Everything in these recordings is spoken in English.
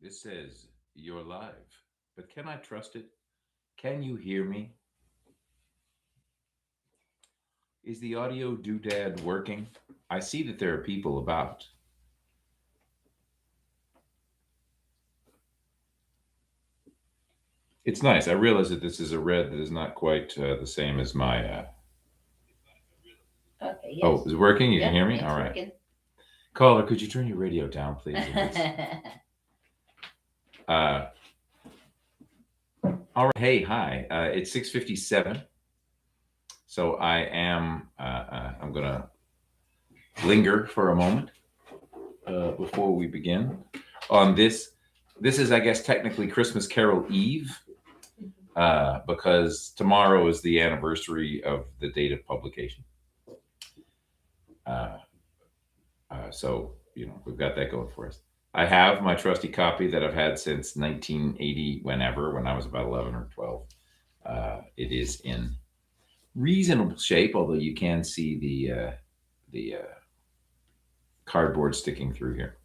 This says you're live, but can I trust it? Can you hear me? Is the audio doodad working? I see that there are people about. It's nice. I realize that this is a red that is not quite the same as my. Okay, Oh, yes. is it working? You can Yep, hear me? it's All right. working. Caller, could you turn your radio down, please? Uh, all right. Hey, hi. It's 6:57. So I'm going to linger for a moment before we begin on this. This is, I guess, technically Christmas Carol Eve because tomorrow is the anniversary of the date of publication. Uh, so we've got that going for us. I have my trusty copy that I've had since 1980, when I was about 11 or 12. It is in reasonable shape, although you can see the cardboard sticking through here.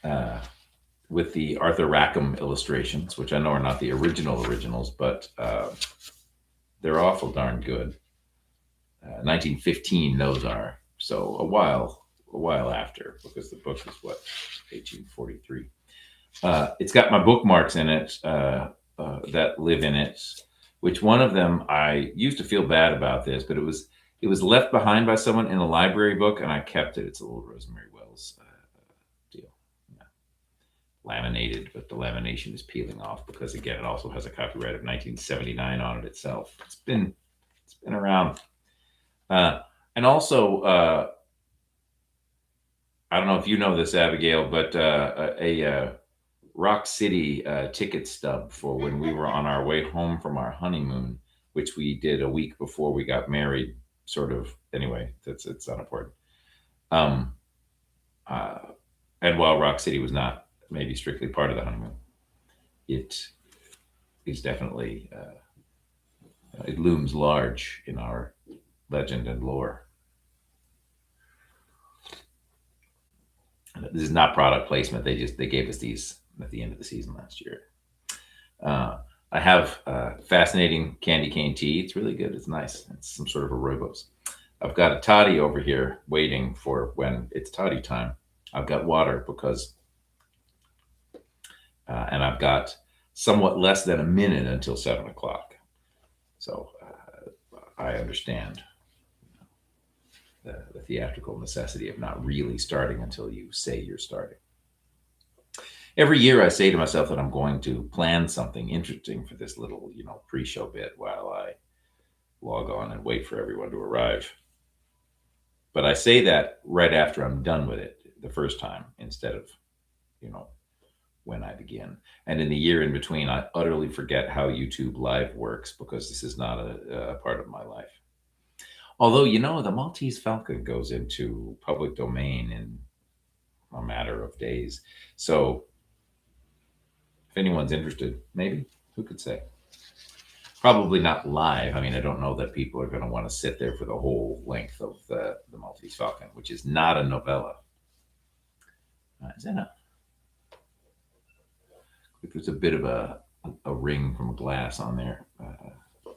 Uh, with the Arthur Rackham illustrations, which I know are not the originals, but they're awful darn good. 1915, those are. So a while after, because the book is what, 1843. It's got my bookmarks in it that live in it. Which one of them, I used to feel bad about this, but it was left behind by someone in a library book, and I kept it. It's a little Rosemary Wells deal. Yeah. Laminated, but the lamination is peeling off because, again, it also has a copyright of 1979 on it itself. It's been around. Uh, and also, I don't know if you know this, Abigail, but a Rock City ticket stub for when we were on our way home from our honeymoon, which we did a week before we got married. Sort of. Anyway, it's unimportant. Um, uh, and while Rock City was not maybe strictly part of the honeymoon, it is definitely it looms large in our legend and lore. This is not product placement. They gave us these at the end of the season last year. Uh, I have fascinating candy cane tea. It's really good. It's nice. It's some sort of a rooibos. I've got a toddy over here waiting for when it's toddy time. I've got water because, and I've got somewhat less than a minute until 7 o'clock. So I understand the theatrical necessity of not really starting until you say you're starting. Every year I say to myself that I'm going to plan something interesting for this little, pre-show bit while I log on and wait for everyone to arrive. But I say that right after I'm done with it the first time instead of, you know, when I begin. And in the year in between, I utterly forget how YouTube Live works because this is not a part of my life. Although, the Maltese Falcon goes into public domain in a matter of days. So if anyone's interested, maybe, who could say? Probably not live. I mean, I don't know that people are going to want to sit there for the whole length of the Maltese Falcon, which is not a novella. Is that there's a bit of a ring from a glass on there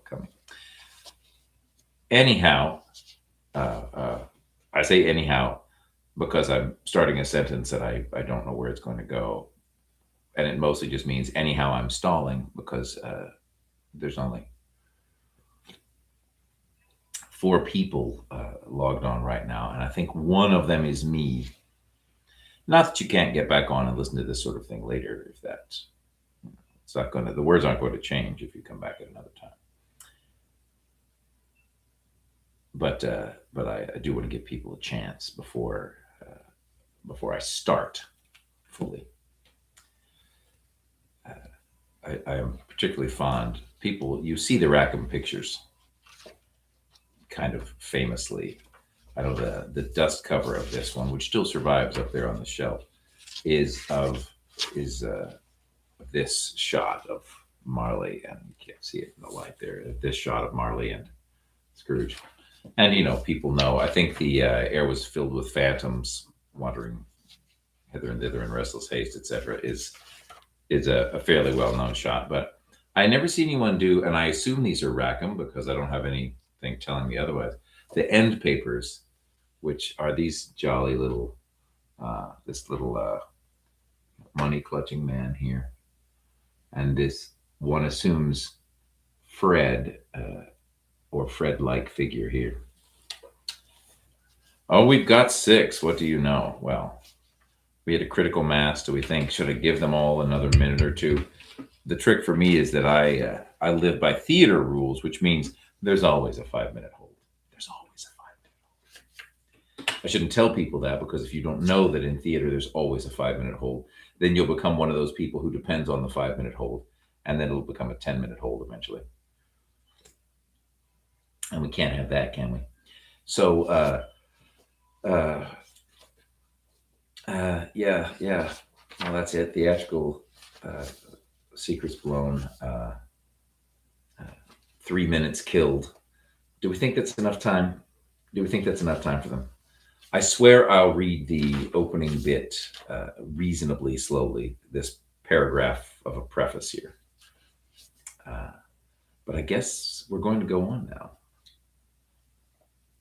coming. Anyhow, I say anyhow because I'm starting a sentence that I don't know where it's going to go. And it mostly just means anyhow I'm stalling because there's only 4 people logged on right now. And I think one of them is me. Not that you can't get back on and listen to this sort of thing later if that's it's not going to, the words aren't going to change if you come back at another time. But I do want to give people a chance before I start fully. I am particularly fond. People, you see the Rackham pictures, kind of famously. I know the dust cover of this one, which still survives up there on the shelf, is this shot of Marley, and you can't see it in the light there. This shot of Marley and Scrooge, and people know. I think the air was filled with phantoms wandering Hither and Thither in Restless Haste, etc., is a fairly well-known shot. But I never see anyone do, and I assume these are Rackham because I don't have anything telling me otherwise, the end papers, which are these jolly little, this little money clutching man here. And this one assumes Fred, or Fred-like figure here. Oh, we've got 6. What do you know? Well, we had a critical mass. Do we think, should I give them all another minute or two? The trick for me is that I live by theater rules, which means there's always a 5-minute hold. There's always a 5-minute hold. I shouldn't tell people that, because if you don't know that in theater there's always a 5-minute hold, then you'll become one of those people who depends on the 5-minute hold, and then it'll become a 10-minute hold eventually. And we can't have that, can we? So, yeah. Well, that's it. Theatrical secrets blown. 3 minutes killed. Do we think that's enough time? Do we think that's enough time for them? I swear I'll read the opening bit reasonably slowly, this paragraph of a preface here. But I guess we're going to go on now.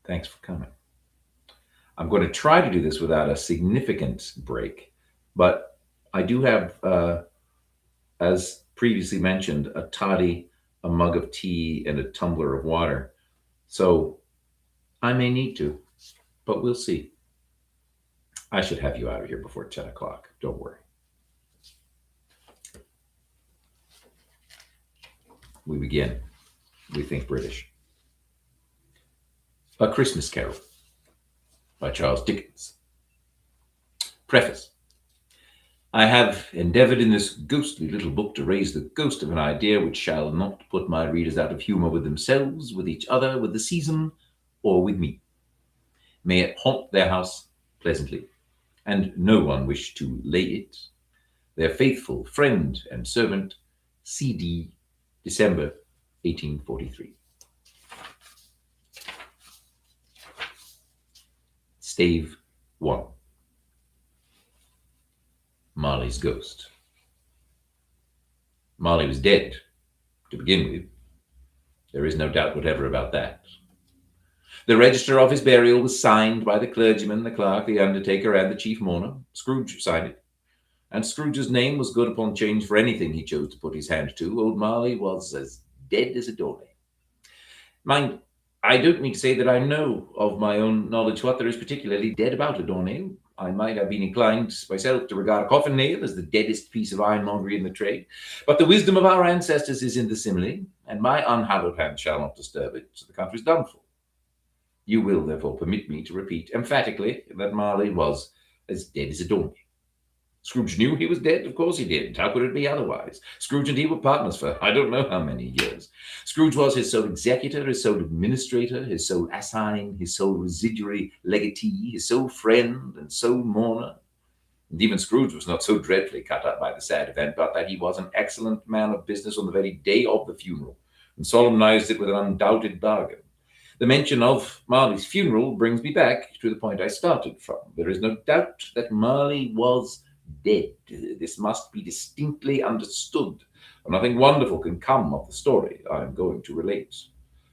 Thanks for coming. I'm going to try to do this without a significant break, but I do have, as previously mentioned, a toddy, a mug of tea, and a tumbler of water. So I may need to, but we'll see. I should have you out of here before 10 o'clock. Don't worry. We begin. We think British. A Christmas Carol by Charles Dickens. Preface. I have endeavoured in this ghostly little book to raise the ghost of an idea which shall not put my readers out of humour with themselves, with each other, with the season, or with me. May it haunt their house pleasantly, and no one wish to lay it. Their faithful friend and servant, C.D., December 1843. Stave 1. Marley's Ghost. Marley was dead, to begin with. There is no doubt whatever about that. The register of his burial was signed by the clergyman, the clerk, the undertaker, and the chief mourner. Scrooge signed it, and Scrooge's name was good upon change for anything he chose to put his hand to. Old Marley was as dead as a doornail. Mind, I don't mean to say that I know of my own knowledge what there is particularly dead about a doornail. I might have been inclined myself to regard a coffin nail as the deadest piece of ironmongery in the trade, but the wisdom of our ancestors is in the simile, and my unhallowed hand shall not disturb it, so the country's done for. You will therefore permit me to repeat emphatically that Marley was as dead as a doornail. Scrooge knew he was dead, of course he did. How could it be otherwise? Scrooge and he were partners for I don't know how many years. Scrooge was his sole executor, his sole administrator, his sole assign, his sole residuary legatee, his sole friend and sole mourner. And even Scrooge was not so dreadfully cut up by the sad event, but that he was an excellent man of business on the very day of the funeral, and solemnized it with an undoubted bargain. The mention of Marley's funeral brings me back to the point I started from. There is no doubt that Marley was dead. This must be distinctly understood, and nothing wonderful can come of the story I am going to relate.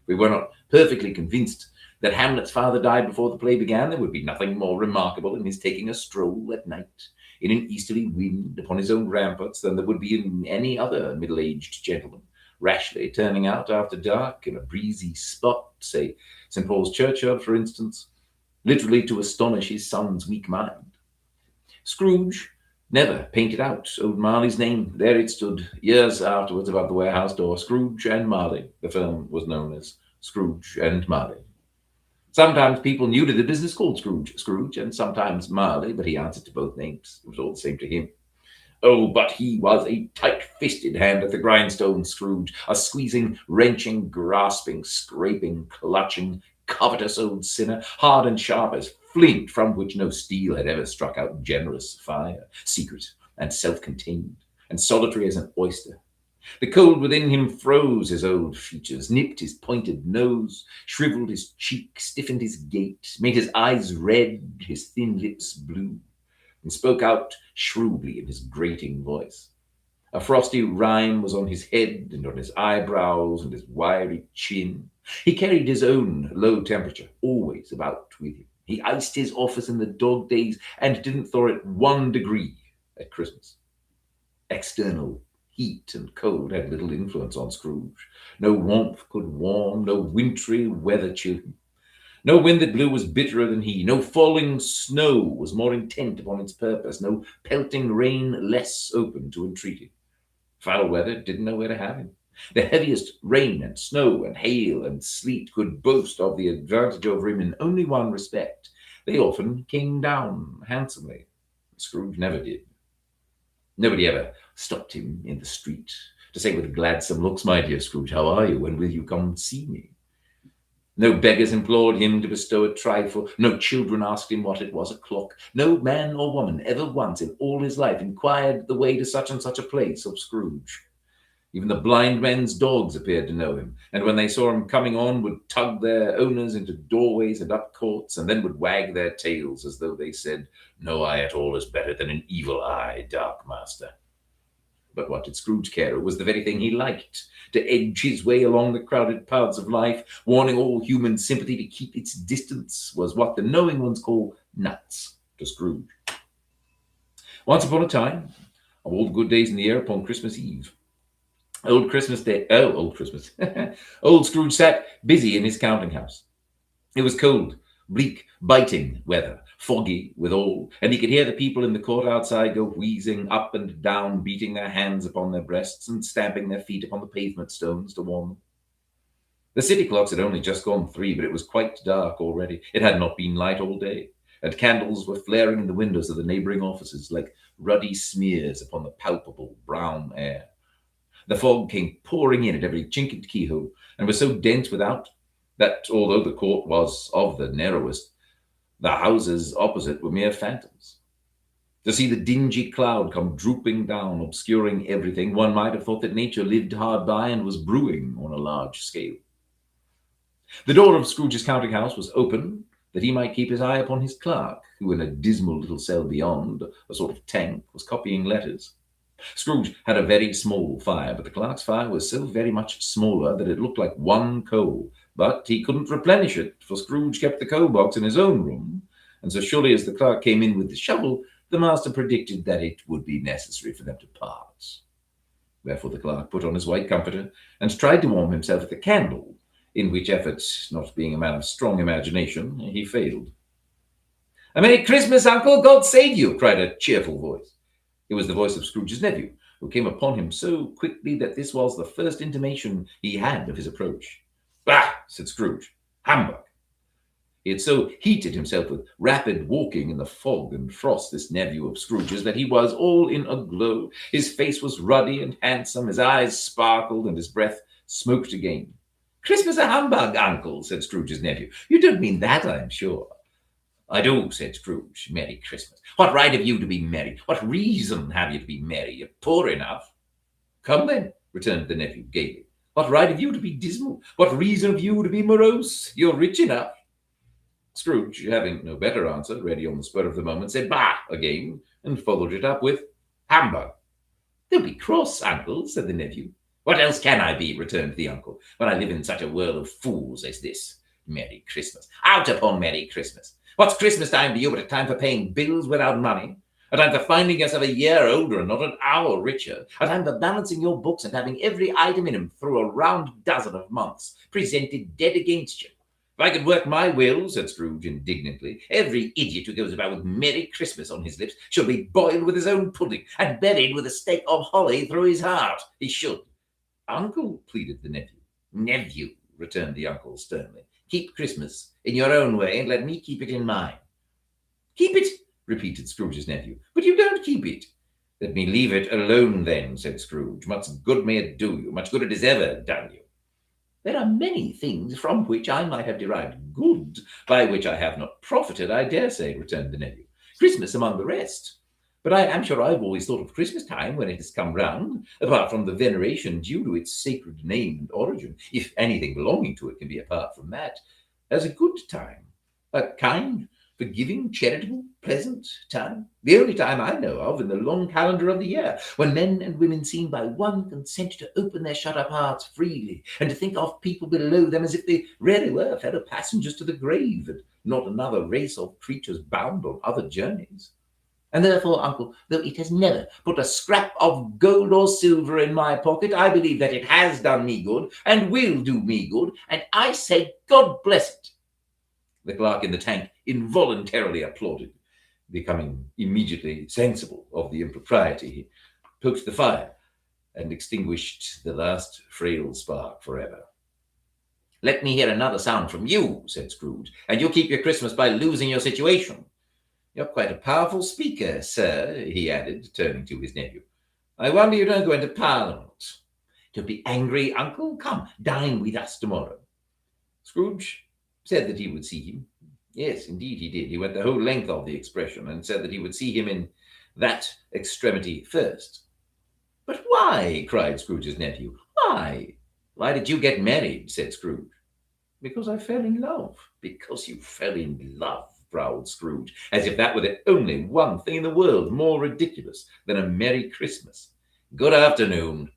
We were not perfectly convinced that Hamlet's father died before the play began. There would be nothing more remarkable in his taking a stroll at night in an easterly wind upon his own ramparts than there would be in any other middle-aged gentleman rashly turning out after dark in a breezy spot, say St. Paul's churchyard, for instance, literally to astonish his son's weak mind. Scrooge never painted out old Marley's name. There it stood, years afterwards, above the warehouse door. Scrooge and Marley. The firm was known as Scrooge and Marley. Sometimes people knew to the business called Scrooge, and sometimes Marley, but he answered to both names. It was all the same to him. Oh, but he was a tight-fisted hand at the grindstone, Scrooge, a squeezing, wrenching, grasping, scraping, clutching, covetous old sinner, hard and sharp as flint from which no steel had ever struck out, generous fire, secret and self-contained, and solitary as an oyster. The cold within him froze his old features, nipped his pointed nose, shriveled his cheek, stiffened his gait, made his eyes red, his thin lips blue. and spoke out shrewdly in his grating voice. A frosty rime was on his head and on his eyebrows and his wiry chin. He carried his own low temperature always about with him. He iced his office in the dog days and didn't thaw it 1 degree at Christmas. External heat and cold had little influence on Scrooge. No warmth could warm, no wintry weather chill him. No wind that blew was bitterer than he. No falling snow was more intent upon its purpose. No pelting rain less open to entreaty. Foul weather didn't know where to have him. The heaviest rain and snow and hail and sleet could boast of the advantage over him in only one respect. They often came down handsomely. Scrooge never did. Nobody ever stopped him in the street to say with gladsome looks, "My dear Scrooge, how are you? When will you come and see me?" No beggars implored him to bestow a trifle. No children asked him what it was o'clock. No man or woman ever once in all his life inquired the way to such and such a place of Scrooge. Even the blind men's dogs appeared to know him, and when they saw him coming on, would tug their owners into doorways and up courts, and then would wag their tails as though they said, "No eye at all is better than an evil eye, dark master." But what did Scrooge care? It was the very thing he liked, to edge his way along the crowded paths of life, warning all human sympathy to keep its distance, was what the knowing ones call nuts to Scrooge. Once upon a time, of all the good days in the year, upon Christmas Eve, Old Scrooge sat busy in his counting house. It was cold, bleak, biting weather, foggy withal, and he could hear the people in the court outside go wheezing up and down, beating their hands upon their breasts and stamping their feet upon the pavement stones to warm them. The city clocks had only just gone 3, but it was quite dark already. It had not been light all day, and candles were flaring in the windows of the neighboring offices like ruddy smears upon the palpable brown air. The fog came pouring in at every chink and keyhole, and was so dense without that, although the court was of the narrowest, the houses opposite were mere phantoms. To see the dingy cloud come drooping down, obscuring everything, one might have thought that nature lived hard by and was brewing on a large scale. The door of Scrooge's counting house was open, that he might keep his eye upon his clerk, who in a dismal little cell beyond, a sort of tank, was copying letters. Scrooge had a very small fire, but the clerk's fire was so very much smaller that it looked like one coal. But he couldn't replenish it, for Scrooge kept the coal box in his own room, and so surely as the clerk came in with the shovel, the master predicted that it would be necessary for them to part. Therefore the clerk put on his white comforter and tried to warm himself with a candle, in which effort, not being a man of strong imagination, he failed. "A Merry Christmas, Uncle! God save you!" cried a cheerful voice. It was the voice of Scrooge's nephew, who came upon him so quickly that this was the first intimation he had of his approach. "Bah!" said Scrooge. "Humbug!" He had so heated himself with rapid walking in the fog and frost, this nephew of Scrooge's, that he was all in a glow. His face was ruddy and handsome, his eyes sparkled, and his breath smoked again. "Christmas a humbug, Uncle," said Scrooge's nephew. "You don't mean that, I am sure." "I do," said Scrooge. "Merry Christmas." "What right have you to be merry? What reason have you to be merry? You're poor enough." "Come then," returned the nephew gaily. "What right have you to be dismal? What reason have you to be morose? You're rich enough." Scrooge, having no better answer, ready on the spur of the moment, said "Bah!" again, and followed it up with "Humbug." "Don't be cross, Uncle," said the nephew. "What else can I be?" returned the uncle, "when I live in such a world of fools as this? Merry Christmas. Out upon Merry Christmas. What's Christmas time to you but a time for paying bills without money? A time for finding yourself a year older and not an hour richer? A time for balancing your books and having every item in them through a round dozen of months presented dead against you? If I could work my will," said Scrooge indignantly, "every idiot who goes about with Merry Christmas on his lips should be boiled with his own pudding and buried with a stake of holly through his heart. He should." "Uncle," pleaded the nephew. "Nephew," returned the uncle sternly, "keep Christmas in your own way and let me keep it in mine." "Keep it?" repeated Scrooge's nephew. "But you don't keep it." "Let me leave it alone then," said Scrooge. "Much good may it do you, much good it has ever done you." "There are many things from which I might have derived good, by which I have not profited, I dare say," returned the nephew. "Christmas among the rest. But I am sure I've always thought of Christmas time when it has come round, apart from the veneration due to its sacred name and origin, if anything belonging to it can be apart from that, as a good time, a kind, forgiving, charitable, pleasant time, the only time I know of in the long calendar of the year, when men and women seem by one consent to open their shut-up hearts freely, and to think of people below them as if they really were fellow passengers to the grave, and not another race of creatures bound on other journeys. And therefore, uncle, though it has never put a scrap of gold or silver in my pocket, I believe that it has done me good, and will do me good, and I say, God bless it. The clerk in the tank involuntarily applauded. Becoming immediately sensible of the impropriety, he poked the fire and extinguished the last frail spark forever. Let me hear another sound from you, said Scrooge, and you'll keep your Christmas by losing your situation. You're quite a powerful speaker, sir, he added, turning to his nephew. I wonder you don't go into Parliament. Don't be angry, uncle. Come, dine with us tomorrow. Scrooge said that he would see him. Yes, indeed he did. He went the whole length of the expression and said that he would see him in that extremity first. But why? Cried Scrooge's nephew. Why? Why did you get married? Said Scrooge. Because I fell in love. Because you fell in love, growled Scrooge, as if that were the only one thing in the world more ridiculous than a Merry Christmas. Good afternoon.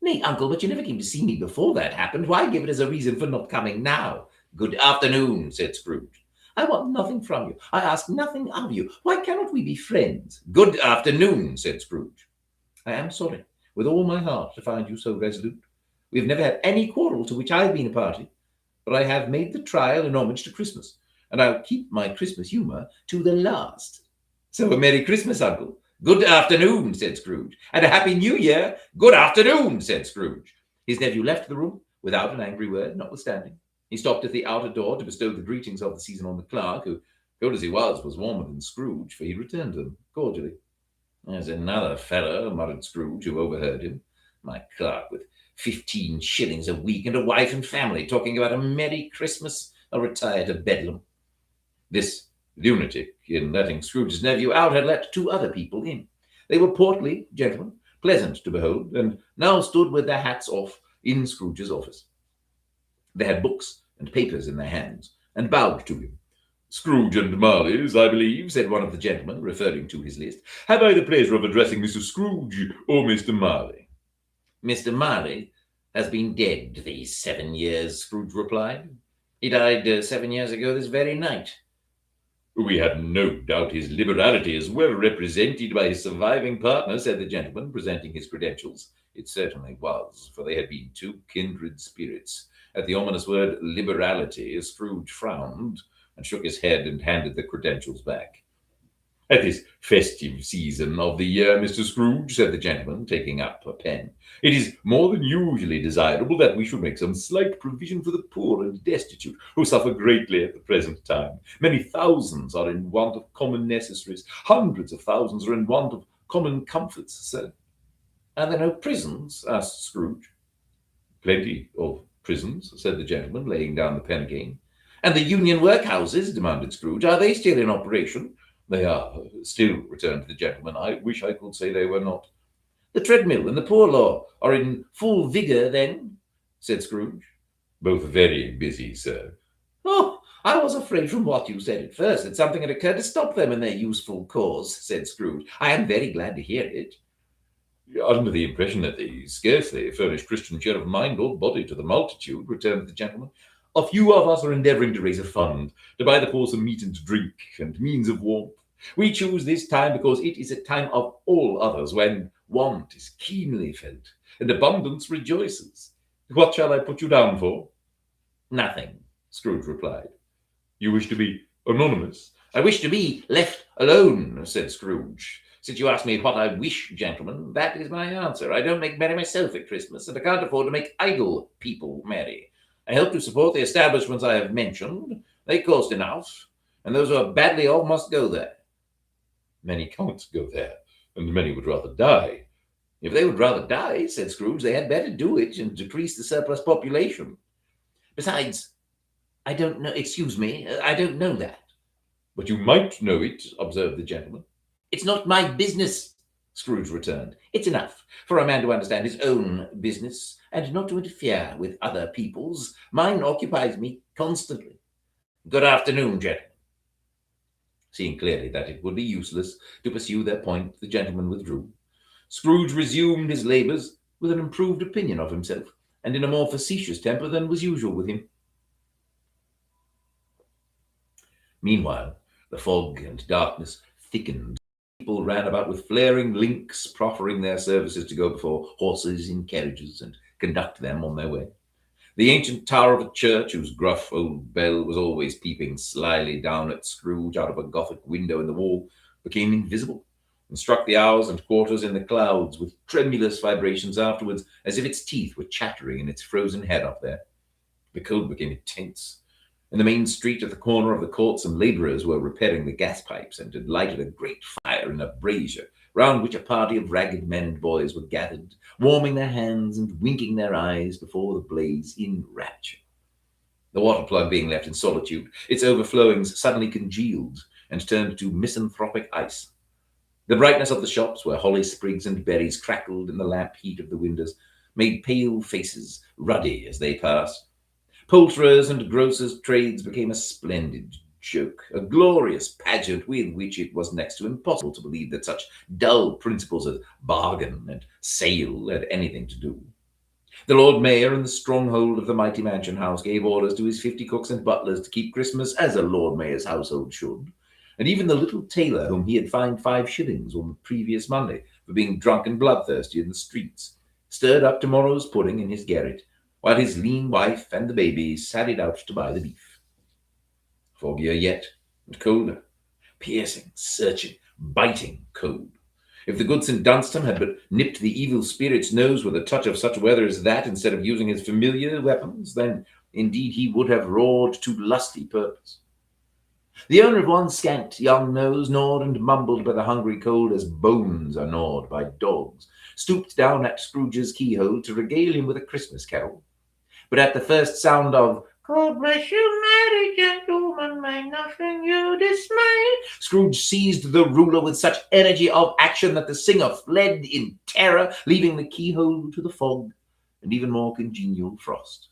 Nay, uncle, but you never came to see me before that happened. Why give it as a reason for not coming now? Good afternoon, said Scrooge. I want nothing from you. I ask nothing of you. Why cannot we be friends? Good afternoon, said Scrooge. I am sorry, with all my heart, to find you so resolute. We have never had any quarrel to which I have been a party, but I have made the trial in homage to Christmas, and I'll keep my Christmas humour to the last. So a Merry Christmas, uncle. Good afternoon, said Scrooge. And a Happy New Year. Good afternoon, said Scrooge. His nephew left the room without an angry word, notwithstanding. He stopped at the outer door to bestow the greetings of the season on the clerk, who, cold as he was warmer than Scrooge, for he returned them cordially. There's another fellow, muttered Scrooge, who overheard him. My clerk with 15 shillings a week and a wife and family, talking about a Merry Christmas. I'll retire to Bedlam. This lunatic, in letting Scrooge's nephew out, had let two other people in. They were portly gentlemen, pleasant to behold, and now stood with their hats off in Scrooge's office. They had books and papers in their hands, and bowed to him. Scrooge and Marley's, I believe, said one of the gentlemen, referring to his list. Have I the pleasure of addressing Mr. Scrooge or Mr. Marley? Mr. Marley has been dead these 7 years, Scrooge replied. He died 7 years ago this very night. We have no doubt his liberality is well represented by his surviving partner, said the gentleman, presenting his credentials. It certainly was, for they had been two kindred spirits. At the ominous word liberality, Scrooge frowned and shook his head and handed the credentials back. At this festive season of the year, Mr. Scrooge, said the gentleman, taking up a pen, it is more than usually desirable that we should make some slight provision for the poor and destitute, who suffer greatly at the present time. Many thousands are in want of common necessaries. Hundreds of thousands are in want of common comforts, sir. Are there no prisons? Asked Scrooge. Plenty of prisons, said the gentleman, laying down the pen again. And the union workhouses? Demanded Scrooge. Are they still in operation? They are still, returned the gentleman. I wish I could say they were not. The treadmill and the poor law are in full vigour, then? Said Scrooge. Both very busy, sir. Oh, I was afraid from what you said at first that something had occurred to stop them in their useful cause, said Scrooge. I am very glad to hear it. Under the impression that they scarcely furnish Christian cheer of mind or body to the multitude, returned the gentleman. A few of us are endeavouring to raise a fund, to buy the poor some meat and drink, and means of warmth. We choose this time because it is a time of all others when want is keenly felt, and abundance rejoices. What shall I put you down for? Nothing, Scrooge replied. You wish to be anonymous? I wish to be left alone, said Scrooge. Since you ask me what I wish, gentlemen, that is my answer. I don't make merry myself at Christmas, and I can't afford to make idle people merry. I help to support the establishments I have mentioned. They cost enough, and those who are badly off must go there. Many can't go there, and many would rather die. If they would rather die, said Scrooge, they had better do it and decrease the surplus population. Besides, I don't know, excuse me, I don't know that. But you might know it, observed the gentleman. It's not my business, Scrooge returned. It's enough for a man to understand his own business and not to interfere with other people's. Mine occupies me constantly. Good afternoon, gentlemen. Seeing clearly that it would be useless to pursue their point, the gentleman withdrew. Scrooge resumed his labours with an improved opinion of himself, and in a more facetious temper than was usual with him. Meanwhile, the fog and darkness thickened. People ran about with flaring links, proffering their services to go before horses in carriages and conduct them on their way. The ancient tower of a church, whose gruff old bell was always peeping slyly down at Scrooge out of a Gothic window in the wall, became invisible, and struck the hours and quarters in the clouds with tremulous vibrations afterwards, as if its teeth were chattering in its frozen head up there. The cold became intense. In the main street at the corner of the court, some labourers were repairing the gas pipes and had lighted a great fire in a brazier, round which a party of ragged men and boys were gathered, warming their hands and winking their eyes before the blaze in rapture. The water plug being left in solitude, its overflowings suddenly congealed and turned to misanthropic ice. The brightness of the shops, where holly sprigs and berries crackled in the lamp heat of the windows, made pale faces ruddy as they passed. Poulterers' and grocers' trades became a splendid joke, a glorious pageant with which it was next to impossible to believe that such dull principles as bargain and sale had anything to do. The Lord Mayor in the stronghold of the mighty mansion house gave orders to his 50 cooks and butlers to keep Christmas as a Lord Mayor's household should, and even the little tailor whom he had fined 5 shillings on the previous Monday for being drunk and bloodthirsty in the streets stirred up tomorrow's pudding in his garret, while his lean wife and the baby sallied out to buy the beef. Foggier yet, and colder, piercing, searching, biting cold. If the good St. Dunstan had but nipped the evil spirit's nose with a touch of such weather as that, instead of using his familiar weapons, then indeed he would have roared to lusty purpose. The owner of one scant young nose, gnawed and mumbled by the hungry cold as bones are gnawed by dogs, stooped down at Scrooge's keyhole to regale him with a Christmas carol. But at the first sound of "God bless you, merry gentlemen, may nothing you dismay," Scrooge seized the ruler with such energy of action that the singer fled in terror, leaving the keyhole to the fog and even more congenial frost.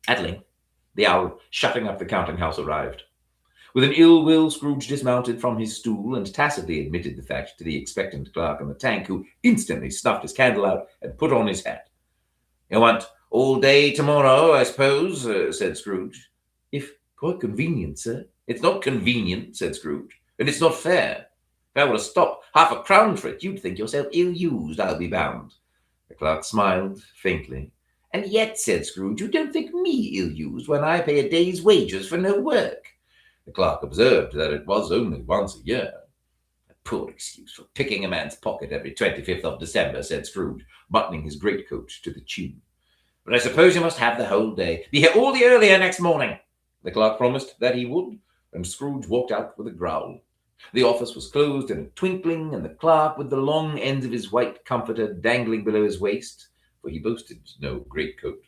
At length, the hour shutting up the counting-house arrived. With an ill will, Scrooge dismounted from his stool and tacitly admitted the fact to the expectant clerk in the tank, who instantly snuffed his candle out and put on his hat. "You want all day tomorrow, I suppose," said Scrooge. "If quite convenient, sir." "It's not convenient," said Scrooge, "and it's not fair. If I were to stop 1/2 crown for it, you'd think yourself ill-used, I'll be bound." The clerk smiled faintly. "And yet," said Scrooge, "you don't think me ill-used when I pay a day's wages for no work." The clerk observed that it was only once a year. "A poor excuse for picking a man's pocket every 25th of December," said Scrooge, buttoning his greatcoat to the chin. "But I suppose you must have the whole day. Be here all the earlier next morning." The clerk promised that he would, and Scrooge walked out with a growl. The office was closed in a twinkling, and the clerk, with the long ends of his white comforter dangling below his waist, for he boasted no greatcoat,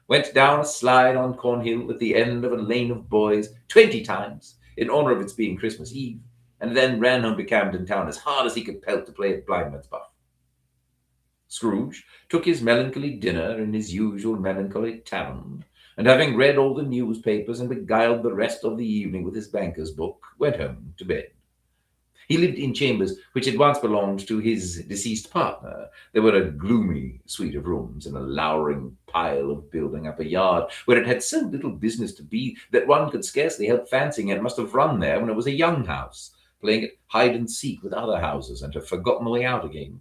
went down a slide on Cornhill at the end of a lane of boys 20 times, in honour of its being Christmas Eve, and then ran home to Camden Town as hard as he could pelt to play at blindman's buff. Scrooge took his melancholy dinner in his usual melancholy tavern, and having read all the newspapers and beguiled the rest of the evening with his banker's book, went home to bed. He lived in chambers which had once belonged to his deceased partner. They were a gloomy suite of rooms in a lowering pile of building up a yard, where it had so little business to be that one could scarcely help fancying it must have run there when it was a young house, playing at hide-and-seek with other houses, and have forgotten the way out again.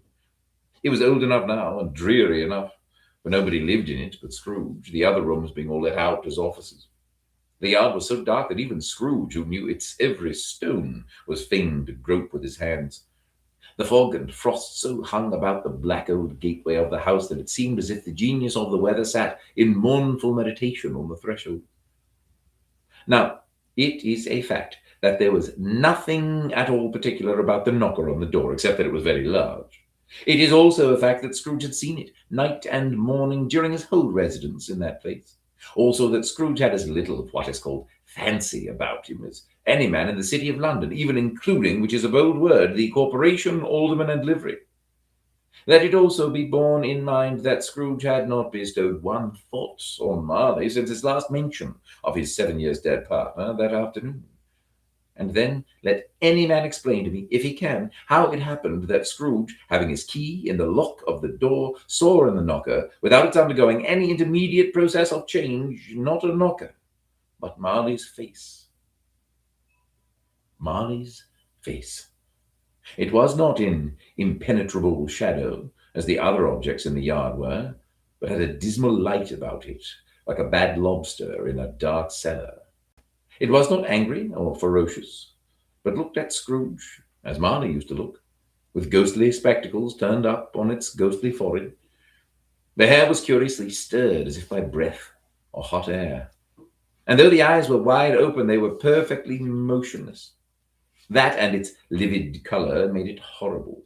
It was old enough now, and dreary enough, for nobody lived in it but Scrooge, the other rooms being all let out as offices. The yard was so dark that even Scrooge, who knew its every stone, was fain to grope with his hands. The fog and frost so hung about the black old gateway of the house that it seemed as if the genius of the weather sat in mournful meditation on the threshold. Now, it is a fact that there was nothing at all particular about the knocker on the door, except that it was very large. It is also a fact that Scrooge had seen it night and morning during his whole residence in that place. Also that Scrooge had as little of what is called fancy about him as any man in the city of London, even including, which is a bold word, the corporation, alderman, and livery. Let it also be borne in mind that Scrooge had not bestowed one thought on Marley since his last mention of his 7 years dead partner that afternoon. And then let any man explain to me, if he can, how it happened that Scrooge, having his key in the lock of the door, saw in the knocker, without its undergoing any intermediate process of change, not a knocker, but Marley's face. Marley's face. It was not in impenetrable shadow, as the other objects in the yard were, but had a dismal light about it, like a bad lobster in a dark cellar. It was not angry or ferocious, but looked at Scrooge, as Marley used to look, with ghostly spectacles turned up on its ghostly forehead. The hair was curiously stirred, as if by breath or hot air, and though the eyes were wide open, they were perfectly motionless. That and its livid color made it horrible,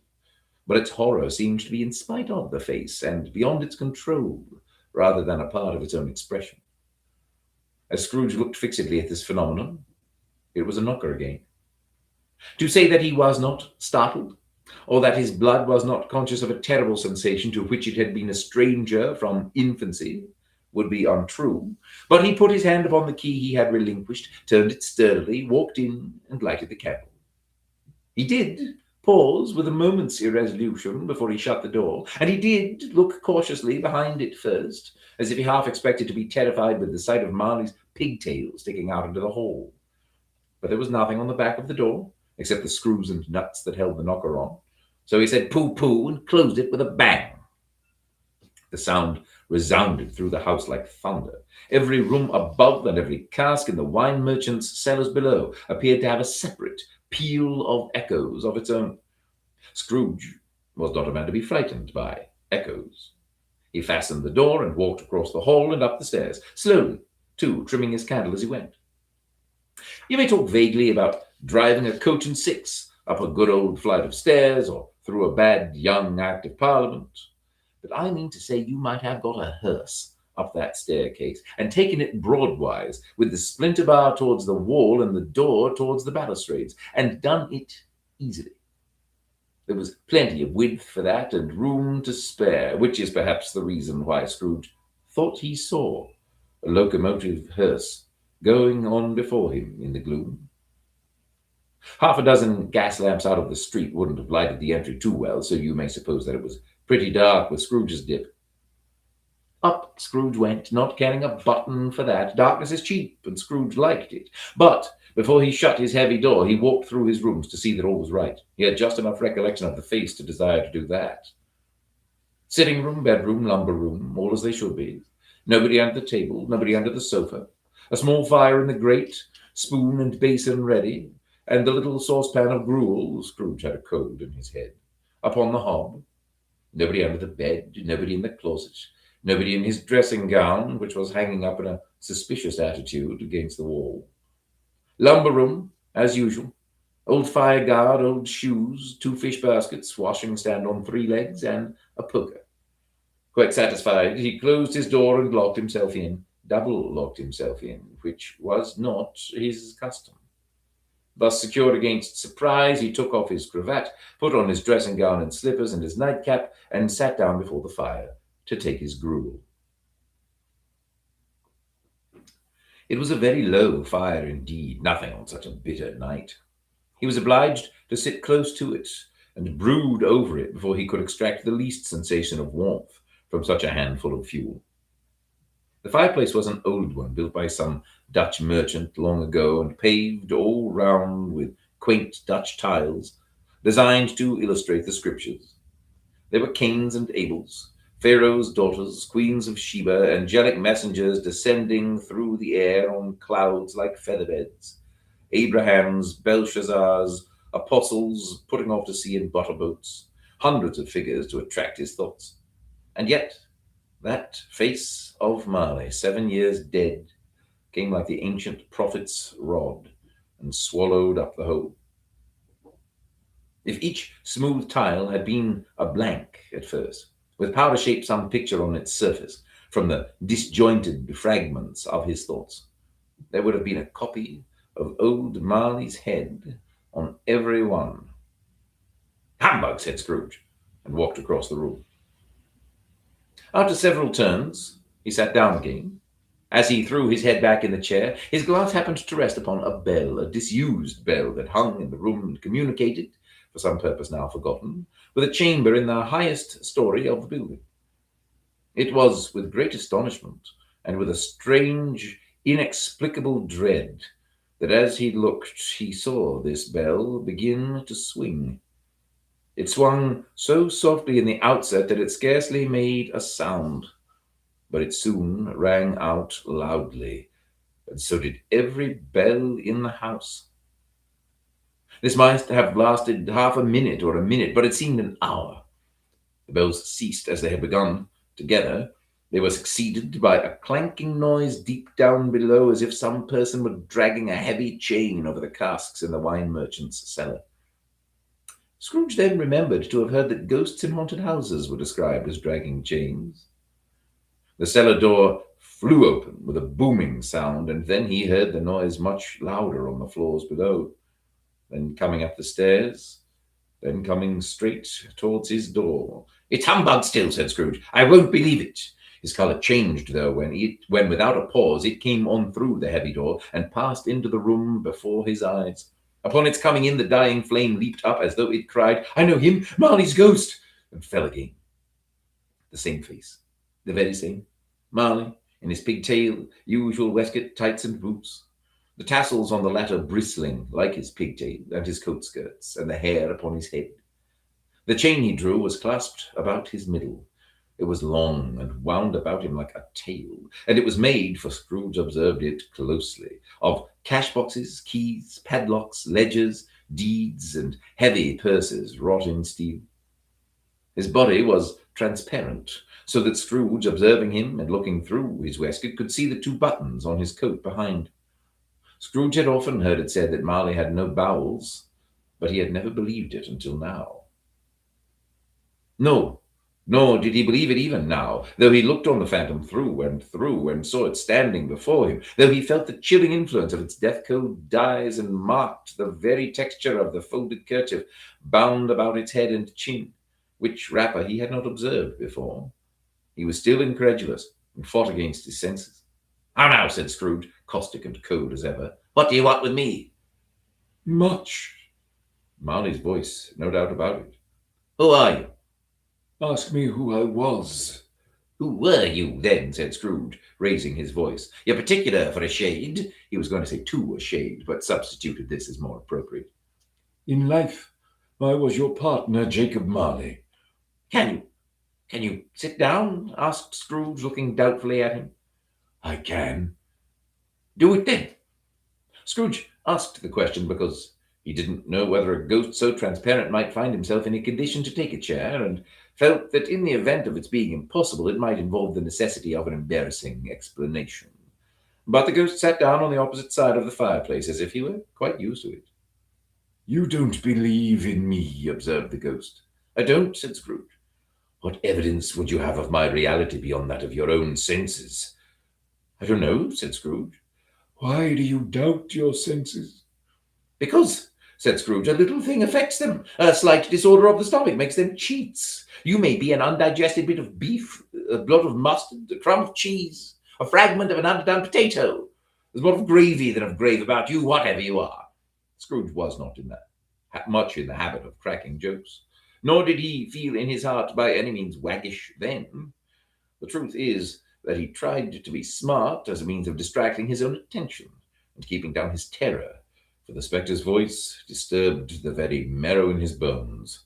but its horror seemed to be in spite of the face and beyond its control, rather than a part of its own expression. As Scrooge looked fixedly at this phenomenon, it was a knocker again. To say that he was not startled, or that his blood was not conscious of a terrible sensation to which it had been a stranger from infancy, would be untrue, but he put his hand upon the key he had relinquished, turned it sturdily, walked in, and lighted the candle. He did pause with a moment's irresolution before he shut the door, and he did look cautiously behind it first, as if he half expected to be terrified with the sight of Marley's pigtail sticking out into the hall. But there was nothing on the back of the door, except the screws and nuts that held the knocker on, so he said pooh-pooh and closed it with a bang. The sound resounded through the house like thunder. Every room above and every cask in the wine merchant's cellars below appeared to have a separate peal of echoes of its own. Scrooge was not a man to be frightened by echoes. He fastened the door and walked across the hall and up the stairs, slowly, too, trimming his candle as he went. You may talk vaguely about driving a coach and six up a good old flight of stairs or through a bad young Act of Parliament, but I mean to say you might have got a hearse up that staircase and taken it broadwise, with the splinter bar towards the wall and the door towards the balustrades, and done it easily. There was plenty of width for that and room to spare, which is perhaps the reason why Scrooge thought he saw a locomotive hearse going on before him in the gloom. Half a dozen gas lamps out of the street wouldn't have lighted the entry too well, so you may suppose that it was pretty dark with Scrooge's dip. Up Scrooge went, not caring a button for that. Darkness is cheap, and Scrooge liked it. But before he shut his heavy door, he walked through his rooms to see that all was right. He had just enough recollection of the face to desire to do that. Sitting room, bedroom, lumber room, all as they should be. Nobody under the table, nobody under the sofa. A small fire in the grate, spoon and basin ready, and the little saucepan of gruel, Scrooge had a cold in his head, upon the hob. Nobody under the bed, nobody in the closet, nobody in his dressing gown, which was hanging up in a suspicious attitude against the wall. Lumber room, as usual. Old fire guard, old shoes, 2 fish baskets, washing stand on 3 legs, and a poker. Quite satisfied, he closed his door and locked himself in, double locked himself in, which was not his custom. Thus secured against surprise, he took off his cravat, put on his dressing gown and slippers and his nightcap, and sat down before the fire to take his gruel. It was a very low fire indeed, nothing on such a bitter night. He was obliged to sit close to it and brood over it before he could extract the least sensation of warmth from such a handful of fuel. The fireplace was an old one, built by some Dutch merchant long ago and paved all round with quaint Dutch tiles, designed to illustrate the scriptures. There were Cains and Abels, Pharaoh's daughters, queens of Sheba, angelic messengers descending through the air on clouds like featherbeds, Abrahams, Belshazzars, apostles putting off to sea in butterboats, hundreds of figures to attract his thoughts. And yet, that face of Marley, 7 years dead, came like the ancient prophet's rod and swallowed up the whole. If each smooth tile had been a blank at first, with powder shaped some picture on its surface from the disjointed fragments of his thoughts, there would have been a copy of old Marley's head on every one. Humbug, said Scrooge, and walked across the room. After several turns, he sat down again As he threw his head back in the chair, his glance happened to rest upon a bell, a disused bell that hung in the room and communicated, for some purpose now forgotten, with a chamber in the highest story of the building. It was with great astonishment, and with a strange, inexplicable dread, that as he looked he saw this bell begin to swing. It swung so softly in the outset that it scarcely made a sound, but it soon rang out loudly, and so did every bell in the house. This might have lasted half a minute or a minute, but it seemed an hour. The bells ceased as they had begun together. They were succeeded by a clanking noise deep down below, as if some person were dragging a heavy chain over the casks in the wine merchant's cellar. Scrooge then remembered to have heard that ghosts in haunted houses were described as dragging chains. The cellar door flew open with a booming sound, and then he heard the noise much louder on the floors below. Then coming up the stairs, then coming straight towards his door. "It's humbug still," said Scrooge. "I won't believe it." His colour changed, though, when without a pause it came on through the heavy door and passed into the room before his eyes. Upon its coming in, the dying flame leaped up as though it cried, "I know him, Marley's ghost," and fell again. The same face, the very same. Marley, in his pigtail, usual waistcoat, tights, and boots. The tassels on the latter bristling like his pigtail and his coat skirts, and the hair upon his head. The chain he drew was clasped about his middle. It was long and wound about him like a tail, and it was made, for Scrooge observed it closely, of cash boxes, keys, padlocks, ledgers, deeds, and heavy purses wrought in steel. His body was transparent, so that Scrooge, observing him and looking through his waistcoat, could see the two buttons on his coat behind. Scrooge had often heard it said that Marley had no bowels, but he had never believed it until now. No, nor did he believe it even now, though he looked on the phantom through and saw it standing before him, though he felt the chilling influence of its death-cold dyes and marked the very texture of the folded kerchief bound about its head and chin, which wrapper he had not observed before. He was still incredulous and fought against his senses. "How now," said Scrooge, caustic and cold as ever. "What do you want with me?" Much. Marley's voice, no doubt about it. "Who are you?" Ask me who I was. "Who were you, then?" said Scrooge, raising his voice. "You're particular for a shade." He was going to say to a shade, but substituted this as more appropriate. In life, I was your partner, Jacob Marley. Can you sit down?" asked Scrooge, looking doubtfully at him. I can. "Do it then." Scrooge asked the question because he didn't know whether a ghost so transparent might find himself in a condition to take a chair, and felt that in the event of its being impossible, it might involve the necessity of an embarrassing explanation. But the ghost sat down on the opposite side of the fireplace, as if he were quite used to it. You don't believe in me, observed the ghost. "I don't," said Scrooge. What evidence would you have of my reality beyond that of your own senses? "I don't know," said Scrooge. Why do you doubt your senses? "Because," said Scrooge, "a little thing affects them. A slight disorder of the stomach makes them cheats. You may be an undigested bit of beef, a blot of mustard, a crumb of cheese, a fragment of an underdone potato. There's more of gravy than of grave about you, whatever you are." Scrooge was not much in the habit of cracking jokes, nor did he feel in his heart by any means waggish then. The truth is that he tried to be smart as a means of distracting his own attention and keeping down his terror, for the spectre's voice disturbed the very marrow in his bones.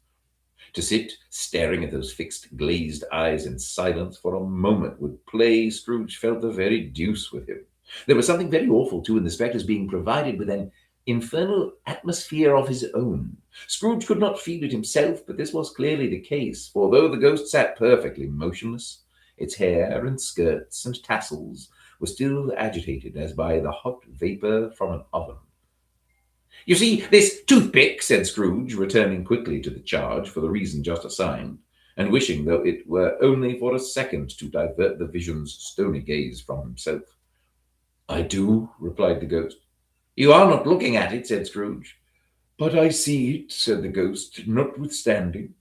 To sit staring at those fixed, glazed eyes in silence for a moment would play Scrooge felt the very deuce with him. There was something very awful, too, in the spectre's being provided with an infernal atmosphere of his own. Scrooge could not feel it himself, but this was clearly the case, for though the ghost sat perfectly motionless, its hair and skirts and tassels were still agitated as by the hot vapor from an oven. "You see this toothpick," said Scrooge, returning quickly to the charge for the reason just assigned, and wishing, though it were only for a second, to divert the vision's stony gaze from himself. I do, replied the ghost. "You are not looking at it," said Scrooge. But I see it, said the ghost, notwithstanding.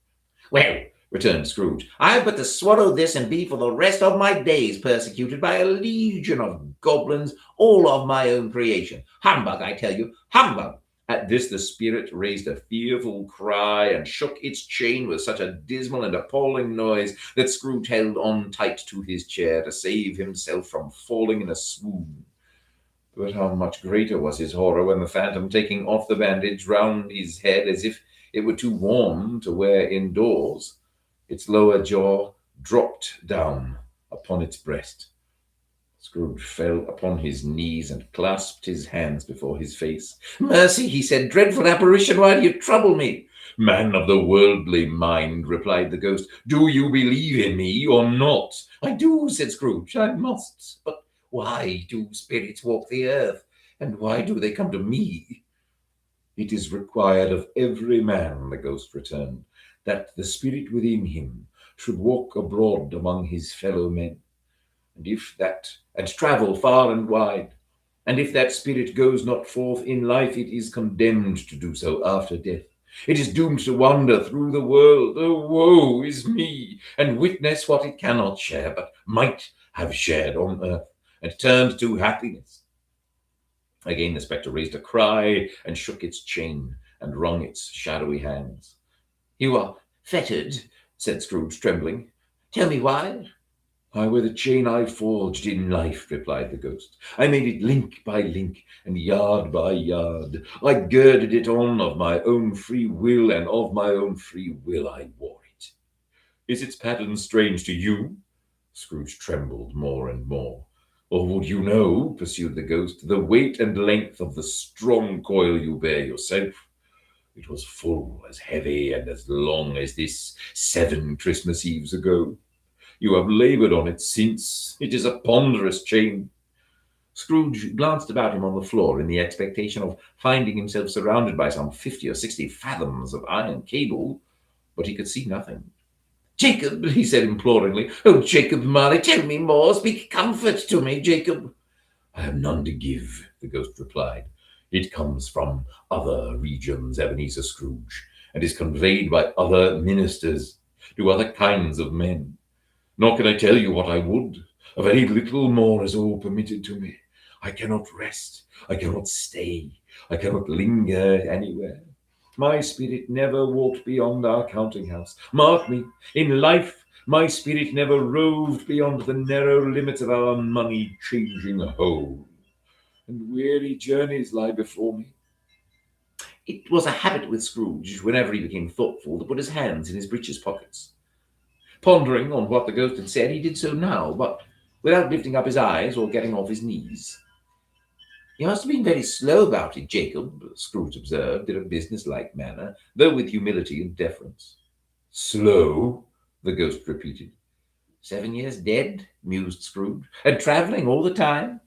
"Well, returned Scrooge. I have but to swallow this and be for the rest of my days persecuted by a legion of goblins, all of my own creation. Humbug, I tell you, humbug! At this the spirit raised a fearful cry and shook its chain with such a dismal and appalling noise that Scrooge held on tight to his chair to save himself from falling in a swoon. But how much greater was his horror when the phantom, taking off the bandage round his head as if it were too warm to wear indoors, its lower jaw dropped down upon its breast. Scrooge fell upon his knees and clasped his hands before his face. Mercy, he said, dreadful apparition, why do you trouble me? Man of the worldly mind, replied the ghost, do you believe in me or not? I do, said Scrooge, I must. But why do spirits walk the earth? And why do they come to me? It is required of every man, the ghost returned, that the spirit within him should walk abroad among his fellow men, and travel far and wide. And if that spirit goes not forth in life, it is condemned to do so after death. It is doomed to wander through the world. Oh, woe is me! And witness what it cannot share, but might have shared on earth, and turned to happiness. Again the spectre raised a cry, and shook its chain, and wrung its shadowy hands. You are fettered, said Scrooge, trembling. Tell me why? I wear the chain I forged in life, replied the ghost. I made it link by link, and yard by yard. I girded it on of my own free will, and of my own free will I wore it. Is its pattern strange to you? Scrooge trembled more and more. Or would you know, pursued the ghost, the weight and length of the strong coil you bear yourself? It was full, as heavy, and as long as this 7 Christmas Eves ago. You have labored on it since. It is a ponderous chain. Scrooge glanced about him on the floor in the expectation of finding himself surrounded by some 50 or 60 fathoms of iron cable, but he could see nothing. Jacob, he said imploringly, oh, Jacob Marley, tell me more. Speak comfort to me, Jacob. I have none to give, the ghost replied. It comes from other regions, Ebenezer Scrooge, and is conveyed by other ministers to other kinds of men. Nor can I tell you what I would. A very little more is all permitted to me. I cannot rest. I cannot stay. I cannot linger anywhere. My spirit never walked beyond our counting house. Mark me, in life, my spirit never roved beyond the narrow limits of our money-changing hole. And weary journeys lie before me. It was a habit with Scrooge, whenever he became thoughtful, to put his hands in his breeches pockets. Pondering on what the ghost had said, he did so now, but without lifting up his eyes or getting off his knees. You must have been very slow about it, Jacob, Scrooge observed in a business-like manner, though with humility and deference. Slow? The ghost repeated. 7 years dead, mused Scrooge, and travelling all the time?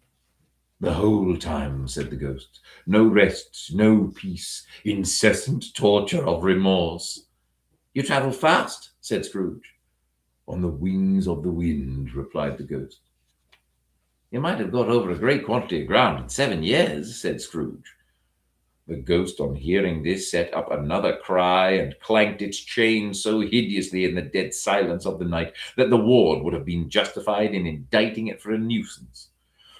The whole time, said the ghost. No rest, no peace, incessant torture of remorse. You travel fast, said Scrooge. On the wings of the wind, replied the ghost. You might have got over a great quantity of ground in 7 years, said Scrooge. The ghost, on hearing this, set up another cry and clanked its chain so hideously in the dead silence of the night that the ward would have been justified in indicting it for a nuisance.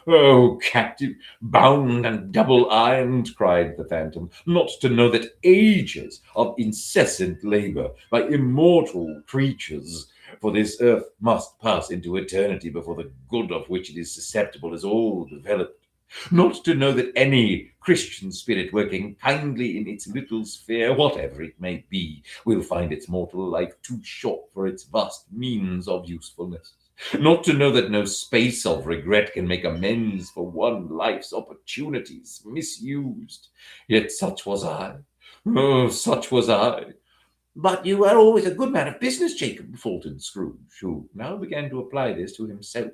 Oh, captive, bound and double-ironed, cried the phantom, not to know that ages of incessant labor by immortal creatures for this earth must pass into eternity before the good of which it is susceptible is all developed. Not to know that any Christian spirit working kindly in its little sphere, whatever it may be, will find its mortal life too short for its vast means of usefulness. Not to know that no space of regret can make amends for one life's opportunities misused. Yet such was I. Oh, such was I. But you were always a good man of business, Jacob, faltered Scrooge, who now began to apply this to himself.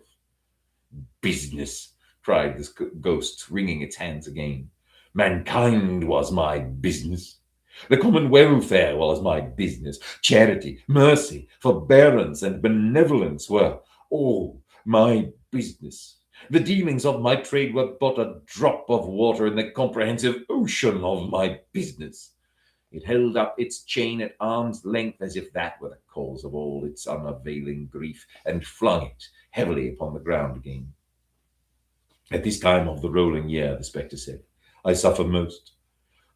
Business, cried the ghost, wringing its hands again. Mankind was my business. The common welfare was my business. Charity, mercy, forbearance, and benevolence were all my business. The dealings of my trade were but a drop of water in the comprehensive ocean of my business. It held up its chain at arm's length as if that were the cause of all its unavailing grief, and flung it heavily upon the ground again. At this time of the rolling year, the spectre said, I suffer most.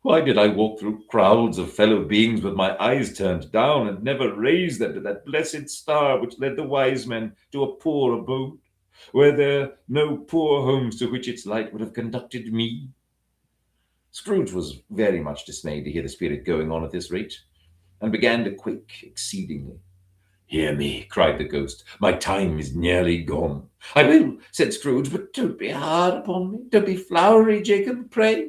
Why did I walk through crowds of fellow beings with my eyes turned down, and never raise them to that blessed star which led the wise men to a poor abode? Were there no poor homes to which its light would have conducted me? Scrooge was very much dismayed to hear the spirit going on at this rate, and began to quake exceedingly. Hear me, cried the ghost. My time is nearly gone. I will, said Scrooge, but don't be hard upon me. Don't be flowery, Jacob, pray.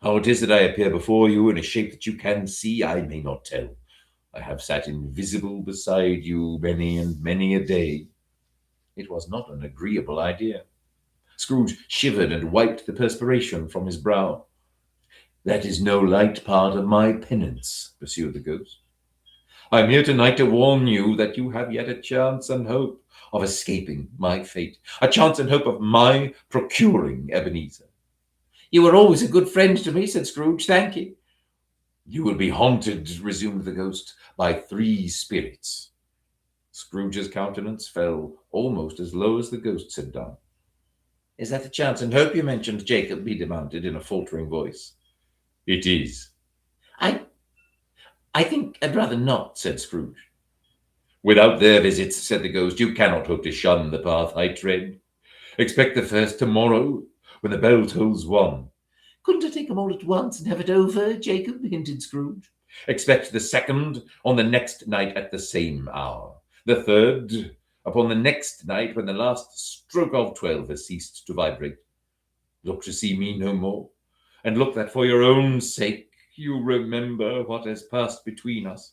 How it is that I appear before you in a shape that you can see, I may not tell. I have sat invisible beside you many and many a day. It was not an agreeable idea. Scrooge shivered and wiped the perspiration from his brow. That is no light part of my penance, pursued the ghost. I am here tonight to warn you that you have yet a chance and hope of escaping my fate, a chance and hope of my procuring Ebenezer. You were always a good friend to me, said Scrooge. Thank you. You will be haunted, resumed the ghost, by 3 spirits. Scrooge's countenance fell almost as low as the ghost's had done. Is that the chance and hope you mentioned, Jacob? He demanded in a faltering voice. It is. I think I'd rather not, said Scrooge. Without their visits, said the ghost, you cannot hope to shun the path I tread. Expect the first tomorrow, when the bell tolls 1. Couldn't I take them all at once and have it over, Jacob? Hinted Scrooge. Expect the second on the next night at the same hour. The third upon the next night when the last stroke of 12 has ceased to vibrate. Look to see me no more, and look that for your own sake you remember what has passed between us.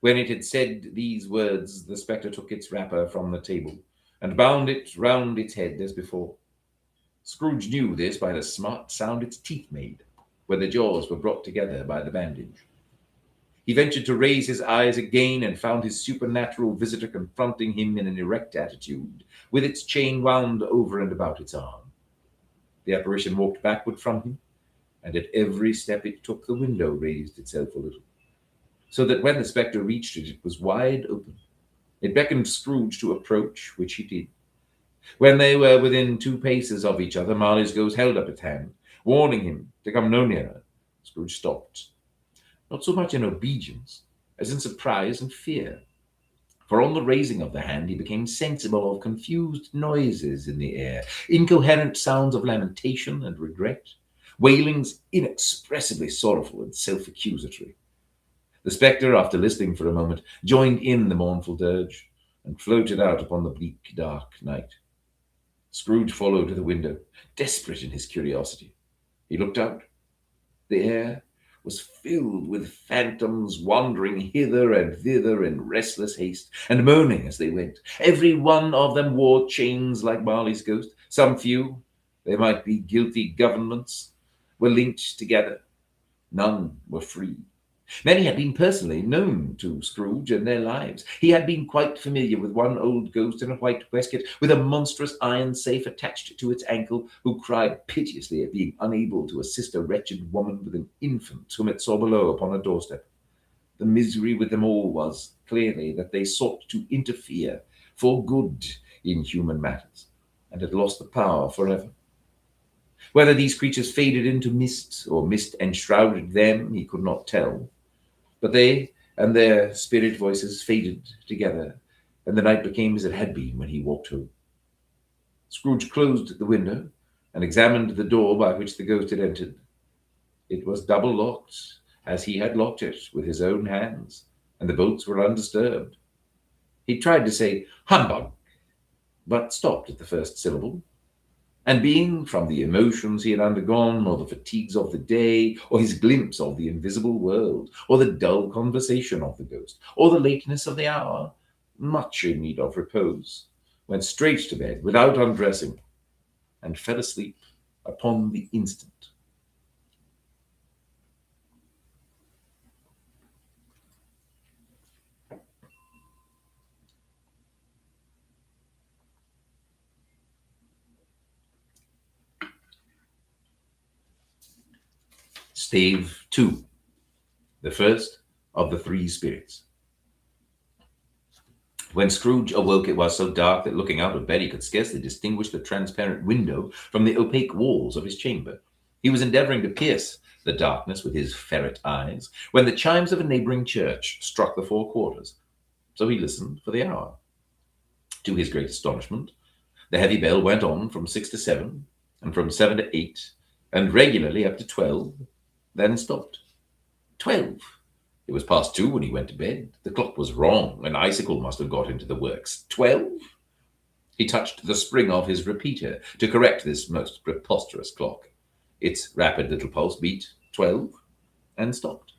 When it had said these words, the spectre took its wrapper from the table and bound it round its head as before. Scrooge knew this by the smart sound its teeth made, where the jaws were brought together by the bandage. He ventured to raise his eyes again and found his supernatural visitor confronting him in an erect attitude, with its chain wound over and about its arm. The apparition walked backward from him, and at every step it took, the window raised itself a little, so that when the spectre reached it, it was wide open. It beckoned Scrooge to approach, which he did. When they were within 2 paces of each other, Marley's ghost held up its hand, warning him to come no nearer. Scrooge stopped, not so much in obedience as in surprise and fear. For on the raising of the hand, he became sensible of confused noises in the air, incoherent sounds of lamentation and regret, wailings inexpressibly sorrowful and self-accusatory. The spectre, after listening for a moment, joined in the mournful dirge and floated out upon the bleak, dark night. Scrooge followed to the window, desperate in his curiosity. He looked out. The air was filled with phantoms wandering hither and thither in restless haste, and moaning as they went. Every one of them wore chains like Marley's ghost. Some few, they might be guilty governments, were linked together. None were free. Many had been personally known to Scrooge and their lives. He had been quite familiar with one old ghost in a white waistcoat, with a monstrous iron safe attached to its ankle, who cried piteously at being unable to assist a wretched woman with an infant whom it saw below upon a doorstep. The misery with them all was, clearly, that they sought to interfere for good in human matters, and had lost the power forever. Whether these creatures faded into mist, or mist enshrouded them, he could not tell. But they and their spirit voices faded together, and the night became as it had been when he walked home. Scrooge closed the window and examined the door by which the ghost had entered. It was double locked, as he had locked it with his own hands, and the bolts were undisturbed. He tried to say humbug, but stopped at the first syllable. And being, from the emotions he had undergone, or the fatigues of the day, or his glimpse of the invisible world, or the dull conversation of the ghost, or the lateness of the hour, much in need of repose, went straight to bed without undressing, and fell asleep upon the instant. Stave 2, the first of the three spirits. When Scrooge awoke, it was so dark that looking out of bed he could scarcely distinguish the transparent window from the opaque walls of his chamber. He was endeavoring to pierce the darkness with his ferret eyes when the chimes of a neighboring church struck the 4 quarters. So he listened for the hour. To his great astonishment, the heavy bell went on from 6 to 7, and from 7 to 8, and regularly up to 12, then stopped. 12! It was past 2 when he went to bed. The clock was wrong. An icicle must have got into the works. 12? He touched the spring of his repeater to correct this most preposterous clock. Its rapid little pulse beat 12 and stopped.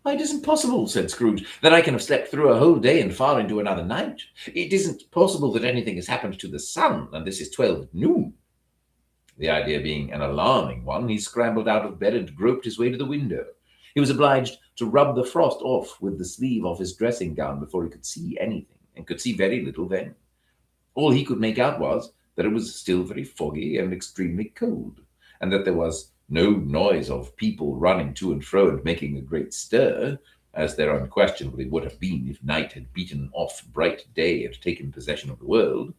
"Why, it isn't possible," said Scrooge, "that I can have slept through a whole day and far into another night. It isn't possible that anything has happened to the sun, and this is 12 at noon." The idea being an alarming one, he scrambled out of bed and groped his way to the window. He was obliged to rub the frost off with the sleeve of his dressing gown before he could see anything, and could see very little then. All he could make out was that it was still very foggy and extremely cold, and that there was no noise of people running to and fro and making a great stir, as there unquestionably would have been if night had beaten off bright day and taken possession of the world.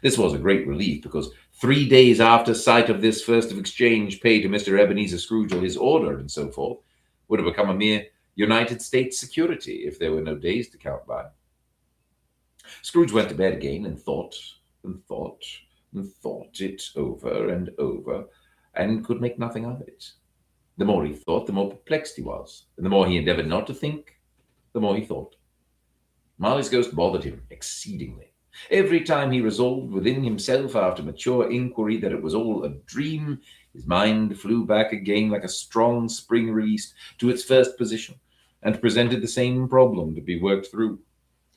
This was a great relief, because 3 days after sight of this first of exchange paid to Mr. Ebenezer Scrooge or his order and so forth would have become a mere United States security if there were no days to count by. Scrooge went to bed again and thought and thought and thought it over and over, and could make nothing of it. The more he thought, the more perplexed he was, and the more he endeavored not to think, the more he thought. Marley's ghost bothered him exceedingly. Every time he resolved within himself, after mature inquiry, that it was all a dream, his mind flew back again like a strong spring released to its first position, and presented the same problem to be worked through.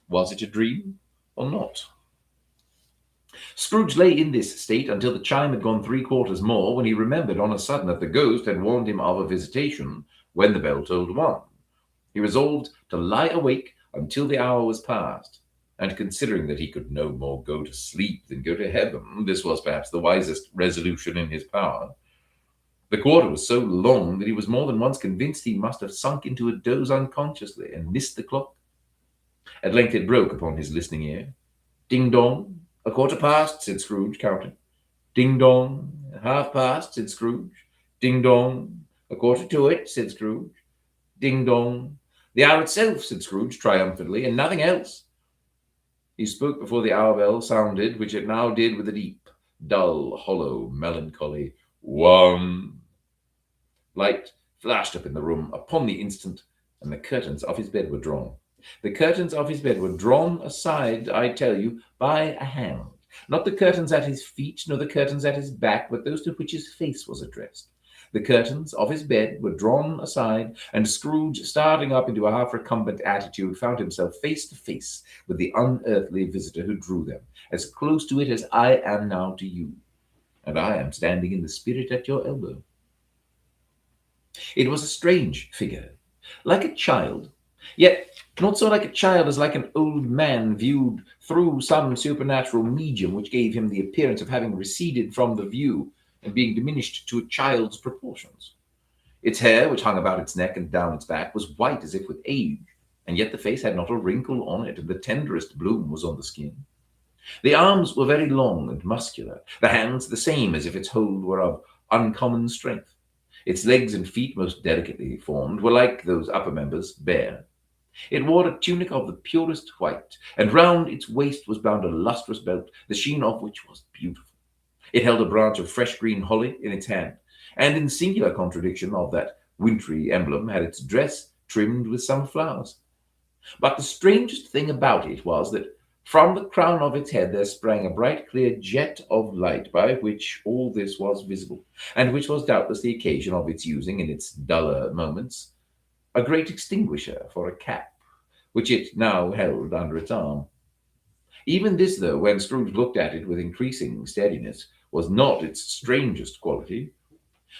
Was it a dream or not? Scrooge lay in this state until the chime had gone 3 quarters more, when he remembered on a sudden that the ghost had warned him of a visitation when the bell tolled 1. He resolved to lie awake until the hour was past, and considering that he could no more go to sleep than go to heaven, this was perhaps the wisest resolution in his power. The quarter was so long that he was more than once convinced he must have sunk into a doze unconsciously and missed the clock. At length it broke upon his listening ear. "Ding dong, 1/4 past," said Scrooge, counting. "Ding dong, 1/2 past," said Scrooge. "Ding dong, 1/4 to it," said Scrooge. "Ding dong, the hour itself," said Scrooge triumphantly, "and nothing else." He spoke before the hour bell sounded, which it now did with a deep, dull, hollow, melancholy 1. Light flashed up in the room upon the instant, and the curtains of his bed were drawn. The curtains of his bed were drawn aside, I tell you, by a hand. Not the curtains at his feet, nor the curtains at his back, but those to which his face was addressed. The curtains of his bed were drawn aside, and Scrooge, starting up into a half-recumbent attitude, found himself face to face with the unearthly visitor who drew them, as close to it as I am now to you, and I am standing in the spirit at your elbow. It was a strange figure, like a child, yet not so like a child as like an old man viewed through some supernatural medium which gave him the appearance of having receded from the view and being diminished to a child's proportions. Its hair, which hung about its neck and down its back, was white as if with age, and yet the face had not a wrinkle on it, and the tenderest bloom was on the skin. The arms were very long and muscular, the hands the same, as if its hold were of uncommon strength. Its legs and feet, most delicately formed, were like those upper members, bare. It wore a tunic of the purest white, and round its waist was bound a lustrous belt, the sheen of which was beautiful. It held a branch of fresh green holly in its hand, and in singular contradiction of that wintry emblem, had its dress trimmed with summer flowers. But the strangest thing about it was that from the crown of its head there sprang a bright clear jet of light, by which all this was visible, and which was doubtless the occasion of its using, in its duller moments, a great extinguisher for a cap, which it now held under its arm. Even this, though, when Scrooge looked at it with increasing steadiness, was not its strangest quality,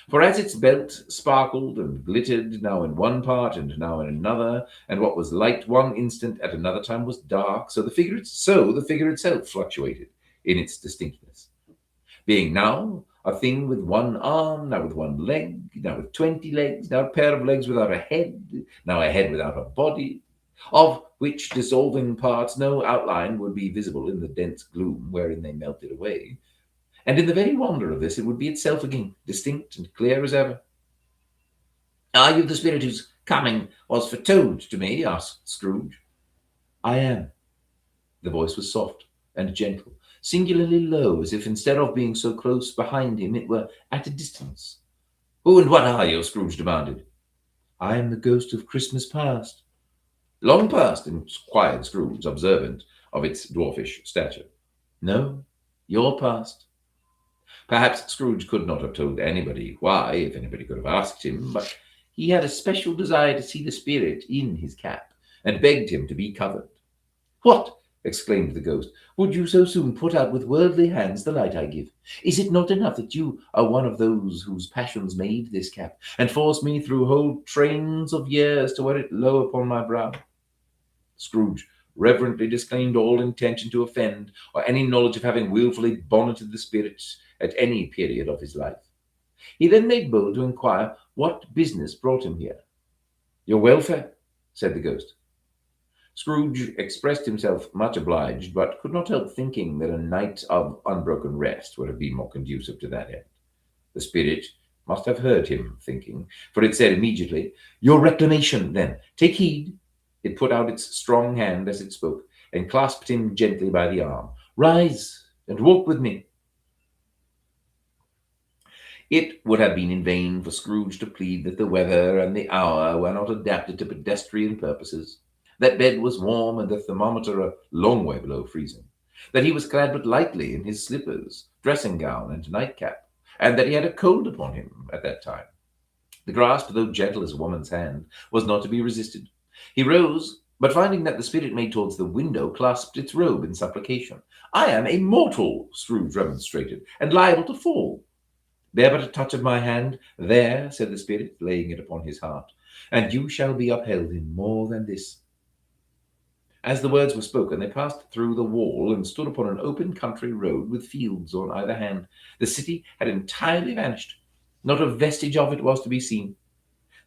for as its belt sparkled and glittered now in one part and now in another, and what was light one instant at another time was dark, so the figure itself fluctuated in its distinctness, being now A thing with one arm, now with one leg, now with 20 legs, now a pair of legs without a head, now a head without a body, of which dissolving parts no outline would be visible in the dense gloom wherein they melted away. And in the very wonder of this, it would be itself again, distinct and clear as ever. Are you the spirit whose coming was foretold to me? Asked Scrooge. I am. The voice was soft and gentle, singularly low, as if instead of being so close behind him, it were at a distance. Who and what are you? Scrooge demanded. I am the ghost of Christmas past. Long past, inquired Scrooge, observant of its dwarfish stature. No, your past. Perhaps Scrooge could not have told anybody why, if anybody could have asked him, but he had a special desire to see the spirit in his cap, and begged him to be covered. What? Exclaimed the ghost. Would you so soon put out with worldly hands the light I give? Is it not enough that you are one of those whose passions made this cap, and forced me through whole trains of years to wear it low upon my brow? Scrooge reverently disclaimed all intention to offend, or any knowledge of having wilfully bonneted the spirit at any period of his life. He then made bold to inquire what business brought him here. Your welfare, said the ghost. Scrooge expressed himself much obliged, but could not help thinking that a night of unbroken rest would have been more conducive to that end. The spirit must have heard him thinking, for it said immediately, Your reclamation, then. Take heed. It put out its strong hand as it spoke, and clasped him gently by the arm. Rise, and walk with me. It would have been in vain for Scrooge to plead that the weather and the hour were not adapted to pedestrian purposes, that bed was warm and the thermometer a long way below freezing, that he was clad but lightly in his slippers, dressing gown, and nightcap, and that he had a cold upon him at that time. The grasp, though gentle as a woman's hand, was not to be resisted. He rose, but finding that the spirit made towards the window, clasped its robe in supplication. I am a mortal, Scrooge remonstrated, and liable to fall. Bear but a touch of my hand, there, said the spirit, laying it upon his heart, and you shall be upheld in more than this. As the words were spoken, they passed through the wall and stood upon an open country road with fields on either hand. The city had entirely vanished. Not a vestige of it was to be seen.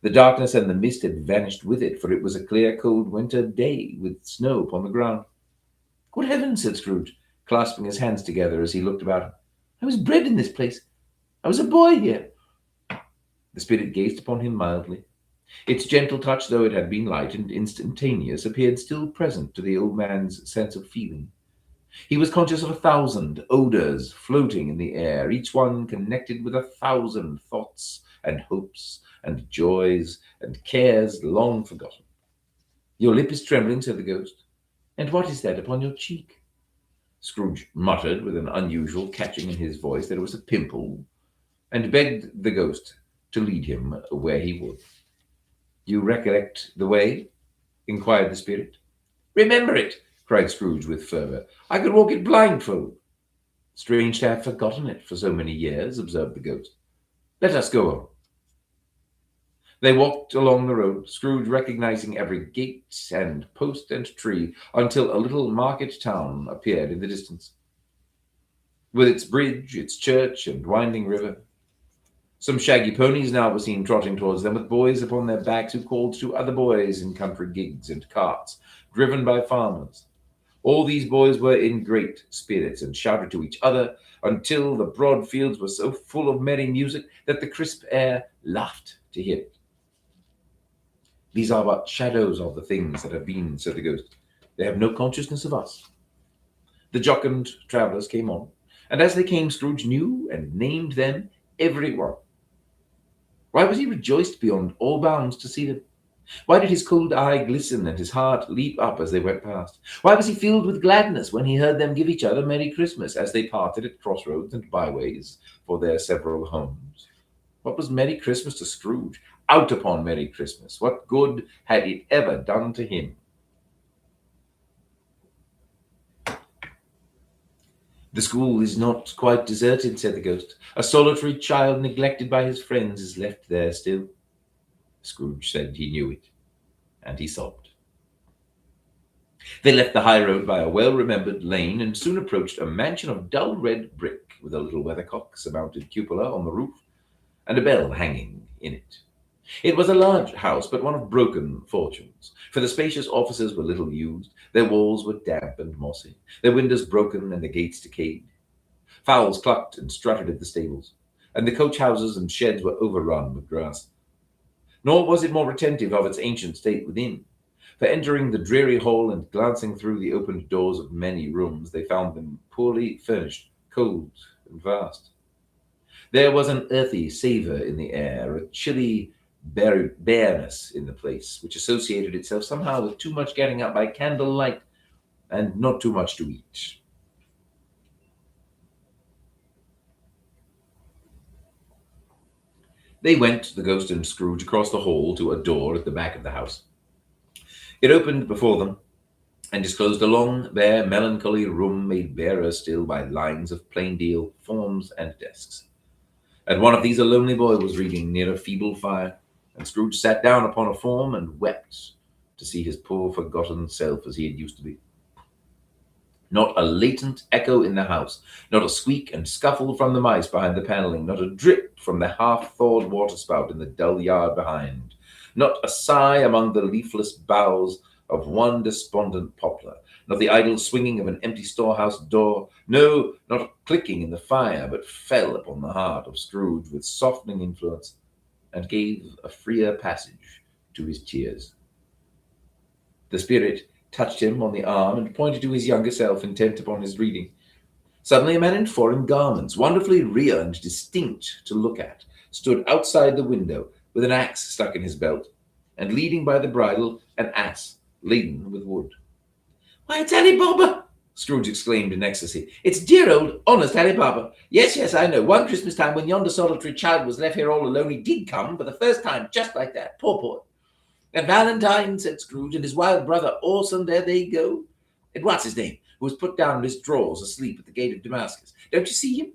The darkness and the mist had vanished with it, for it was a clear, cold winter day with snow upon the ground. Good heavens, said Scrooge, clasping his hands together as he looked about him. I was bred in this place. I was a boy here. The spirit gazed upon him mildly. Its gentle touch, though it had been light and instantaneous, appeared still present to the old man's sense of feeling. He was conscious of 1,000 odors floating in the air, each one connected with 1,000 thoughts and hopes and joys and cares long forgotten. Your lip is trembling, said the ghost. And what is that upon your cheek? Scrooge muttered with an unusual catching in his voice that it was a pimple, and begged the ghost to lead him where he would. You recollect the way? Inquired the spirit. Remember it, cried Scrooge with fervour. I could walk it blindfold. Strange to have forgotten it for so many years, observed the ghost. Let us go on. They walked along the road, Scrooge recognizing every gate and post and tree, until a little market town appeared in the distance, with its bridge, its church, and winding river. Some shaggy ponies now were seen trotting towards them, with boys upon their backs who called to other boys in country gigs and carts, driven by farmers. All these boys were in great spirits, and shouted to each other until the broad fields were so full of merry music that the crisp air laughed to hear it. These are but shadows of the things that have been, said the ghost. They have no consciousness of us. The jocund travellers came on, and as they came, Scrooge knew and named them every one. Why was he rejoiced beyond all bounds to see them? Why did his cold eye glisten and his heart leap up as they went past? Why was he filled with gladness when he heard them give each other Merry Christmas as they parted at crossroads and byways for their several homes? What was Merry Christmas to Scrooge? Out upon Merry Christmas! What good had it ever done to him? The school is not quite deserted, said the ghost. A solitary child neglected by his friends is left there still. Scrooge said he knew it, and he sobbed. They left the high road by a well-remembered lane and soon approached a mansion of dull red brick with a little weathercock-surmounted cupola on the roof and a bell hanging in it. It was a large house, but one of broken fortunes, for the spacious offices were little used, their walls were damp and mossy, their windows broken and the gates decayed. Fowls clucked and strutted at the stables, and the coach houses and sheds were overrun with grass. Nor was it more retentive of its ancient state within, for entering the dreary hall and glancing through the opened doors of many rooms, they found them poorly furnished, cold, and vast. There was an earthy savour in the air, a chilly bareness in the place, which associated itself somehow with too much getting up by candlelight and not too much to eat. They went, the ghost and Scrooge, across the hall to a door at the back of the house. It opened before them and disclosed a long, bare, melancholy room made barer still by lines of plain deal, forms, and desks. At one of these a lonely boy was reading near a feeble fire, and Scrooge sat down upon a form and wept to see his poor forgotten self as he had used to be. Not a latent echo in the house, not a squeak and scuffle from the mice behind the panelling, not a drip from the half-thawed waterspout in the dull yard behind, not a sigh among the leafless boughs of one despondent poplar, not the idle swinging of an empty storehouse door, no, not a clicking in the fire, but fell upon the heart of Scrooge with softening influence, and gave a freer passage to his tears. The spirit touched him on the arm and pointed to his younger self, intent upon his reading. Suddenly a man in foreign garments, wonderfully real and distinct to look at, stood outside the window with an axe stuck in his belt, and leading by the bridle an ass laden with wood. "Why, it's Ali Baba!" Scrooge exclaimed in ecstasy. "It's dear old, honest Ali Baba. Yes, yes, I know. One Christmas time, when yonder solitary child was left here all alone, he did come for the first time, just like that. Poor boy. And Valentine," said Scrooge, "and his wild brother Orson, there they go. And what's his name, who was put down in his drawers asleep at the gate of Damascus? Don't you see him?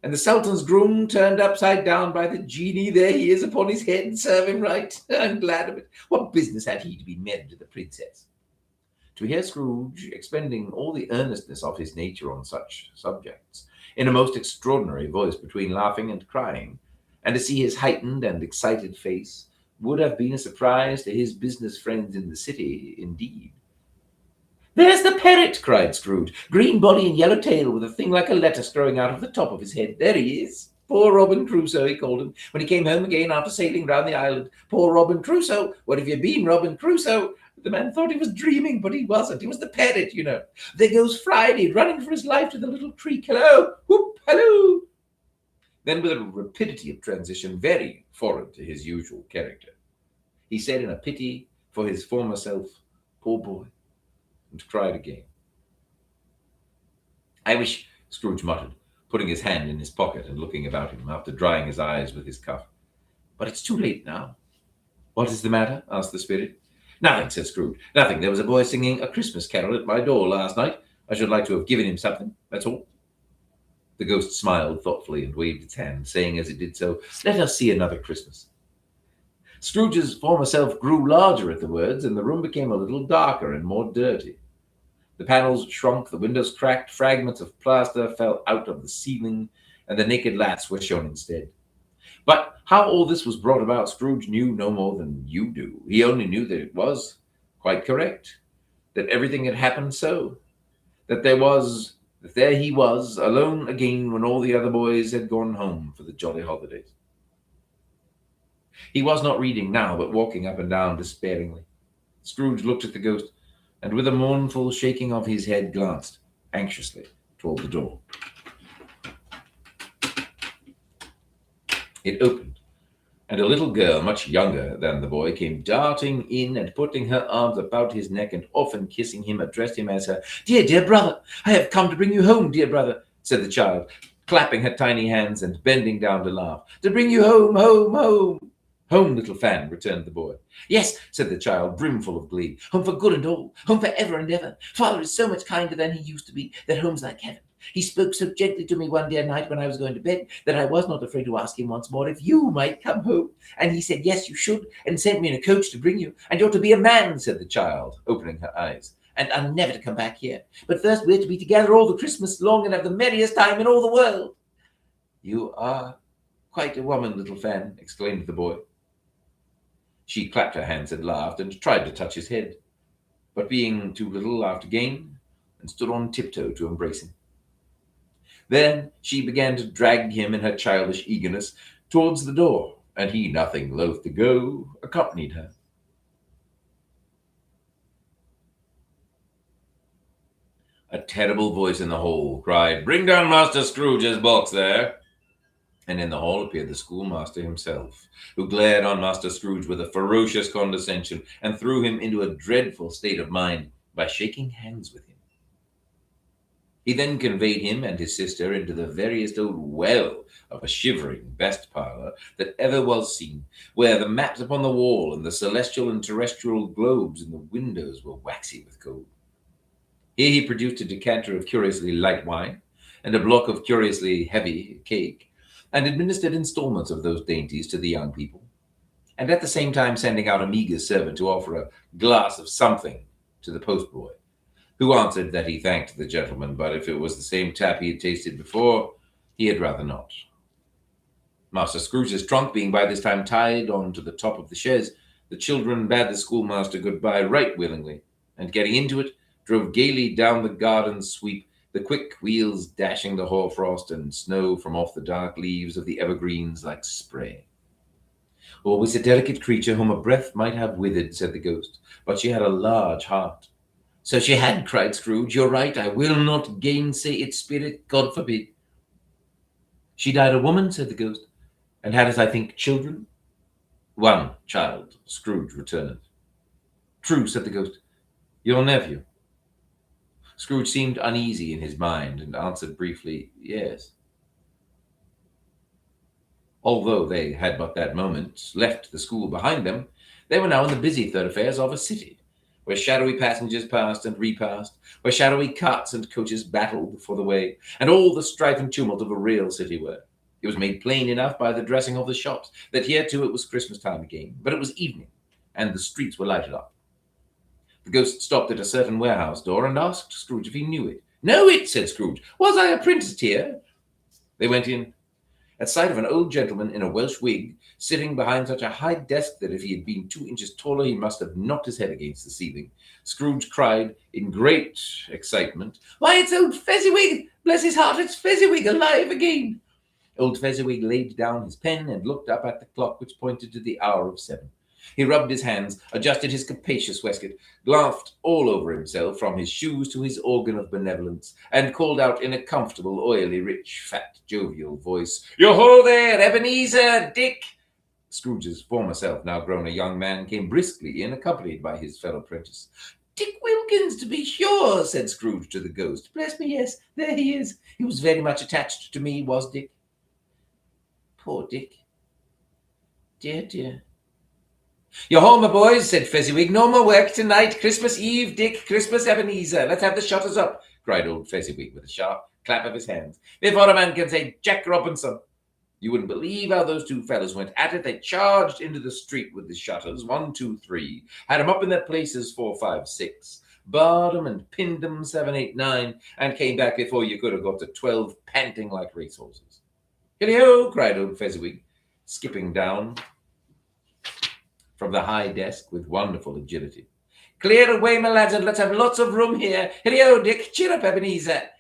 And the Sultan's groom turned upside down by the genie, there he is upon his head, serve him right. I'm glad of it. What business had he to be married to the princess?" To hear Scrooge expending all the earnestness of his nature on such subjects, in a most extraordinary voice between laughing and crying, and to see his heightened and excited face, would have been a surprise to his business friends in the city, indeed. "There's the parrot!" cried Scrooge. "Green body and yellow tail, with a thing like a lettuce growing out of the top of his head. There he is. Poor Robin Crusoe, he called him, when he came home again after sailing round the island. Poor Robin Crusoe! Where have you been, Robin Crusoe?" The man thought he was dreaming, but he wasn't. He was the parrot, you know. There goes Friday, running for his life to the little creek. Hello! Whoop! Hello! Then, with a rapidity of transition very foreign to his usual character, he said in a pity for his former self, "Poor boy," and cried again. "I wish," Scrooge muttered, putting his hand in his pocket and looking about him after drying his eyes with his cuff. "But it's too late now." "What is the matter?" asked the spirit. "Nothing," said Scrooge. "Nothing. There was a boy singing a Christmas carol at my door last night. I should like to have given him something, that's all." The ghost smiled thoughtfully and waved its hand, saying as it did so, "Let us see another Christmas." Scrooge's former self grew larger at the words, and the room became a little darker and more dirty. The panels shrunk, the windows cracked, fragments of plaster fell out of the ceiling, and the naked lats were shown instead. But how all this was brought about, Scrooge knew no more than you do. He only knew that it was quite correct, that everything had happened so, that there he was, alone again when all the other boys had gone home for the jolly holidays. He was not reading now, but walking up and down despairingly. Scrooge looked at the ghost, and with a mournful shaking of his head glanced anxiously toward the door. It opened, and a little girl, much younger than the boy, came darting in and putting her arms about his neck and often kissing him, addressed him as her "Dear, dear brother, I have come to bring you home, dear brother," said the child, clapping her tiny hands and bending down to laugh. "To bring you home, home, home." "Home, little fan," returned the boy. "Yes," said the child, brimful of glee. "Home for good and all, home for ever and ever. Father is so much kinder than he used to be, that home's like heaven. He spoke so gently to me one dear night when I was going to bed, that I was not afraid to ask him once more if you might come home. And he said, yes, you should, and sent me in a coach to bring you. And you're to be a man," said the child, opening her eyes. and are never to come back here. But first we're to be together all the Christmas long and have the merriest time in all the world." "You are quite a woman, little Fan," exclaimed the boy. She clapped her hands and laughed and tried to touch his head, but being too little, laughed again and stood on tiptoe to embrace him. Then she began to drag him in her childish eagerness towards the door, and he, nothing loath to go, accompanied her. A terrible voice in the hall cried, "Bring down Master Scrooge's box there." And in the hall appeared the schoolmaster himself, who glared on Master Scrooge with a ferocious condescension and threw him into a dreadful state of mind by shaking hands with him. He then conveyed him and his sister into the veriest old well of a shivering best parlour that ever was seen, where the maps upon the wall and the celestial and terrestrial globes in the windows were waxy with cold. Here he produced a decanter of curiously light wine and a block of curiously heavy cake, and administered installments of those dainties to the young people, and at the same time sending out a meagre servant to offer a glass of something to the postboy, who answered that he thanked the gentleman, but if it was the same tap he had tasted before, he had rather not. Master Scrooge's trunk being by this time tied on to the top of the chaise, the children bade the schoolmaster good-bye right willingly, and getting into it, drove gaily down the garden sweep, the quick wheels dashing the hoarfrost and snow from off the dark leaves of the evergreens like spray. "Always a delicate creature whom a breath might have withered," said the ghost, "but she had a large heart." "So she had," cried Scrooge. "You're right. I will not gainsay its spirit. God forbid." "She died a woman," said the ghost, "and had, as I think, children?" "One child," Scrooge returned. "True," said the ghost. "Your nephew?" Scrooge seemed uneasy in his mind, and answered briefly, "Yes." Although they had but that moment left the school behind them, they were now in the busy thoroughfares of a city, where shadowy passengers passed and repassed, where shadowy carts and coaches battled for the way, and all the strife and tumult of a real city were. It was made plain enough by the dressing of the shops that here too it was Christmas time again, but it was evening, and the streets were lighted up. The ghost stopped at a certain warehouse door and asked Scrooge if he knew it. "Know it?" said Scrooge. "Was I apprenticed here?" They went in. At sight of an old gentleman in a Welsh wig, sitting behind such a high desk that if he had been 2 inches taller he must have knocked his head against the ceiling, Scrooge cried in great excitement, "Why, it's old Fezziwig! Bless his heart, it's Fezziwig alive again!" Old Fezziwig laid down his pen and looked up at the clock which pointed to the hour of 7. He rubbed his hands, adjusted his capacious waistcoat, laughed all over himself from his shoes to his organ of benevolence, and called out in a comfortable, oily, rich, fat, jovial voice, "Yo-ho there, Ebenezer, Dick!" Scrooge's former self, now grown a young man, came briskly in, accompanied by his fellow apprentice. "Dick Wilkins, to be sure," said Scrooge to the ghost. "Bless me, yes, there he is. He was very much attached to me, was Dick." Poor Dick. Dear, dear. "You're home, my boys," said Fezziwig. "No more work tonight. Christmas Eve, Dick. Christmas Ebenezer. Let's have the shutters up," cried old Fezziwig with a sharp clap of his hands, "before a man can say Jack Robinson." You wouldn't believe how those two fellows went at it. They charged into the street with the shutters, 1, 2, 3, had 'em up in their places, 4, 5, 6, barred 'em and pinned 'em, 7, 8, 9, and came back before you could have got to 12, panting like racehorses. "Hilly-ho!" cried old Fezziwig, skipping down from the high desk with wonderful agility. "Clear away, my lads, and let's have lots of room here. Hilly-ho, Dick! Cheer up, Ebenezer!"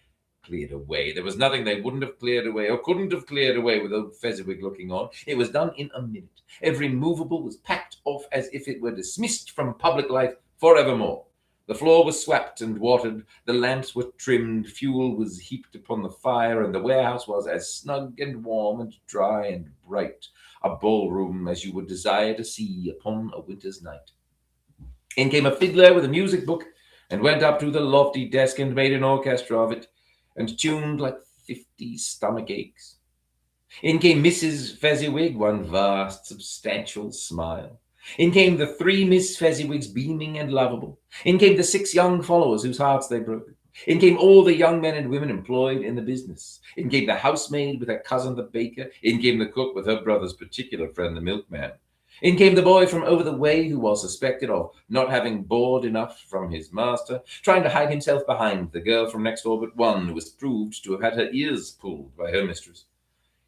Cleared away. There was nothing they wouldn't have cleared away, or couldn't have cleared away with old Fezziwig looking on. It was done in a minute. Every movable was packed off as if it were dismissed from public life forevermore. The floor was swept and watered, the lamps were trimmed, fuel was heaped upon the fire, and the warehouse was as snug and warm and dry and bright a ballroom as you would desire to see upon a winter's night. In came a fiddler with a music book, and went up to the lofty desk and made an orchestra of it, and tuned like 50 stomach aches. In came Mrs. Fezziwig, one vast, substantial smile. In came the 3 Miss Fezziwigs, beaming and lovable. In came the 6 young followers whose hearts they broke. In came all the young men and women employed in the business. In came the housemaid with her cousin the baker. In came the cook with her brother's particular friend the milkman. In came the boy from over the way, who was suspected of not having bored enough from his master, trying to hide himself behind the girl from next door but one, who was proved to have had her ears pulled by her mistress.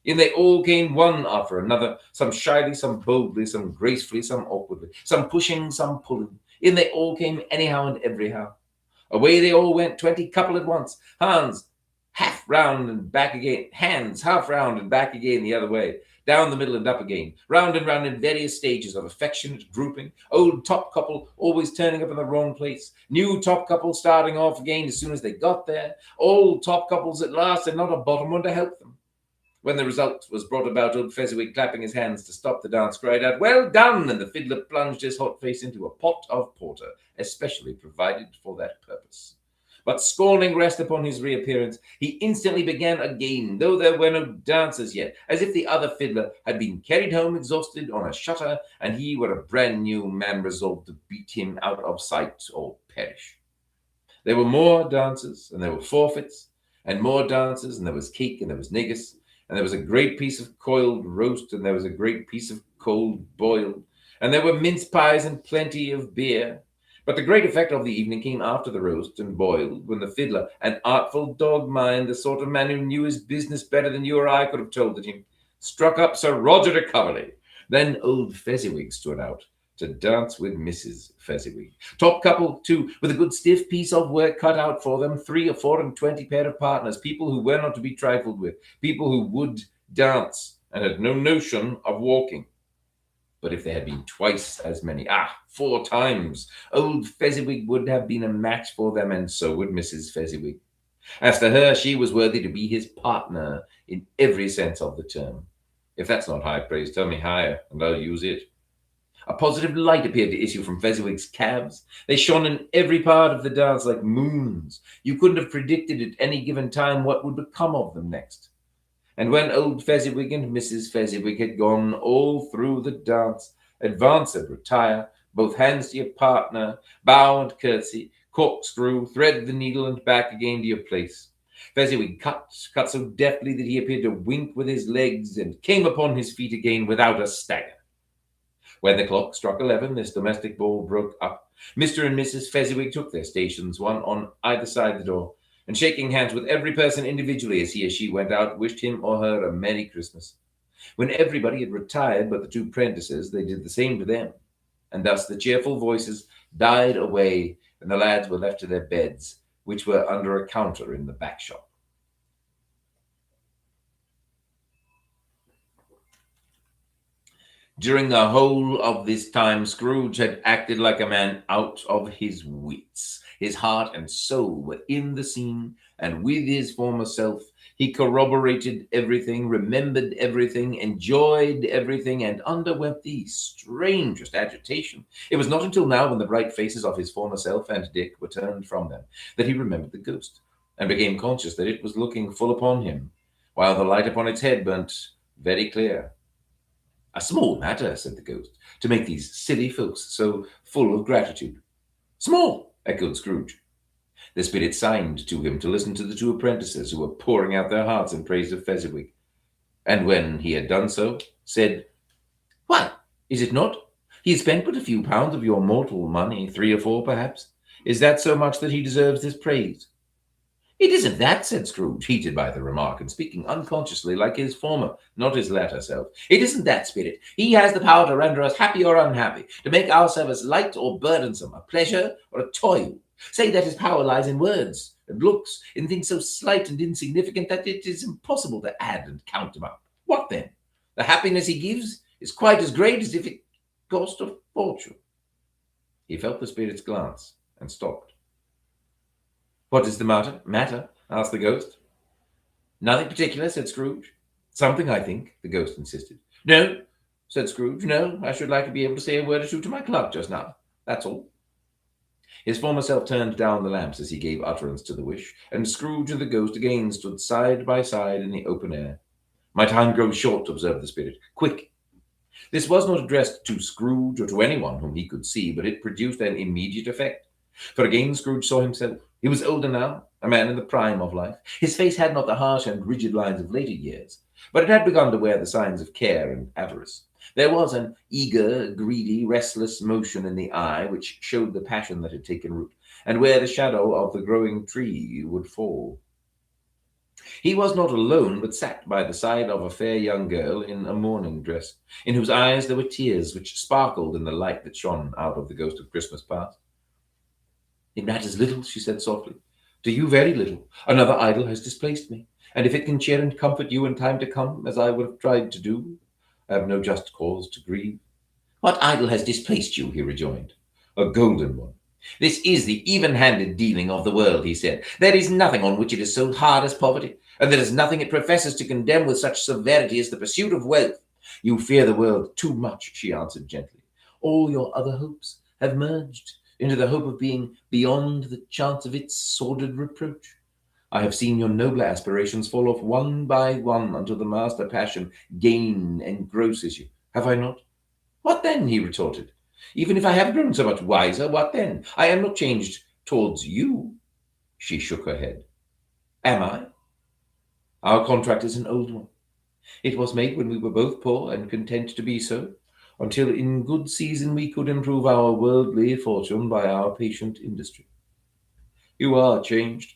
In they all came, one after another, some shyly, some boldly, some gracefully, some awkwardly, some pushing, some pulling. In they all came, anyhow and everyhow. Away they all went, 20 couple at once, hands half round and back again, hands half round and back again the other way, down the middle and up again, round and round in various stages of affectionate grouping, old top couple always turning up in the wrong place, new top couple starting off again as soon as they got there, old top couples at last, and not a bottom one to help them. When the result was brought about, old Fezziwig, clapping his hands to stop the dance, cried out, "Well done!" and the fiddler plunged his hot face into a pot of porter, especially provided for that purpose. But scorning rest upon his reappearance, he instantly began again, though there were no dancers yet, as if the other fiddler had been carried home exhausted on a shutter, and he were a brand new man resolved to beat him out of sight or perish. There were more dancers, and there were forfeits, and more dancers, and there was cake, and there was negus, and there was a great piece of coiled roast, and there was a great piece of cold boiled, and there were mince pies and plenty of beer. But the great effect of the evening came after the roast and boiled, when the fiddler, an artful dog mind, the sort of man who knew his business better than you or I could have told it him, struck up Sir Roger de Coverley. Then old Fezziwig stood out to dance with Mrs. Fezziwig. Top couple, too, with a good stiff piece of work cut out for them, 3 or 4 and 20 pair of partners, people who were not to be trifled with, people who would dance and had no notion of walking. But if there had been twice as many, 4 times, old Fezziwig would have been a match for them, and so would Mrs. Fezziwig. As to her, she was worthy to be his partner in every sense of the term. If that's not high praise, tell me higher, and I'll use it. A positive light appeared to issue from Fezziwig's calves. They shone in every part of the dance like moons. You couldn't have predicted at any given time what would become of them next. And when old Fezziwig and Mrs. Fezziwig had gone all through the dance, advance and retire, both hands to your partner, bow and curtsy, corkscrew, thread the needle, and back again to your place. Fezziwig cut so deftly that he appeared to wink with his legs, and came upon his feet again without a stagger. When the clock struck 11, this domestic ball broke up. Mr. and Mrs. Fezziwig took their stations, one on either side the door, and shaking hands with every person individually as he or she went out, wished him or her a Merry Christmas. When everybody had retired but the 2 prentices, they did the same to them, and thus the cheerful voices died away, and the lads were left to their beds, which were under a counter in the back shop. During the whole of this time, Scrooge had acted like a man out of his wits. His heart and soul were in the scene, and with his former self, he corroborated everything, remembered everything, enjoyed everything, and underwent the strangest agitation. It was not until now, when the bright faces of his former self and Dick were turned from them, that he remembered the ghost, and became conscious that it was looking full upon him, while the light upon its head burnt very clear. "A small matter," said the ghost, "to make these silly folks so full of gratitude." "Small!" echoed Scrooge. The spirit signed to him to listen to the 2 apprentices, who were pouring out their hearts in praise of Fezziwig, and when he had done so, said, "Why, is it not? He has spent but a few pounds of your mortal money, 3 or 4 perhaps. Is that so much that he deserves this praise?" "It isn't that," said Scrooge, heated by the remark, and speaking unconsciously like his former, not his latter self. "It isn't that, spirit. He has the power to render us happy or unhappy, to make our service light or burdensome, a pleasure or a toil. Say that his power lies in words and looks, in things so slight and insignificant that it is impossible to add and count them up. What then? The happiness he gives is quite as great as if it cost a fortune." He felt the spirit's glance and stopped. "What is the matter?" asked the ghost. "Nothing particular," said Scrooge. "Something, I think," the ghost insisted. "No," said Scrooge. "No, I should like to be able to say a word or 2 to my clerk just now. That's all." His former self turned down the lamps as he gave utterance to the wish, and Scrooge and the ghost again stood side by side in the open air. "My time grows short," observed the spirit. "Quick." This was not addressed to Scrooge or to anyone whom he could see, but it produced an immediate effect. For again Scrooge saw himself. He was older now, a man in the prime of life. His face had not the harsh and rigid lines of later years, but it had begun to wear the signs of care and avarice. There was an eager, greedy, restless motion in the eye which showed the passion that had taken root, and where the shadow of the growing tree would fall. He was not alone, but sat by the side of a fair young girl in a mourning dress, in whose eyes there were tears which sparkled in the light that shone out of the ghost of Christmas past. It matters little, she said softly. To you, very little. Another idol has displaced me, and if it can cheer and comfort you in time to come, as I would have tried to do, I have no just cause to grieve. What idol has displaced you? He rejoined. A golden one. This is the even-handed dealing of the world, he said. There is nothing on which it is so hard as poverty, and there is nothing it professes to condemn with such severity as the pursuit of wealth. You fear the world too much, she answered gently. All your other hopes have merged into the hope of being beyond the chance of its sordid reproach. I have seen your nobler aspirations fall off one by one until the master passion, gain, engrosses you. Have I not? What then? He retorted. Even if I have grown so much wiser, what then? I am not changed towards you. She shook her head. Am I? Our contract is an old one. It was made when we were both poor and content to be so, until in good season we could improve our worldly fortune by our patient industry. You are changed.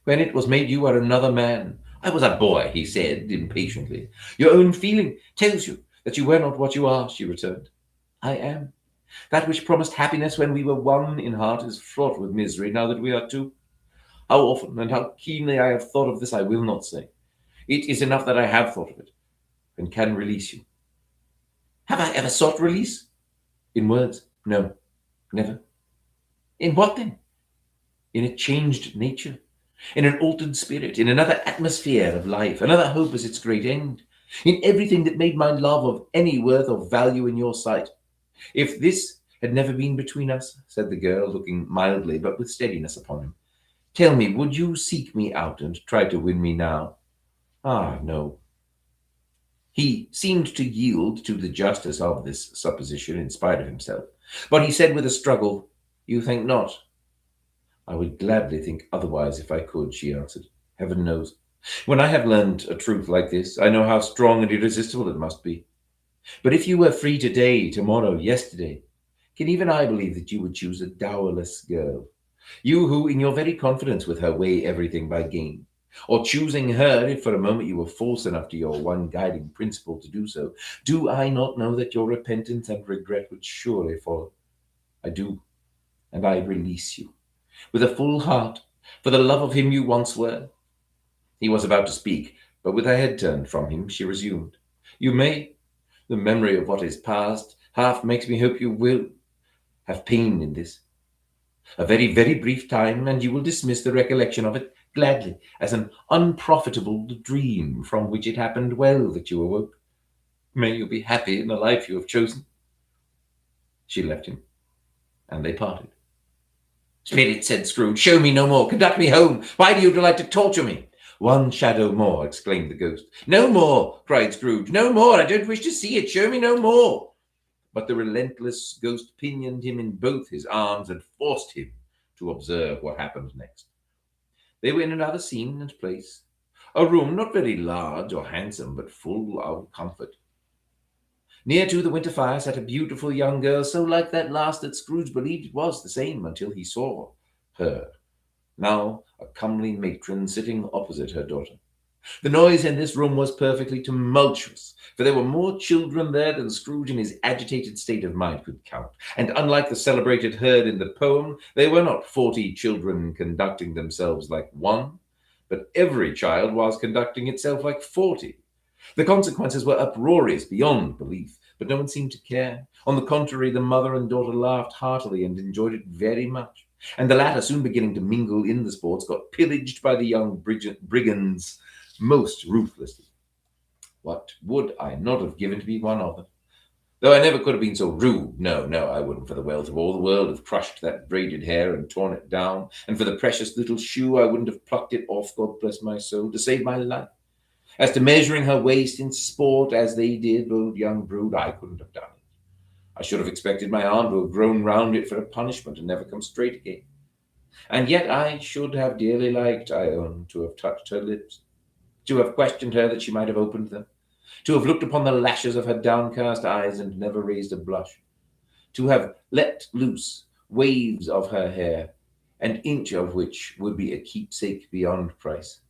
When it was made, you were another man. I was a boy, he said impatiently. Your own feeling tells you that you were not what you are, she returned. I am. That which promised happiness when we were one in heart is fraught with misery now that we are two. How often and how keenly I have thought of this, I will not say. It is enough that I have thought of it and can release you. Have I ever sought release? In words? No, never. In what then? In a changed nature, in an altered spirit, in another atmosphere of life, another hope as its great end, in everything that made my love of any worth or value in your sight. If this had never been between us, said the girl, looking mildly but with steadiness upon him, tell me, would you seek me out and try to win me now? Ah, no. He seemed to yield to the justice of this supposition in spite of himself, but he said with a struggle, You think not? I would gladly think otherwise if I could, she answered. Heaven knows. When I have learned a truth like this, I know how strong and irresistible it must be. But if you were free today, tomorrow, yesterday, can even I believe that you would choose a dowerless girl? You who, in your very confidence with her, weigh everything by gain. Or choosing her, if for a moment you were false enough to your one guiding principle to do so, do I not know that your repentance and regret would surely follow? I do, and I release you, with a full heart, for the love of him you once were. He was about to speak, but with her head turned from him, she resumed. You may. The memory of what is past half makes me hope you will have pain in this. A very, very brief time, and you will dismiss the recollection of it gladly as an unprofitable dream from which it happened well that you awoke. May you be happy in the life you have chosen. She left him, and they parted. Spirit, said Scrooge, show me no more. Conduct me home. Why do you delight to torture me? One shadow more, exclaimed the ghost. No more, cried Scrooge. No more. I don't wish to see it. Show me no more. But the relentless ghost pinioned him in both his arms and forced him to observe what happened next. They were in another scene and place, a room not very large or handsome, but full of comfort. Near to the winter fire sat a beautiful young girl, so like that last that Scrooge believed it was the same until he saw her, now a comely matron sitting opposite her daughter. The noise in this room was perfectly tumultuous, for there were more children there than Scrooge in his agitated state of mind could count. And unlike the celebrated herd in the poem, they were not 40 children conducting themselves like one, but every child was conducting itself like 40. The consequences were uproarious beyond belief, but no one seemed to care. On the contrary, the mother and daughter laughed heartily and enjoyed it very much. And the latter, soon beginning to mingle in the sports, got pillaged by the young brigands most ruthlessly. What would I not have given to be one of them? Though I never could have been so rude. No, I wouldn't for the wealth of all the world have crushed that braided hair and torn it down. And for the precious little shoe, I wouldn't have plucked it off, God bless my soul, to save my life. As to measuring her waist in sport as they did, old young brood, I couldn't have done it. I should have expected my arm to have grown round it for a punishment and never come straight again. And yet I should have dearly liked, I own, to have touched her lips, to have questioned her that she might have opened them. to have looked upon the lashes of her downcast eyes and never raised a blush, to have let loose waves of her hair, an inch of which would be a keepsake beyond price.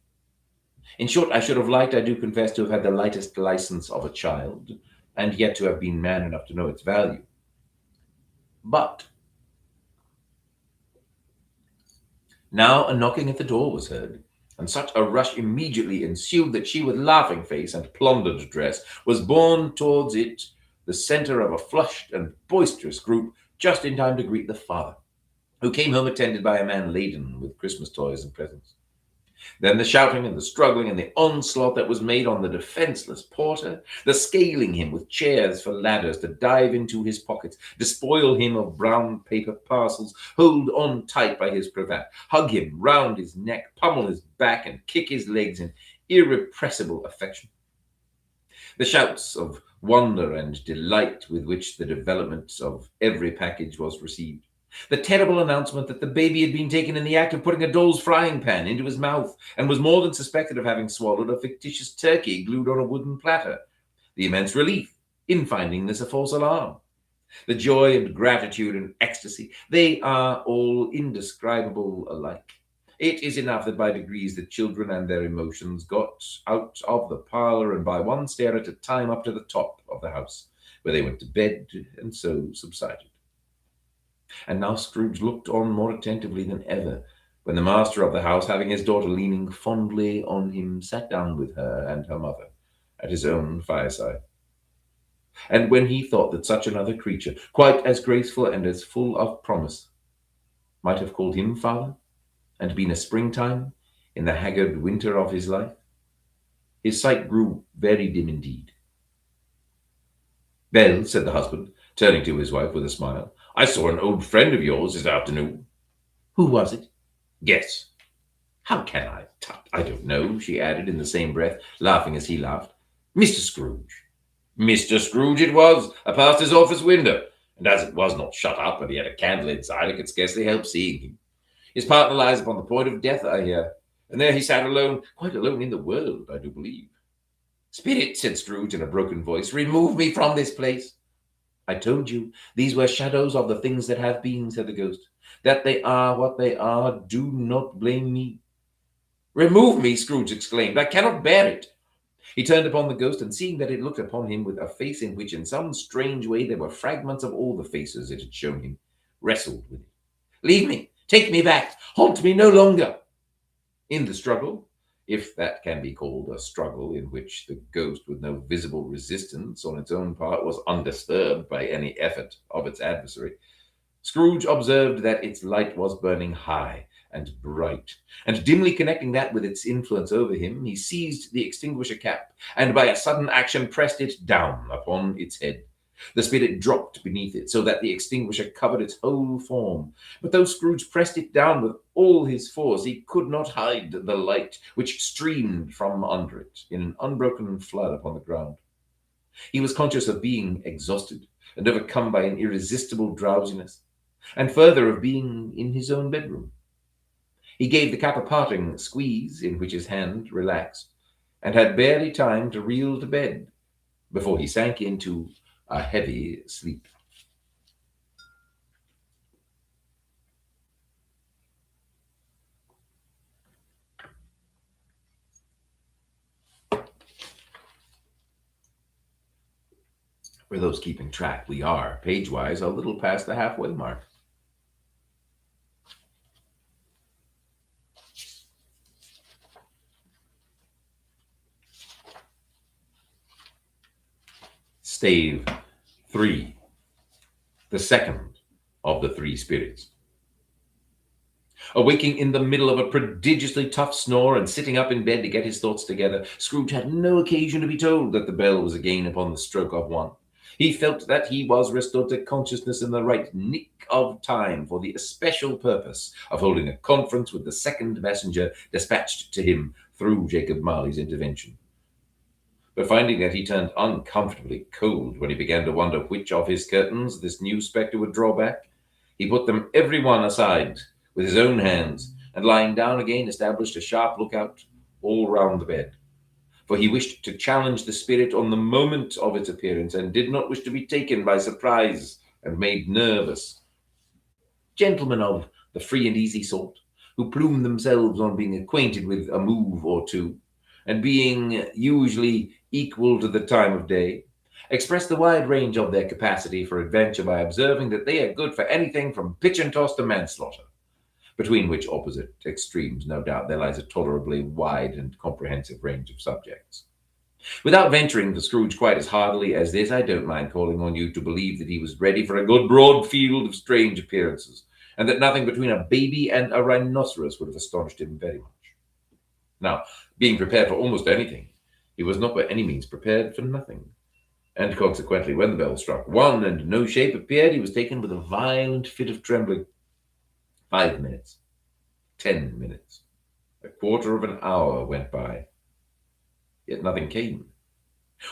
In short, I should have liked, I do confess, to have had the lightest license of a child, and yet to have been man enough to know its value. But now a knocking at the door was heard, and such a rush immediately ensued that she, with laughing face and plundered dress, was borne towards it, the centre of a flushed and boisterous group, just in time to greet the father, who came home attended by a man laden with Christmas toys and presents. Then the shouting and the struggling and the onslaught that was made on the defenseless porter, the scaling him with chairs for ladders to dive into his pockets, despoil him of brown paper parcels, hold on tight by his cravat, hug him round his neck, pummel his back, and kick his legs in irrepressible affection. The shouts of wonder and delight with which the development of every package was received. The terrible announcement that the baby had been taken in the act of putting a doll's frying pan into his mouth and was more than suspected of having swallowed a fictitious turkey glued on a wooden platter. The immense relief in finding this a false alarm. The joy and gratitude and ecstasy, they are all indescribable alike. It is enough that by degrees the children and their emotions got out of the parlour and by one stair at a time up to the top of the house, where they went to bed and so subsided. And now Scrooge looked on more attentively than ever, when the master of the house, having his daughter leaning fondly on him, sat down with her and her mother at his own fireside. And when he thought that such another creature, quite as graceful and as full of promise, might have called him father, and been a springtime in the haggard winter of his life, his sight grew very dim indeed. "Well," said the husband, turning to his wife with a smile, "I saw an old friend of yours this afternoon." "Who was it?" "Guess." "How can I? Tut, I don't know," she added in the same breath, laughing as he laughed. "Mr. Scrooge." "Mr. Scrooge it was, past his office window, and as it was not shut up and he had a candle inside, I could scarcely help seeing him. His partner lies upon the point of death, I hear, and there he sat alone, quite alone in the world, I do believe." "Spirit," said Scrooge in a broken voice, "remove me from this place." "I told you these were shadows of the things that have been," said the ghost. "That they are what they are, do not blame me." "Remove me," Scrooge exclaimed. "I cannot bear it." He turned upon the ghost, and seeing that it looked upon him with a face in which in some strange way there were fragments of all the faces it had shown him, wrestled with it. "Leave me! Take me back! Haunt me no longer!" In the struggle, if that can be called a struggle in which the ghost, with no visible resistance on its own part, was undisturbed by any effort of its adversary, Scrooge observed that its light was burning high and bright, and dimly connecting that with its influence over him, he seized the extinguisher cap, and by a sudden action pressed it down upon its head. The spirit dropped beneath it, so that the extinguisher covered its whole form. But though Scrooge pressed it down with all his force, he could not hide the light which streamed from under it in an unbroken flood upon the ground. He was conscious of being exhausted and overcome by an irresistible drowsiness, and further of being in his own bedroom. He gave the cap a parting squeeze, in which his hand relaxed, and had barely time to reel to bed before he sank into a heavy sleep. For those keeping track, we are, page-wise, a little past the halfway mark. Stave 3, the second of the three spirits. Awaking in the middle of a prodigiously tough snore and sitting up in bed to get his thoughts together, Scrooge had no occasion to be told that the bell was again upon the stroke of one. He felt that he was restored to consciousness in the right nick of time for the especial purpose of holding a conference with the second messenger dispatched to him through Jacob Marley's intervention. But finding that he turned uncomfortably cold when he began to wonder which of his curtains this new spectre would draw back, he put them every one aside with his own hands, and lying down again established a sharp lookout all round the bed. for he wished to challenge the spirit on the moment of its appearance and did not wish to be taken by surprise and made nervous. Gentlemen of the free and easy sort, who plume themselves on being acquainted with a move or two, and being usually equal to the time of day, express the wide range of their capacity for adventure by observing that they are good for anything from pitch and toss to manslaughter, between which opposite extremes, no doubt, there lies a tolerably wide and comprehensive range of subjects. Without venturing for Scrooge quite as hardily as this, I don't mind calling on you to believe that he was ready for a good broad field of strange appearances, and that nothing between a baby and a rhinoceros would have astonished him very much. Now, being prepared for almost anything, he was not by any means prepared for nothing. And consequently, when the bell struck one and no shape appeared, he was taken with a violent fit of trembling. 5 minutes, 10 minutes, a quarter of an hour went by, yet nothing came.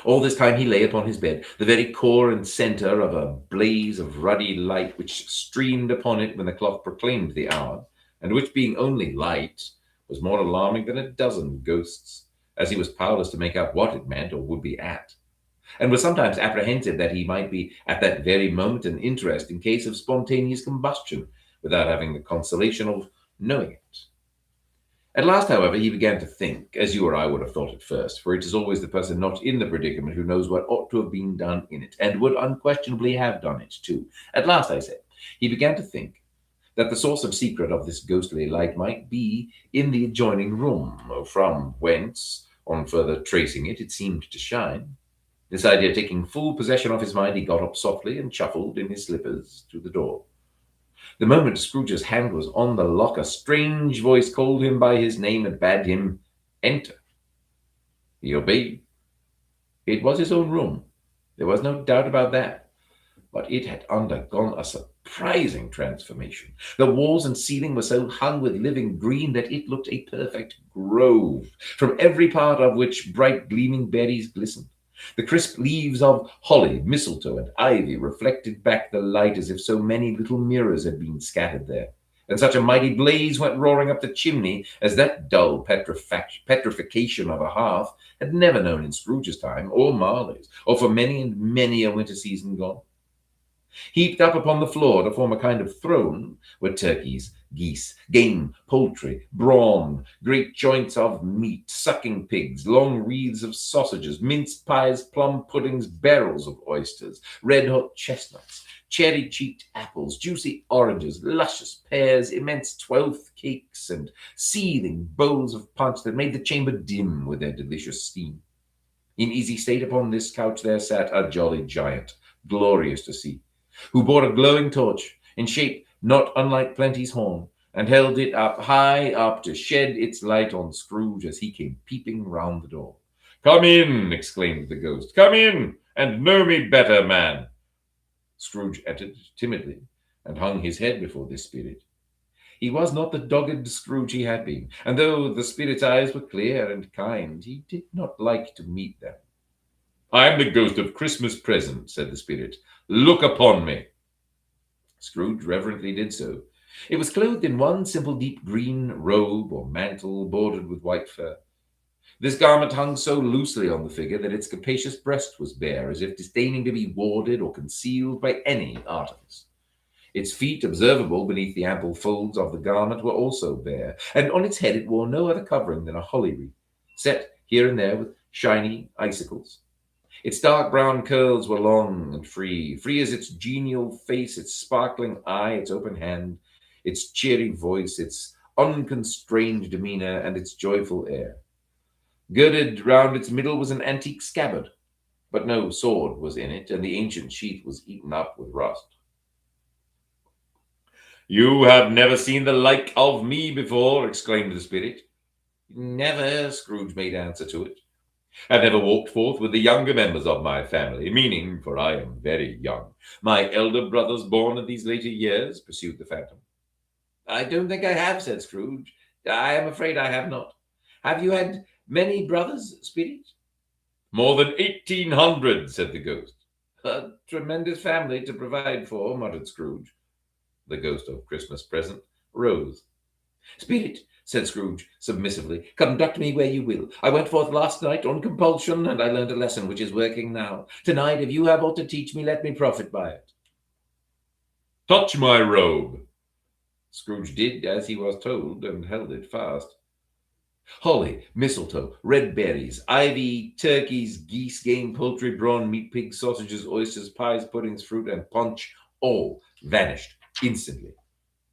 All this time he lay upon his bed, the very core and centre of a blaze of ruddy light which streamed upon it when the clock proclaimed the hour, and which, being only light, was more alarming than a dozen ghosts, as he was powerless to make out what it meant or would be at, and was sometimes apprehensive that he might be at that very moment an interest in case of spontaneous combustion, without having the consolation of knowing it. At last, however, he began to think, as you or I would have thought at first, for it is always the person not in the predicament who knows what ought to have been done in it, and would unquestionably have done it too. At last, I say, he began to think that the source of secret of this ghostly light might be in the adjoining room, from whence, on further tracing it, it seemed to shine. This idea taking full possession of his mind, he got up softly and shuffled in his slippers to the door. The moment Scrooge's hand was on the lock, a strange voice called him by his name and bade him enter. He obeyed. It was his own room. There was no doubt about that. But it had undergone a surprising transformation. The walls and ceiling were so hung with living green that it looked a perfect grove, from every part of which bright gleaming berries glistened. The crisp leaves of holly, mistletoe, and ivy reflected back the light as if so many little mirrors had been scattered there. And such a mighty blaze went roaring up the chimney as that dull petrification of a hearth had never known in Scrooge's time, or Marley's, or for many and many a winter season gone. Heaped up upon the floor to form a kind of throne were turkeys, geese, game, poultry, brawn, great joints of meat, sucking pigs, long wreaths of sausages, mince pies, plum puddings, barrels of oysters, red-hot chestnuts, cherry-cheeked apples, juicy oranges, luscious pears, immense twelfth cakes, and seething bowls of punch that made the chamber dim with their delicious steam. In easy state upon this couch there sat a jolly giant, glorious to see, who bore a glowing torch, in shape not unlike Plenty's horn, and held it up high up to shed its light on Scrooge as he came peeping round the door. "Come in," exclaimed the ghost. "Come in, and know me better, man." Scrooge entered timidly, and hung his head before this spirit. He was not the dogged Scrooge he had been, and though the spirit's eyes were clear and kind, he did not like to meet them. "I am the ghost of Christmas present," said the spirit. "Look upon me." Scrooge reverently did so. It was clothed in one simple deep green robe or mantle bordered with white fur. This garment hung so loosely on the figure that its capacious breast was bare, as if disdaining to be warded or concealed by any artifice. Its feet, observable beneath the ample folds of the garment, were also bare, and on its head it wore no other covering than a holly wreath, set here and there with shiny icicles. Its dark brown curls were long and free as its genial face, its sparkling eye, its open hand, its cheery voice, its unconstrained demeanor, and its joyful air. Girded round its middle was an antique scabbard, but no sword was in it, and the ancient sheath was eaten up with rust. "You have never seen the like of me before," exclaimed the spirit. "Never," Scrooge made answer to it. "Have never walked forth with the younger members of my family, meaning, for I am very young, my elder brothers born in these later years?" pursued the phantom. "I don't think I have," said Scrooge. "I am afraid I have not. Have you had many brothers, spirit?" "More than 1,800, said the ghost. "A tremendous family to provide for," muttered Scrooge. The ghost of Christmas present rose. "Spirit," said Scrooge submissively. "Conduct me where you will. I went forth last night on compulsion, and I learned a lesson which is working now. Tonight, if you have aught to teach me, let me profit by it." Touch my robe. Scrooge did as he was told, and held it fast. Holly, mistletoe, red berries, ivy, turkeys, geese, game, poultry, brawn, meat, pigs, sausages, oysters, pies, puddings, fruit, and punch all vanished instantly.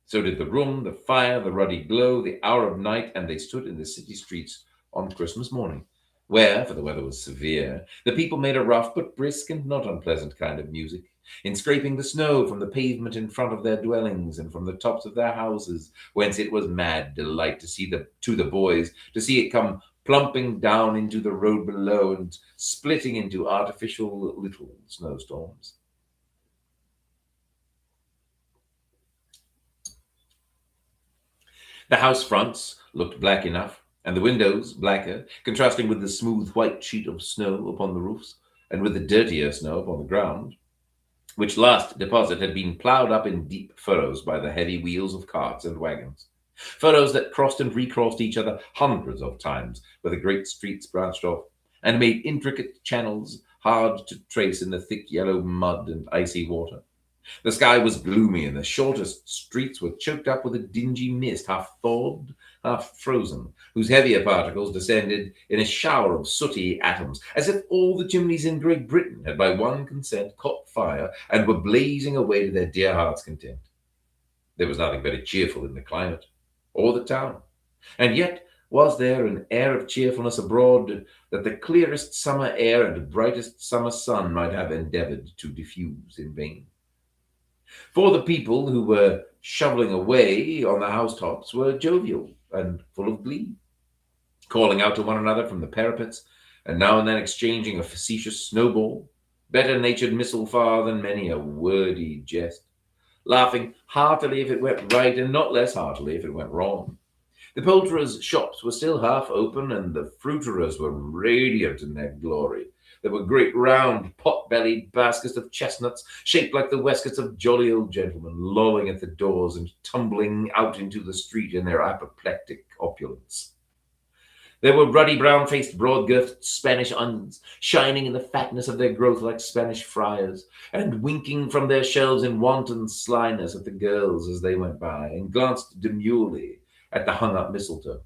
So did the room, the fire, the ruddy glow, the hour of night, and they stood in the city streets on Christmas morning, where, for the weather was severe, the people made a rough but brisk and not unpleasant kind of music, in scraping the snow from the pavement in front of their dwellings and from the tops of their houses, whence it was mad delight to the boys to see it come plumping down into the road below and splitting into artificial little snowstorms. The house fronts looked black enough, and the windows blacker, contrasting with the smooth white sheet of snow upon the roofs, and with the dirtier snow upon the ground, which last deposit had been ploughed up in deep furrows by the heavy wheels of carts and wagons. Furrows that crossed and recrossed each other hundreds of times, where the great streets branched off, and made intricate channels hard to trace in the thick yellow mud and icy water. The sky was gloomy, and the shortest streets were choked up with a dingy mist, half thawed, half frozen, whose heavier particles descended in a shower of sooty atoms, as if all the chimneys in Great Britain had by one consent caught fire and were blazing away to their dear hearts' content. There was nothing very cheerful in the climate or the town, and yet was there an air of cheerfulness abroad that the clearest summer air and brightest summer sun might have endeavored to diffuse in vain. For the people who were shoveling away on the housetops were jovial and full of glee, calling out to one another from the parapets, and now and then exchanging a facetious snowball, better natured missile far than many a wordy jest, laughing heartily if it went right, and not less heartily if it went wrong. The poulterers' shops were still half open, and the fruiterers were radiant in their glory. There were great round, pot-bellied baskets of chestnuts, shaped like the waistcoats of jolly old gentlemen, lolling at the doors and tumbling out into the street in their apoplectic opulence. There were ruddy brown-faced, broad-girthed Spanish onions, shining in the fatness of their growth like Spanish friars, and winking from their shelves in wanton slyness at the girls as they went by, and glanced demurely at the hung-up mistletoe.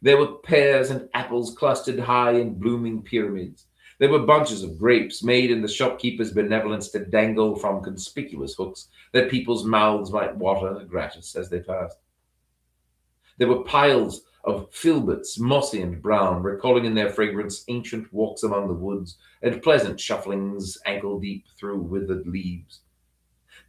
There were pears and apples clustered high in blooming pyramids. There were bunches of grapes made in the shopkeeper's benevolence to dangle from conspicuous hooks that people's mouths might water gratis as they passed. There were piles of filberts, mossy and brown, recalling in their fragrance ancient walks among the woods and pleasant shufflings ankle-deep through withered leaves.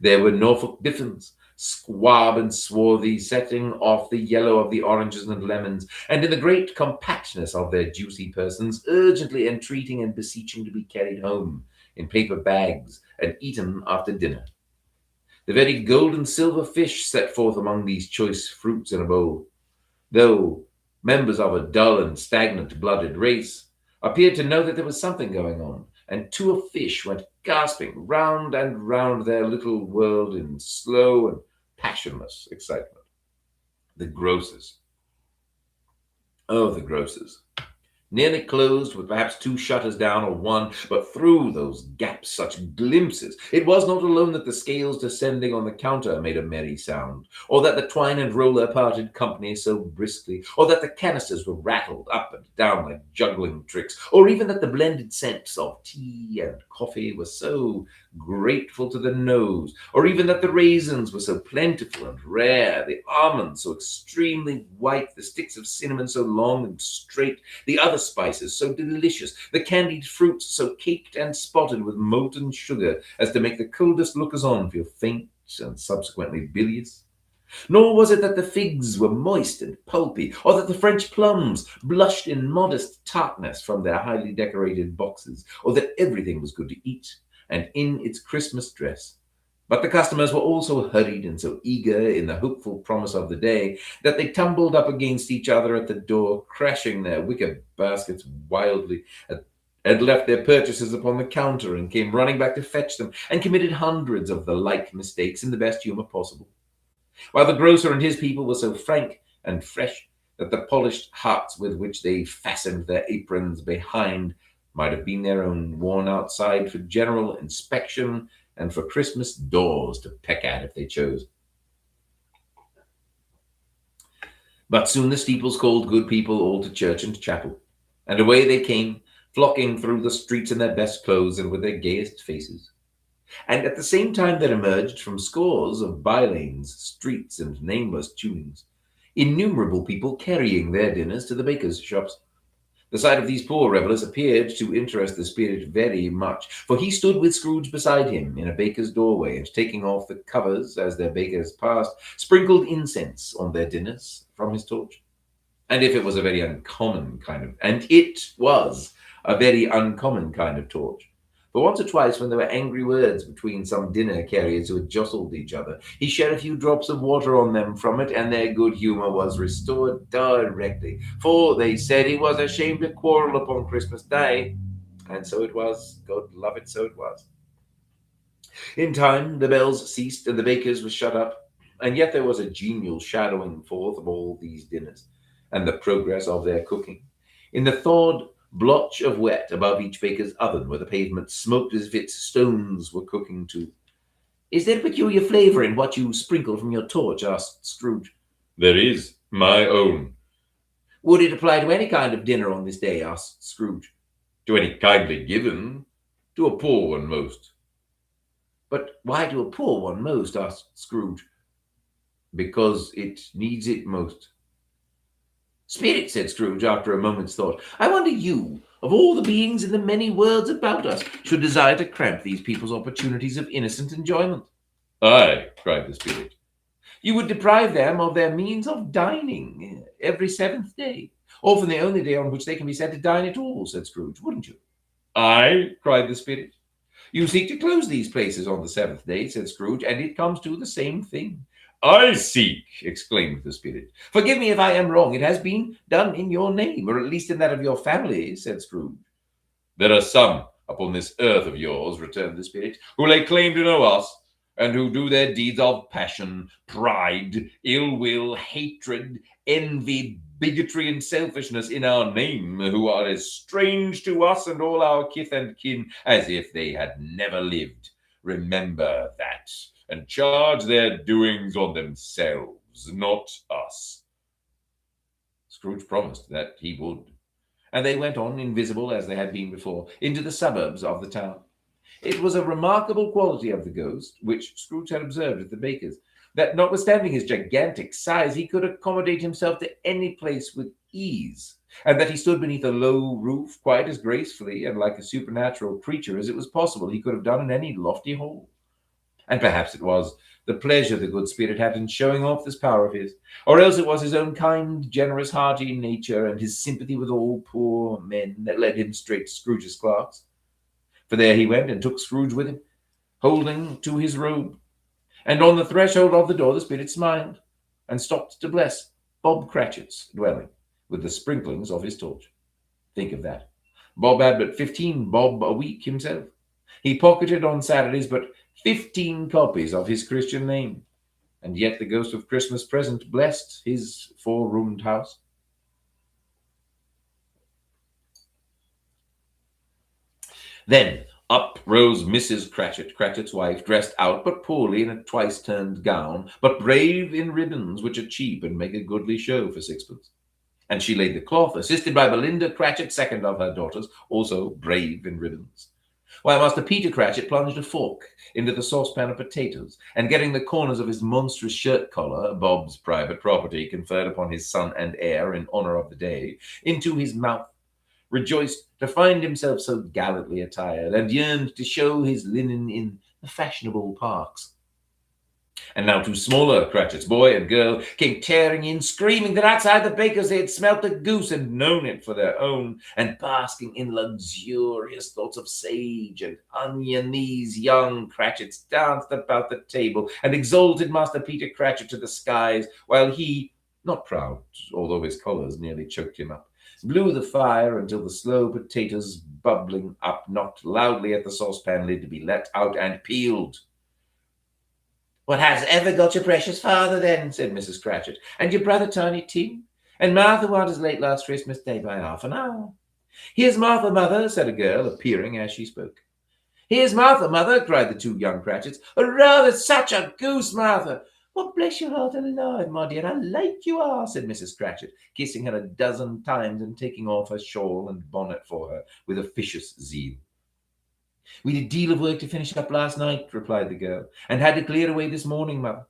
There were Norfolk biffins, squab and swarthy, setting off the yellow of the oranges and lemons, and in the great compactness of their juicy persons, urgently entreating and beseeching to be carried home in paper bags and eaten after dinner. The very gold and silver fish set forth among these choice fruits in a bowl, though members of a dull and stagnant-blooded race, appeared to know that there was something going on, and two of fish went gasping round and round their little world in slow and passionless excitement. The grocers. Oh, the grocers. Nearly closed, with perhaps two shutters down or one, but through those gaps such glimpses. It was not alone that the scales descending on the counter made a merry sound, or that the twine and roller parted company so briskly, or that the canisters were rattled up and down like juggling tricks, or even that the blended scents of tea and coffee were so grateful to the nose, or even that the raisins were so plentiful and rare, the almonds so extremely white, the sticks of cinnamon so long and straight, the other spices so delicious, the candied fruits so caked and spotted with molten sugar as to make the coldest lookers-on feel faint and subsequently bilious. Nor was it that the figs were moist and pulpy, or that the French plums blushed in modest tartness from their highly decorated boxes, or that everything was good to eat and in its Christmas dress. But the customers were all so hurried and so eager in the hopeful promise of the day that they tumbled up against each other at the door, crashing their wicker baskets wildly, had left their purchases upon the counter and came running back to fetch them, and committed hundreds of the like mistakes in the best humor possible. While the grocer and his people were so frank and fresh that the polished hats with which they fastened their aprons behind might have been their own, worn outside for general inspection and for Christmas doors to peck at if they chose. But soon the steeples called good people all to church and chapel, and away they came, flocking through the streets in their best clothes and with their gayest faces. And at the same time there emerged from scores of by-lanes, streets, and nameless tunings, innumerable people carrying their dinners to the bakers' shops. The sight of these poor revellers appeared to interest the spirit very much, for he stood with Scrooge beside him in a baker's doorway, and taking off the covers as their bakers passed, sprinkled incense on their dinners from his torch. And if it was a very uncommon kind of, and it was a very uncommon kind of torch. For once or twice, when there were angry words between some dinner carriers who had jostled each other, he shed a few drops of water on them from it, and their good humour was restored directly. For they said he was ashamed to quarrel upon Christmas Day, and so it was. God love it, so it was. In time, the bells ceased, and the bakers were shut up, and yet there was a genial shadowing forth of all these dinners, and the progress of their cooking. In the thawed blotch of wet above each baker's oven, where the pavement smoked as if its stones were cooking too. "Is there a peculiar flavour in what you sprinkle from your torch?" asked Scrooge. "There is, my own." "Would it apply to any kind of dinner on this day?" asked Scrooge. "To any kindly given, to a poor one most." "But why to a poor one most?" asked Scrooge. "Because it needs it most." "Spirit," said Scrooge, after a moment's thought, "I wonder you, of all the beings in the many worlds about us, should desire to cramp these people's opportunities of innocent enjoyment." "Aye," cried the spirit. "You would deprive them of their means of dining every seventh day, often the only day on which they can be said to dine at all," said Scrooge, "wouldn't you?" "Aye," cried the spirit. "You seek to close these places on the seventh day," said Scrooge, "and it comes to the same thing." "I seek," exclaimed the spirit. "Forgive me if I am wrong. It has been done in your name, or at least in that of your family," said Scrooge. "There are some upon this earth of yours," returned the spirit, "who lay claim to know us, and who do their deeds of passion, pride, ill will, hatred, envy, bigotry, and selfishness in our name, who are as strange to us and all our kith and kin as if they had never lived. Remember that, and charge their doings on themselves, not us." Scrooge promised that he would, and they went on, invisible as they had been before, into the suburbs of the town. It was a remarkable quality of the ghost, which Scrooge had observed at the baker's, that notwithstanding his gigantic size, he could accommodate himself to any place with ease, and that he stood beneath a low roof quite as gracefully and like a supernatural creature as it was possible he could have done in any lofty hall. And perhaps it was the pleasure the good spirit had in showing off this power of his, or else it was his own kind, generous, hearty nature, and his sympathy with all poor men that led him straight to Scrooge's clerks. For there he went, and took Scrooge with him, holding to his robe. And on the threshold of the door the spirit smiled, and stopped to bless Bob Cratchit's dwelling with the sprinklings of his torch. Think of that. Bob had but 15 bob a week himself. He pocketed on Saturdays but 15 copies of his Christian name, and yet the ghost of Christmas present blessed his four-roomed house. Then up rose Mrs. Cratchit, Cratchit's wife, dressed out but poorly in a twice-turned gown, but brave in ribbons which are cheap and make a goodly show for sixpence. And she laid the cloth, assisted by Belinda Cratchit, second of her daughters, also brave in ribbons, while Master Peter Cratchit plunged a fork into the saucepan of potatoes, and getting the corners of his monstrous shirt collar, Bob's private property conferred upon his son and heir in honor of the day, into his mouth, rejoiced to find himself so gallantly attired, and yearned to show his linen in the fashionable parks. And now two smaller Cratchits, boy and girl, came tearing in, screaming that outside the baker's they had smelt the goose and known it for their own, and basking in luxurious thoughts of sage and onion, these young Cratchits danced about the table and exalted Master Peter Cratchit to the skies, while he, not proud, although his collars nearly choked him up, blew the fire until the slow potatoes bubbling up knocked loudly at the saucepan lid to be let out and peeled. "What has ever got your precious father, then?" said Mrs. Cratchit, "and your brother Tiny Tim? And Martha was late last Christmas Day by half an hour. Here's Martha, mother, said a girl, appearing as she spoke. Here's Martha, mother, cried the two young Cratchits. Hurrah, that's such a goose, Martha. Well, bless your heart alive, my dear, how late you are, said Mrs. Cratchit, kissing her a dozen times and taking off her shawl and bonnet for her with officious zeal. We did a deal of work to finish up last night, replied the girl, and had to clear away this morning, mother.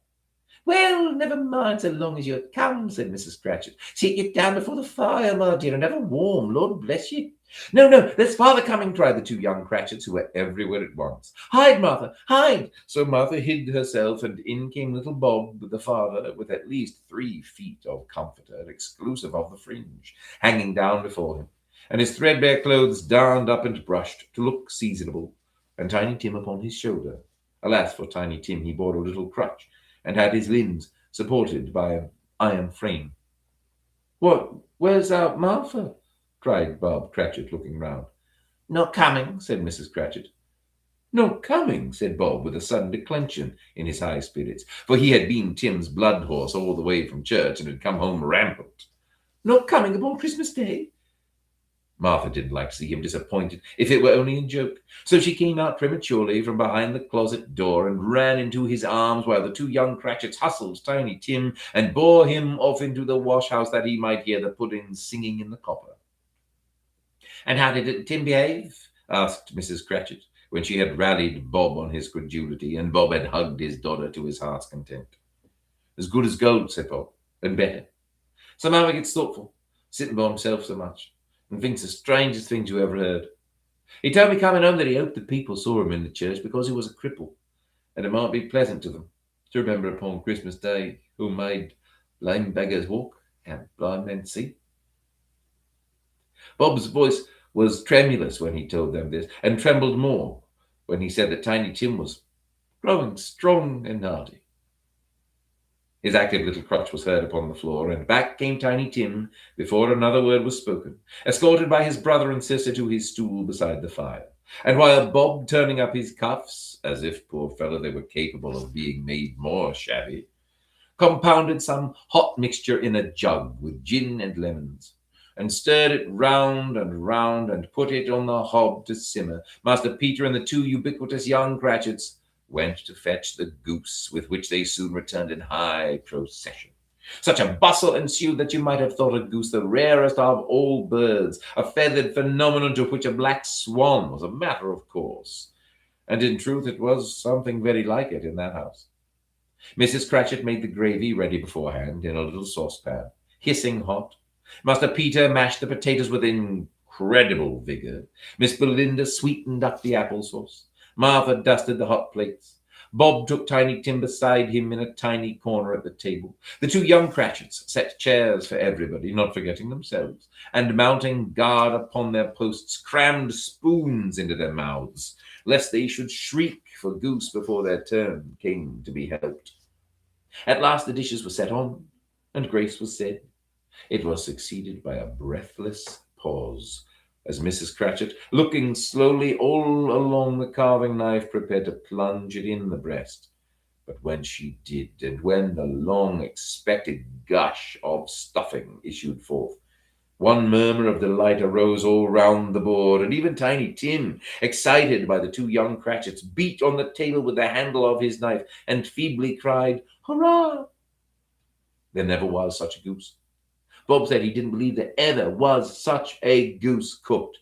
Well, never mind so long as you're come, said Mrs. Cratchit. Sit you down before the fire, my dear, and have a warm, Lord bless you. No, there's father coming, cried the two young Cratchits, who were everywhere at once. Hide, Martha, hide! So Martha hid herself, and in came little Bob with the father, with at least 3 feet of comforter, exclusive of the fringe, hanging down before him, and his threadbare clothes darned up and brushed to look seasonable, and Tiny Tim upon his shoulder. Alas, for Tiny Tim, he bore a little crutch, and had his limbs supported by an iron frame. What, where's our Martha? Cried Bob Cratchit, looking round. Not coming, said Mrs. Cratchit. Not coming, said Bob, with a sudden declension in his high spirits, for he had been Tim's blood horse all the way from church and had come home rampant. Not coming upon Christmas Day? Martha didn't like to see him disappointed, if it were only in joke. So she came out prematurely from behind the closet door and ran into his arms while the two young Cratchits hustled Tiny Tim and bore him off into the wash-house that he might hear the puddings singing in the copper. And how did Tim behave? Asked Mrs. Cratchit, when she had rallied Bob on his credulity, and Bob had hugged his daughter to his heart's content. As good as gold, said Bob, and better. Somehow he gets thoughtful, sitting by himself so much, and thinks the strangest things you ever heard. He told me coming home that he hoped the people saw him in the church because he was a cripple, and it might be pleasant to them to remember upon Christmas Day who made lame beggars walk and blind men see. Bob's voice was tremulous when he told them this, and trembled more when he said that Tiny Tim was growing strong and hearty. His active little crutch was heard upon the floor, and back came Tiny Tim before another word was spoken, escorted by his brother and sister to his stool beside the fire. And while Bob, turning up his cuffs, as if, poor fellow, they were capable of being made more shabby, compounded some hot mixture in a jug with gin and lemons, and stirred it round and put it on the hob to simmer, Master Peter and the two ubiquitous young Cratchits went to fetch the goose, with which they soon returned in high procession. Such a bustle ensued that you might have thought a goose the rarest of all birds, a feathered phenomenon to which a black swan was a matter of course. And in truth it was something very like it in that house. Mrs. Cratchit made the gravy ready beforehand in a little saucepan, hissing hot. Master Peter mashed the potatoes with incredible vigor. Miss Belinda sweetened up the applesauce. Martha dusted the hot plates. Bob took Tiny Tim beside him in a tiny corner at the table. The two young Cratchits set chairs for everybody, not forgetting themselves, and mounting guard upon their posts, crammed spoons into their mouths, lest they should shriek for goose before their turn came to be helped. At last the dishes were set on, and grace was said. It was succeeded by a breathless pause, as Mrs. Cratchit, looking slowly all along the carving knife, prepared to plunge it in the breast. But when she did, and when the long-expected gush of stuffing issued forth, one murmur of delight arose all round the board, and even Tiny Tim, excited by the two young Cratchits, beat on the table with the handle of his knife, and feebly cried, "Hurrah!" There never was such a goose. Bob said he didn't believe there ever was such a goose cooked.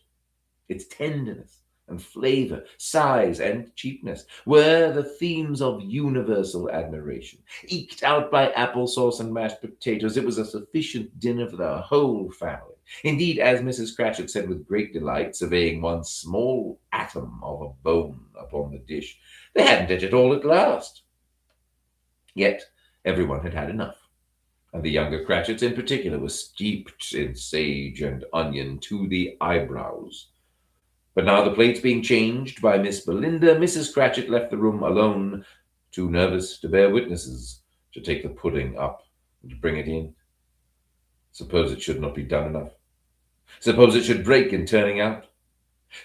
Its tenderness and flavor, size and cheapness were the themes of universal admiration. Eked out by applesauce and mashed potatoes, it was a sufficient dinner for the whole family. Indeed, as Mrs. Cratchit said with great delight, surveying one small atom of a bone upon the dish, they hadn't it all at last. Yet everyone had had enough, and the younger Cratchits in particular were steeped in sage and onion to the eyebrows. But now the plates being changed by Miss Belinda, Mrs. Cratchit left the room alone, too nervous to bear witnesses, to take the pudding up and to bring it in. Suppose it should not be done enough. Suppose it should break in turning out.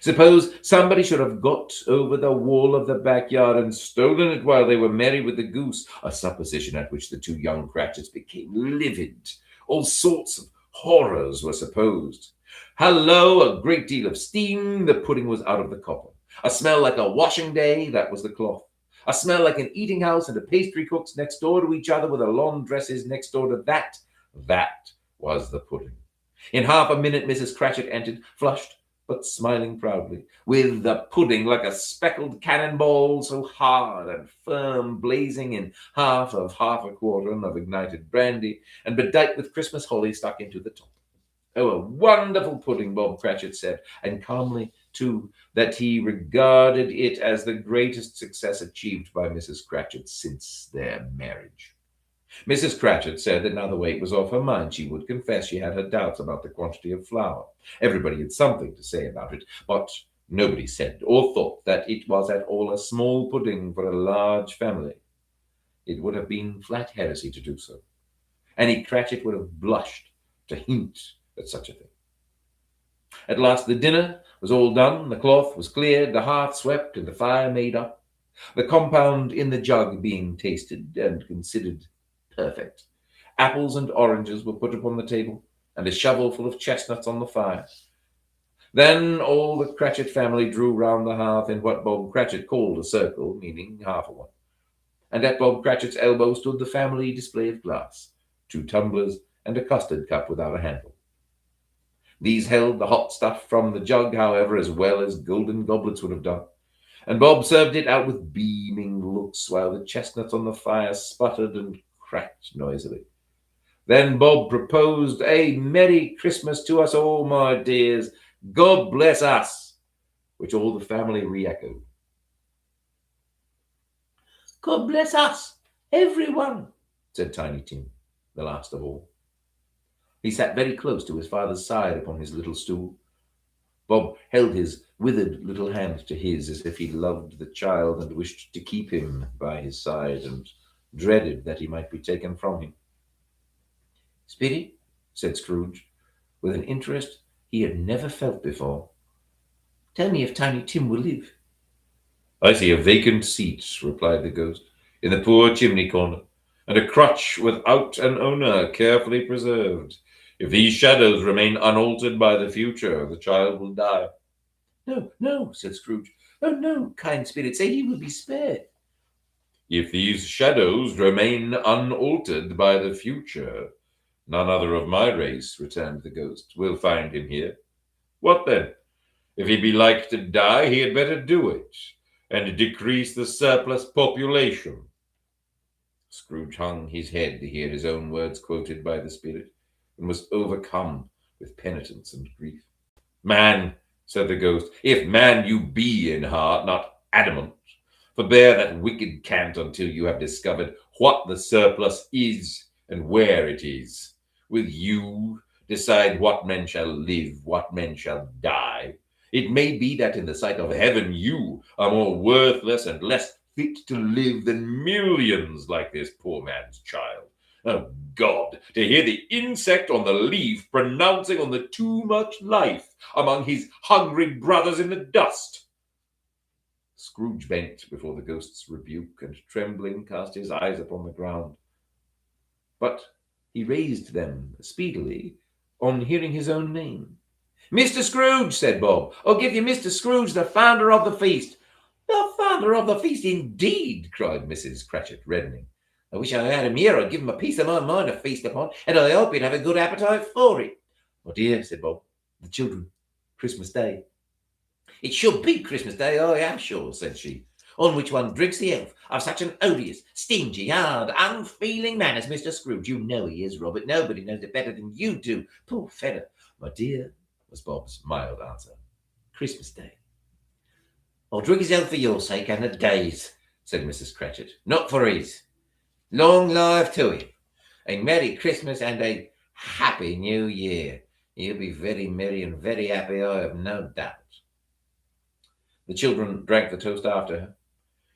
Suppose somebody should have got over the wall of the backyard and stolen it while they were merry with the goose, a supposition at which the two young Cratchits became livid. All sorts of Horrors were supposed. Hallo, a great deal of steam, the pudding was out of the copper. A smell like a washing day, that was the cloth. A smell like an eating house and a pastry cook's next door to each other with a laundresses next door to that. That was the pudding. In half a minute, Mrs. Cratchit entered, flushed, but smiling proudly, with the pudding like a speckled cannonball, so hard and firm, blazing in half a quartern of ignited brandy, and bedight with Christmas holly stuck into the top. Oh, a wonderful pudding, Bob Cratchit said, and calmly, too, that he regarded it as the greatest success achieved by Mrs. Cratchit since their marriage. Mrs. Cratchit said that now the weight was off her mind, she would confess she had her doubts about the quantity of flour. Everybody had something to say about it, but nobody said or thought that it was at all a small pudding for a large family. It would have been flat heresy to do so. Annie Cratchit would have blushed to hint at such a thing. At last the dinner was all done, the cloth was cleared, the hearth swept, and the fire made up, the compound in the jug being tasted and considered perfect. Apples and oranges were put upon the table, and a shovel full of chestnuts on the fire. Then all the Cratchit family drew round the hearth in what Bob Cratchit called a circle, meaning half a one. And at Bob Cratchit's elbow stood the family display of glass, 2 tumblers and a custard cup without a handle. These held the hot stuff from the jug, however, as well as golden goblets would have done, and Bob served it out with beaming looks, while the chestnuts on the fire sputtered and cracked noisily. Then Bob proposed a Merry Christmas to us all, my dears. God bless us, which all the family re-echoed. God bless us, everyone, said Tiny Tim, the last of all. He sat very close to his father's side upon his little stool. Bob held his withered little hand to his as if he loved the child and wished to keep him by his side and dreaded that he might be taken from him. Speedy, said Scrooge, with an interest he had never felt before, tell me if Tiny Tim will live. I see a vacant seat, replied the ghost, in the poor chimney corner, and a crutch without an owner, carefully preserved. If these shadows remain unaltered by the future, the child will die. No, no, said Scrooge. Oh, no, kind spirit, say he will be spared. If these shadows remain unaltered by the future, none other of my race, returned the ghost, will find him here. What then? If he be like to die, he had better do it, and decrease the surplus population. Scrooge hung his head to hear his own words quoted by the spirit, and was overcome with penitence and grief. Man, said the ghost, if man you be in heart, not adamant, forbear that wicked cant until you have discovered what the surplus is and where it is. With you, decide what men shall live, what men shall die. It may be that in the sight of heaven you are more worthless and less fit to live than millions like this poor man's child. Oh, God, to hear the insect on the leaf pronouncing on the too much life among his hungry brothers in the dust. Scrooge bent before the ghost's rebuke, and trembling cast his eyes upon the ground. But he raised them speedily on hearing his own name. Mr. Scrooge, said Bob. I'll give you Mr. Scrooge, the founder of the feast. The founder of the feast, indeed, cried Mrs. Cratchit, reddening. I wish I had him here. I'd give him a piece of my mind to feast upon, and I hope he'd have a good appetite for it. Oh dear, said Bob. The children. Christmas Day. It should be Christmas Day, I am sure, said she, on which one drinks the health of such an odious, stingy, hard, unfeeling man as Mr. Scrooge. You know he is, Robert. Nobody knows it better than you do. Poor fellow. My dear, was Bob's mild answer. Christmas Day. I'll drink his health for your sake and the day's, said Mrs. Cratchit. Not for his. Long life to him. A Merry Christmas and a Happy New Year. He'll be very merry and very happy, I have no doubt. The children drank the toast after her.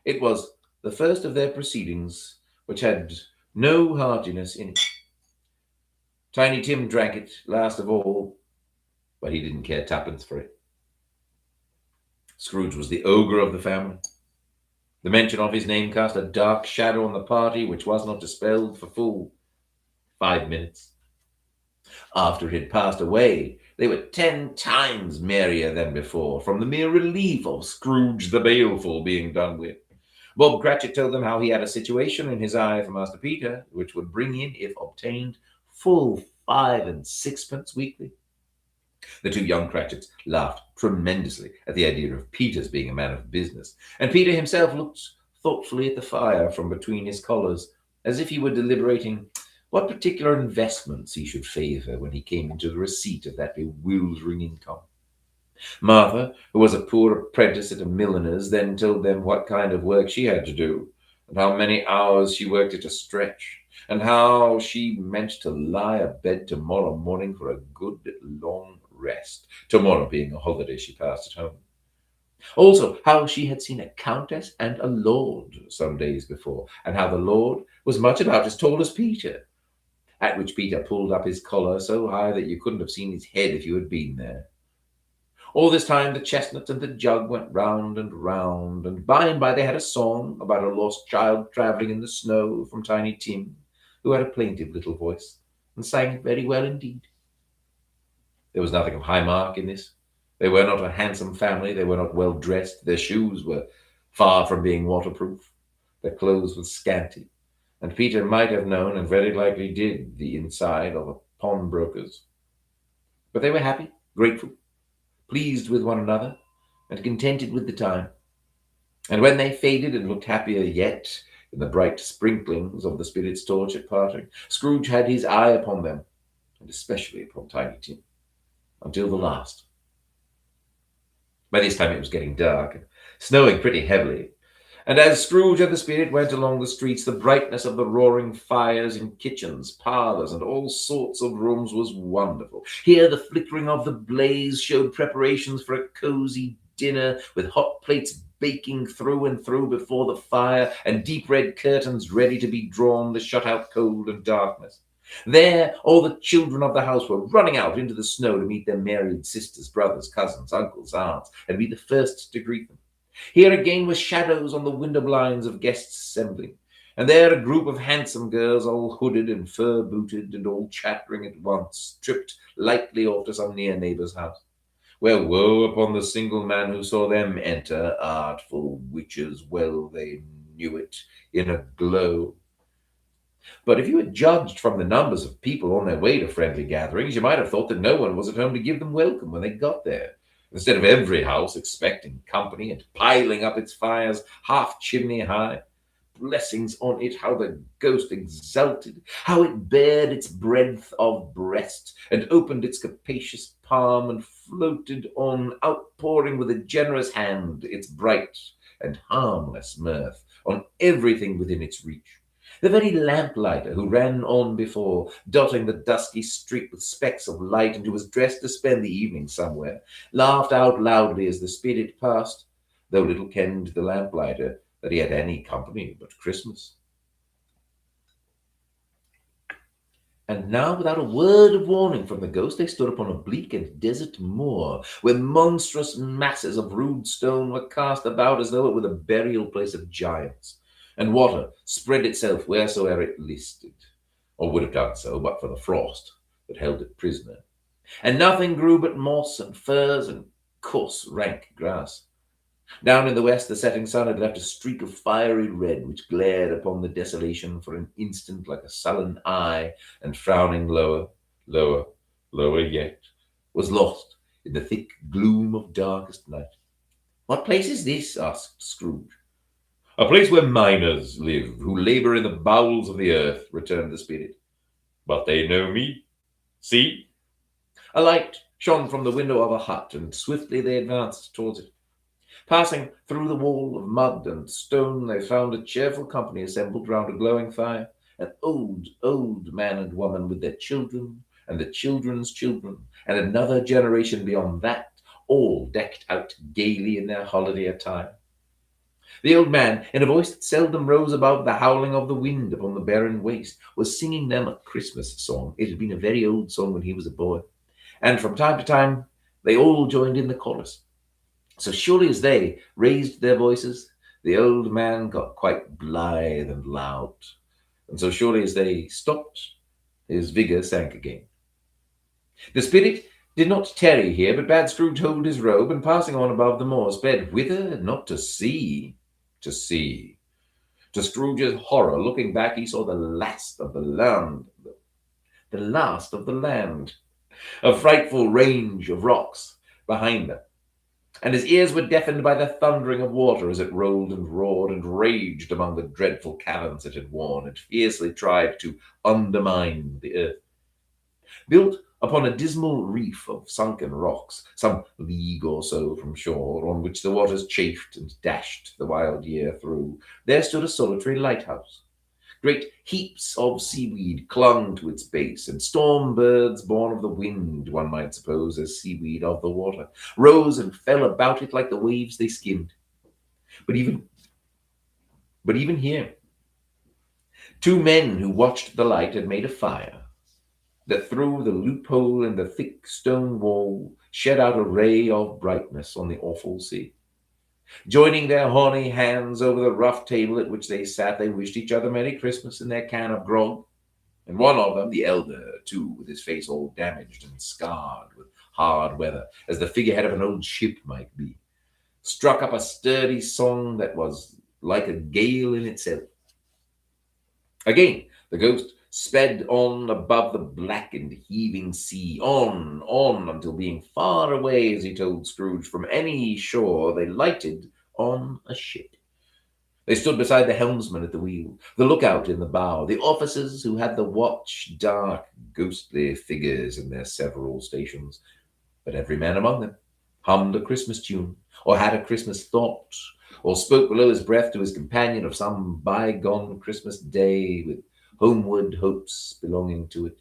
It was the first of their proceedings which had no heartiness in it. Tiny Tim drank it last of all, but he didn't care twopence for it. Scrooge was the ogre of the family. The mention of his name cast a dark shadow on the party, which was not dispelled for full 5 minutes. After it had passed away, they were 10 times merrier than before, from the mere relief of Scrooge the Baleful being done with. Bob Cratchit told them how he had a situation in his eye for Master Peter, which would bring in, if obtained, full 5 and 6pence weekly. The two young Cratchits laughed tremendously at the idea of Peter's being a man of business, and Peter himself looked thoughtfully at the fire from between his collars, as if he were deliberating what particular investments he should favour when he came into the receipt of that bewildering income. Martha, who was a poor apprentice at a milliner's, then told them what kind of work she had to do, and how many hours she worked at a stretch, and how she meant to lie abed tomorrow morning for a good long rest, tomorrow being a holiday she passed at home. Also, how she had seen a countess and a lord some days before, and how the lord was much about as tall as Peter, at which Peter pulled up his collar so high that you couldn't have seen his head if you had been there. All this time the chestnut and the jug went round, and by and by they had a song about a lost child travelling in the snow from Tiny Tim, who had a plaintive little voice, and sang it very well indeed. There was nothing of high mark in this. They were not a handsome family, they were not well dressed, their shoes were far from being waterproof, their clothes were scanty, and Peter might have known, and very likely did, the inside of a pawnbroker's. But they were happy, grateful, pleased with one another, and contented with the time. And when they faded and looked happier yet in the bright sprinklings of the spirit's torch at parting, Scrooge had his eye upon them, and especially upon Tiny Tim, until the last. By this time it was getting dark, and snowing pretty heavily, and as Scrooge and the spirit went along the streets, the brightness of the roaring fires in kitchens, parlours, and all sorts of rooms was wonderful. Here the flickering of the blaze showed preparations for a cosy dinner, with hot plates baking through and through before the fire, and deep red curtains ready to be drawn to shut out cold and darkness. There all the children of the house were running out into the snow to meet their married sisters, brothers, cousins, uncles, aunts, and be the first to greet them. Here again were shadows on the window blinds of guests assembling, and there a group of handsome girls, all hooded and fur-booted, and all chattering at once, tripped lightly off to some near neighbour's house, where woe upon the single man who saw them enter, artful witches, well they knew it, in a glow. But if you had judged from the numbers of people on their way to friendly gatherings, you might have thought that no one was at home to give them welcome when they got there. Instead of every house expecting company and piling up its fires half chimney high, blessings on it, how the ghost exulted, how it bared its breadth of breast, and opened its capacious palm, and floated on, outpouring with a generous hand its bright and harmless mirth on everything within its reach. The very lamplighter who ran on before, dotting the dusky street with specks of light, and who was dressed to spend the evening somewhere, laughed out loudly as the spirit passed, though little kenned the lamplighter that he had any company but Christmas. And now, without a word of warning from the ghost, they stood upon a bleak and desert moor, where monstrous masses of rude stone were cast about as though it were the burial place of giants, and water spread itself wheresoever it listed, or would have done so but for the frost that held it prisoner. And nothing grew but moss and furze and coarse, rank grass. Down in the west, the setting sun had left a streak of fiery red, which glared upon the desolation for an instant like a sullen eye, and frowning lower, lower, lower yet, was lost in the thick gloom of darkest night. "What place is this?" asked Scrooge. "A place where miners live, who labour in the bowels of the earth," returned the spirit. "But they know me. See!" A light shone from the window of a hut, and swiftly they advanced towards it. Passing through the wall of mud and stone, they found a cheerful company assembled round a glowing fire, an old, old man and woman with their children, and the children's children, and another generation beyond that, all decked out gaily in their holiday attire. The old man, in a voice that seldom rose above the howling of the wind upon the barren waste, was singing them a Christmas song. It had been a very old song when he was a boy, and from time to time they all joined in the chorus. So surely as they raised their voices, the old man got quite blithe and loud, and so surely as they stopped, his vigour sank again. The spirit did not tarry here, but bade Scrooge hold his robe, and passing on above the moor, sped whither? Not to sea. To sea. To Scrooge's horror, looking back, he saw the last of the land. The last of the land. A frightful range of rocks behind them. And his ears were deafened by the thundering of water as it rolled and roared and raged among the dreadful caverns it had worn and fiercely tried to undermine the earth. Built upon a dismal reef of sunken rocks, some league or so from shore, on which the waters chafed and dashed the wild year through, there stood a solitary lighthouse. Great heaps of seaweed clung to its base, and storm birds born of the wind, one might suppose, as seaweed of the water, rose and fell about it like the waves they skimmed. But even here, two men who watched the light had made a fire that through the loophole in the thick stone wall shed out a ray of brightness on the awful sea. Joining their horny hands over the rough table at which they sat, they wished each other Merry Christmas in their can of grog. And one of them, the elder, too, with his face all damaged and scarred with hard weather, as the figurehead of an old ship might be, struck up a sturdy song that was like a gale in itself. Again, the ghost sped on above the blackened, heaving sea, on, until being far away, as he told Scrooge, from any shore, they lighted on a ship. They stood beside the helmsman at the wheel, the lookout in the bow, the officers who had the watch, dark, ghostly figures in their several stations. But every man among them hummed a Christmas tune, or had a Christmas thought, or spoke below his breath to his companion of some bygone Christmas day with homeward hopes belonging to it.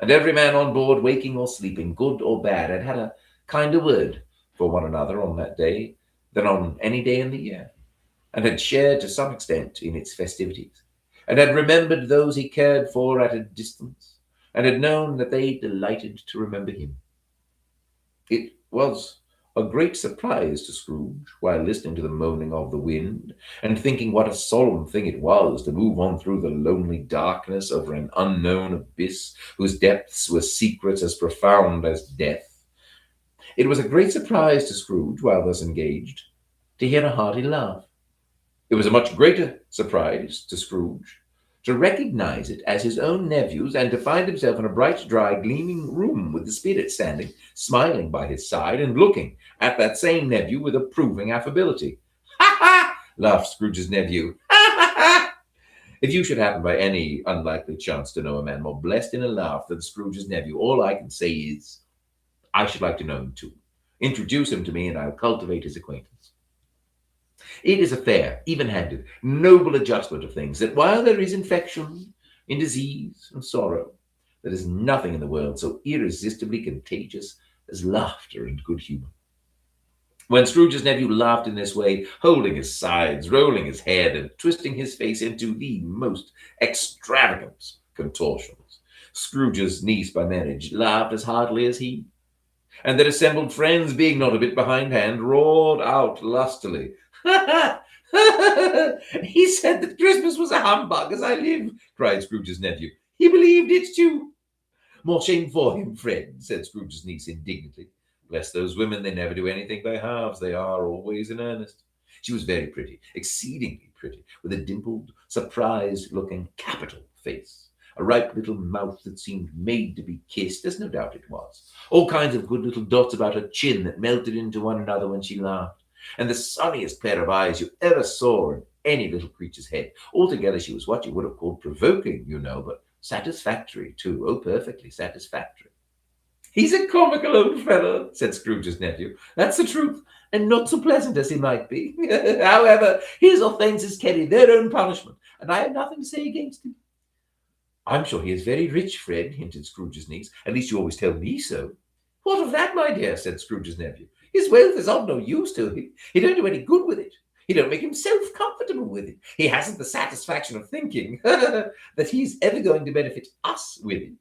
And every man on board, waking or sleeping, good or bad, had had a kinder word for one another on that day than on any day in the year, and had shared to some extent in its festivities, and had remembered those he cared for at a distance, and had known that they delighted to remember him. It was a great surprise to Scrooge, while listening to the moaning of the wind, and thinking what a solemn thing it was to move on through the lonely darkness over an unknown abyss whose depths were secrets as profound as death. It was a great surprise to Scrooge, while thus engaged, to hear a hearty laugh. It was a much greater surprise to Scrooge to recognize it as his own nephew's, and to find himself in a bright, dry, gleaming room with the spirit standing, smiling by his side, and looking at that same nephew with approving affability. "Ha ha!" laughed Scrooge's nephew. "Ha ha ha!" If you should happen by any unlikely chance to know a man more blessed in a laugh than Scrooge's nephew, all I can say is, I should like to know him too. Introduce him to me, and I'll cultivate his acquaintance. It is a fair, even-handed, noble adjustment of things that while there is infection in disease and sorrow, there is nothing in the world so irresistibly contagious as laughter and good humor. When Scrooge's nephew laughed in this way, holding his sides, rolling his head, and twisting his face into the most extravagant contortions, Scrooge's niece by marriage laughed as heartily as he, and their assembled friends, being not a bit behindhand, roared out lustily. "He said that Christmas was a humbug, as I live," cried Scrooge's nephew. "He believed it too." "More shame for him, Fred," said Scrooge's niece indignantly. "Bless those women, they never do anything by halves. They are always in earnest." She was very pretty, exceedingly pretty, with a dimpled, surprised-looking, capital face, a ripe little mouth that seemed made to be kissed, as no doubt it was, all kinds of good little dots about her chin that melted into one another when she laughed, and the sunniest pair of eyes you ever saw in any little creature's head. Altogether, she was what you would have called provoking, you know, but satisfactory, too. Oh, perfectly satisfactory. "He's a comical old fellow," said Scrooge's nephew. "That's the truth, and not so pleasant as he might be. However, his offences carry their own punishment, and I have nothing to say against him." "I'm sure he is very rich, Fred," hinted Scrooge's niece. "At least you always tell me so." "What of that, my dear?" said Scrooge's nephew. "His wealth is of no use to him. He don't do any good with it. He don't make himself comfortable with it. He hasn't the satisfaction of thinking that he's ever going to benefit us with it."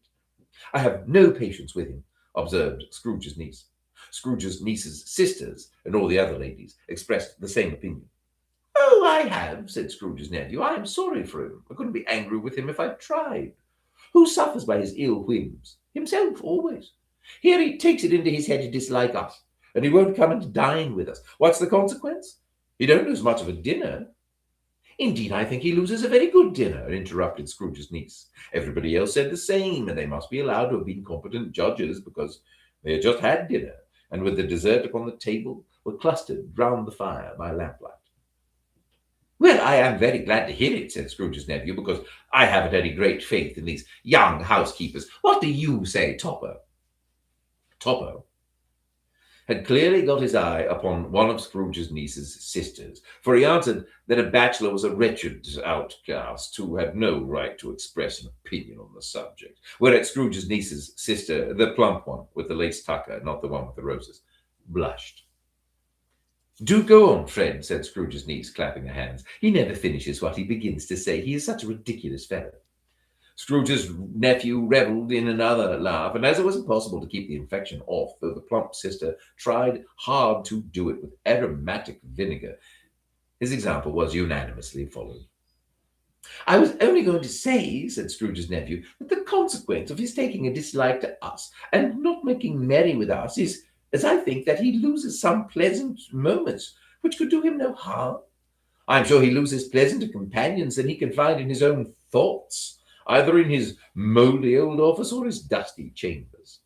"I have no patience with him," observed Scrooge's niece. Scrooge's niece's sisters and all the other ladies expressed the same opinion. "Oh, I have," said Scrooge's nephew. "I am sorry for him. I couldn't be angry with him if I tried. Who suffers by his ill whims? Himself, always. Here he takes it into his head to dislike us, and he won't come and dine with us. What's the consequence? He don't lose much of a dinner. Indeed, I think he loses a very good dinner, interrupted Scrooge's niece. Everybody else said the same, and they must be allowed to have been competent judges because they had just had dinner, and with the dessert upon the table were clustered round the fire by lamplight. Well, I am very glad to hear it, said Scrooge's nephew, because I haven't any great faith in these young housekeepers. What do you say, Topper? Topper had clearly got his eye upon one of Scrooge's niece's sisters, for he answered that a bachelor was a wretched outcast who had no right to express an opinion on the subject. Whereat Scrooge's niece's sister, the plump one with the lace tucker, not the one with the roses, blushed. Do go on, Fred, said Scrooge's niece, clapping her hands. He never finishes what he begins to say. He is such a ridiculous fellow. Scrooge's nephew revelled in another laugh, and as it was impossible to keep the infection off, though the plump sister tried hard to do it with aromatic vinegar, his example was unanimously followed. I was only going to say, said Scrooge's nephew, that the consequence of his taking a dislike to us and not making merry with us is, as I think, that he loses some pleasant moments which could do him no harm. I am sure he loses pleasanter companions than he can find in his own thoughts, either in his mouldy old office or his dusty chambers.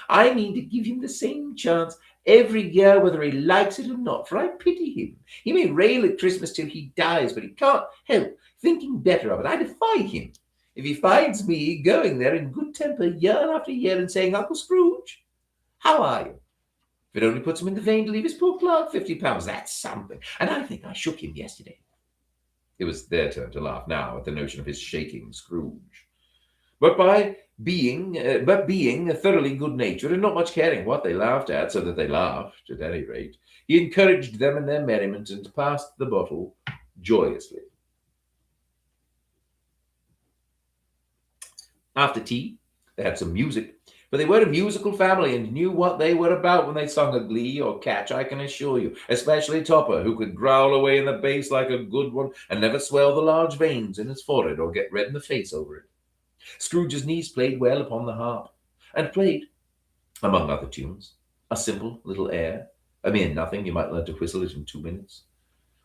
I mean to give him the same chance every year, whether he likes it or not, for I pity him. He may rail at Christmas till he dies, but he can't help thinking better of it. I defy him if he finds me going there in good temper year after year and saying, Uncle Scrooge, how are you? If it only puts him in the vein to leave his poor clerk £50, that's something. And I think I shook him yesterday. It was their turn to laugh now at the notion of his shaking Scrooge. But being thoroughly good-natured and not much caring what they laughed at, so that they laughed, at any rate, he encouraged them in their merriment and passed the bottle joyously. After tea, they had some music, but they were a musical family and knew what they were about when they sung a glee or catch, I can assure you, especially Topper, who could growl away in the bass like a good one and never swell the large veins in his forehead or get red in the face over it. Scrooge's niece played well upon the harp, and played, among other tunes, a simple little air, a mere nothing, you might learn to whistle it in 2 minutes,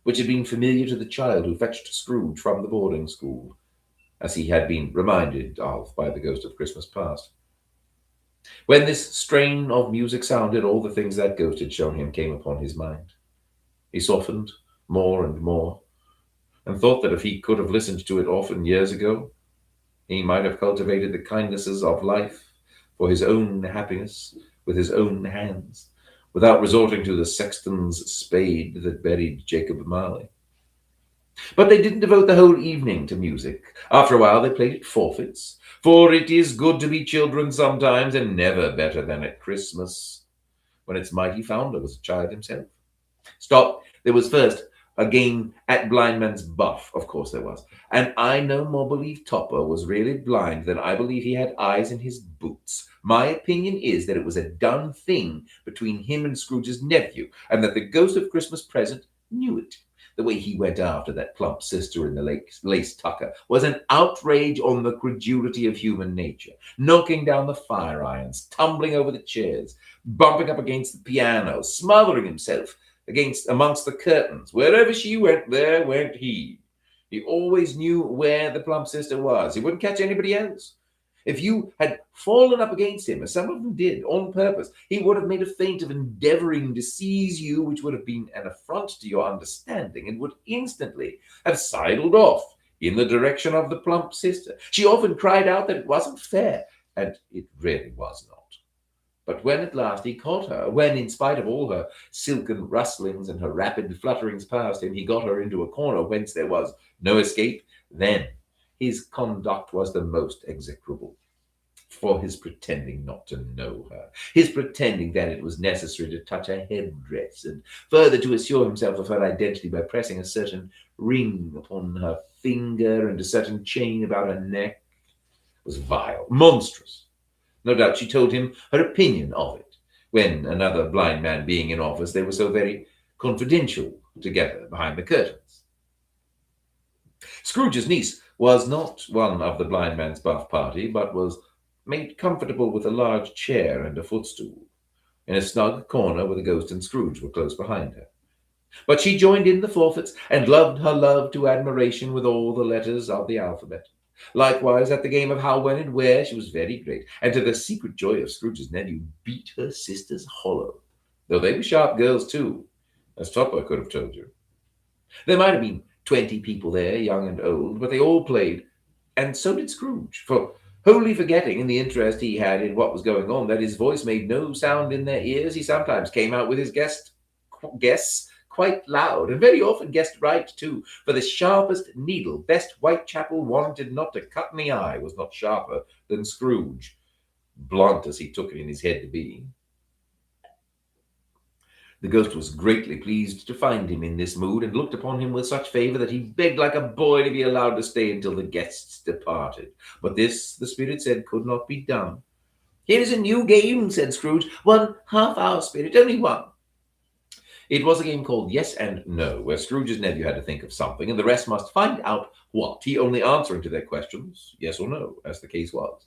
which had been familiar to the child who fetched Scrooge from the boarding school, as he had been reminded of by the ghost of Christmas past. When this strain of music sounded, all the things that ghost had shown him came upon his mind. He softened more and more, and thought that if he could have listened to it often years ago, he might have cultivated the kindnesses of life for his own happiness with his own hands, without resorting to the sexton's spade that buried Jacob Marley. But they didn't devote the whole evening to music. After a while they played at forfeits, for it is good to be children sometimes, and never better than at Christmas, when its mighty founder was a child himself. Stop, there was first a game at blindman's buff, of course there was, and I no more believe Topper was really blind than I believe he had eyes in his boots. My opinion is that it was a done thing between him and Scrooge's nephew, and that the ghost of Christmas present knew it. The way he went after that plump sister in the lace tucker was an outrage on the credulity of human nature, knocking down the fire irons, tumbling over the chairs, bumping up against the piano, smothering himself amongst the curtains. Wherever she went, there went he. He always knew where the plump sister was. He wouldn't catch anybody else. If you had fallen up against him, as some of them did, on purpose, he would have made a feint of endeavoring to seize you, which would have been an affront to your understanding, and would instantly have sidled off in the direction of the plump sister. She often cried out that it wasn't fair, and it really was not. But when at last he caught her, when, in spite of all her silken rustlings and her rapid flutterings past him, he got her into a corner whence there was no escape, then his conduct was the most execrable. For his pretending not to know her, his pretending that it was necessary to touch her headdress, and further to assure himself of her identity by pressing a certain ring upon her finger and a certain chain about her neck, was vile, monstrous. No doubt she told him her opinion of it, when, another blind man being in office, they were so very confidential together behind the curtains. Scrooge's niece was not one of the blind man's buff party, but was made comfortable with a large chair and a footstool. In a snug corner where the ghost and Scrooge were close behind her. But she joined in the forfeits and loved her love to admiration with all the letters of the alphabet. Likewise, at the game of how, when, and where, she was very great, and to the secret joy of Scrooge's nephew, beat her sisters hollow, though they were sharp girls too, as Topper could have told you. There might have been 20 people there, young and old, but they all played, and so did Scrooge, for wholly forgetting in the interest he had in what was going on that his voice made no sound in their ears, he sometimes came out with his guess quite loud, and very often guessed right too, for the sharpest needle best Whitechapel wanted not to cut in the eye was not sharper than Scrooge, blunt as he took it in his head to be. The ghost was greatly pleased to find him in this mood, and looked upon him with such favour that he begged like a boy to be allowed to stay until the guests departed. But this, the spirit said, could not be done. "Here is a new game," said Scrooge. "1 half-hour, spirit, only one." It was a game called Yes and No, where Scrooge's nephew had to think of something, and the rest must find out what, he only answering to their questions, yes or no, as the case was.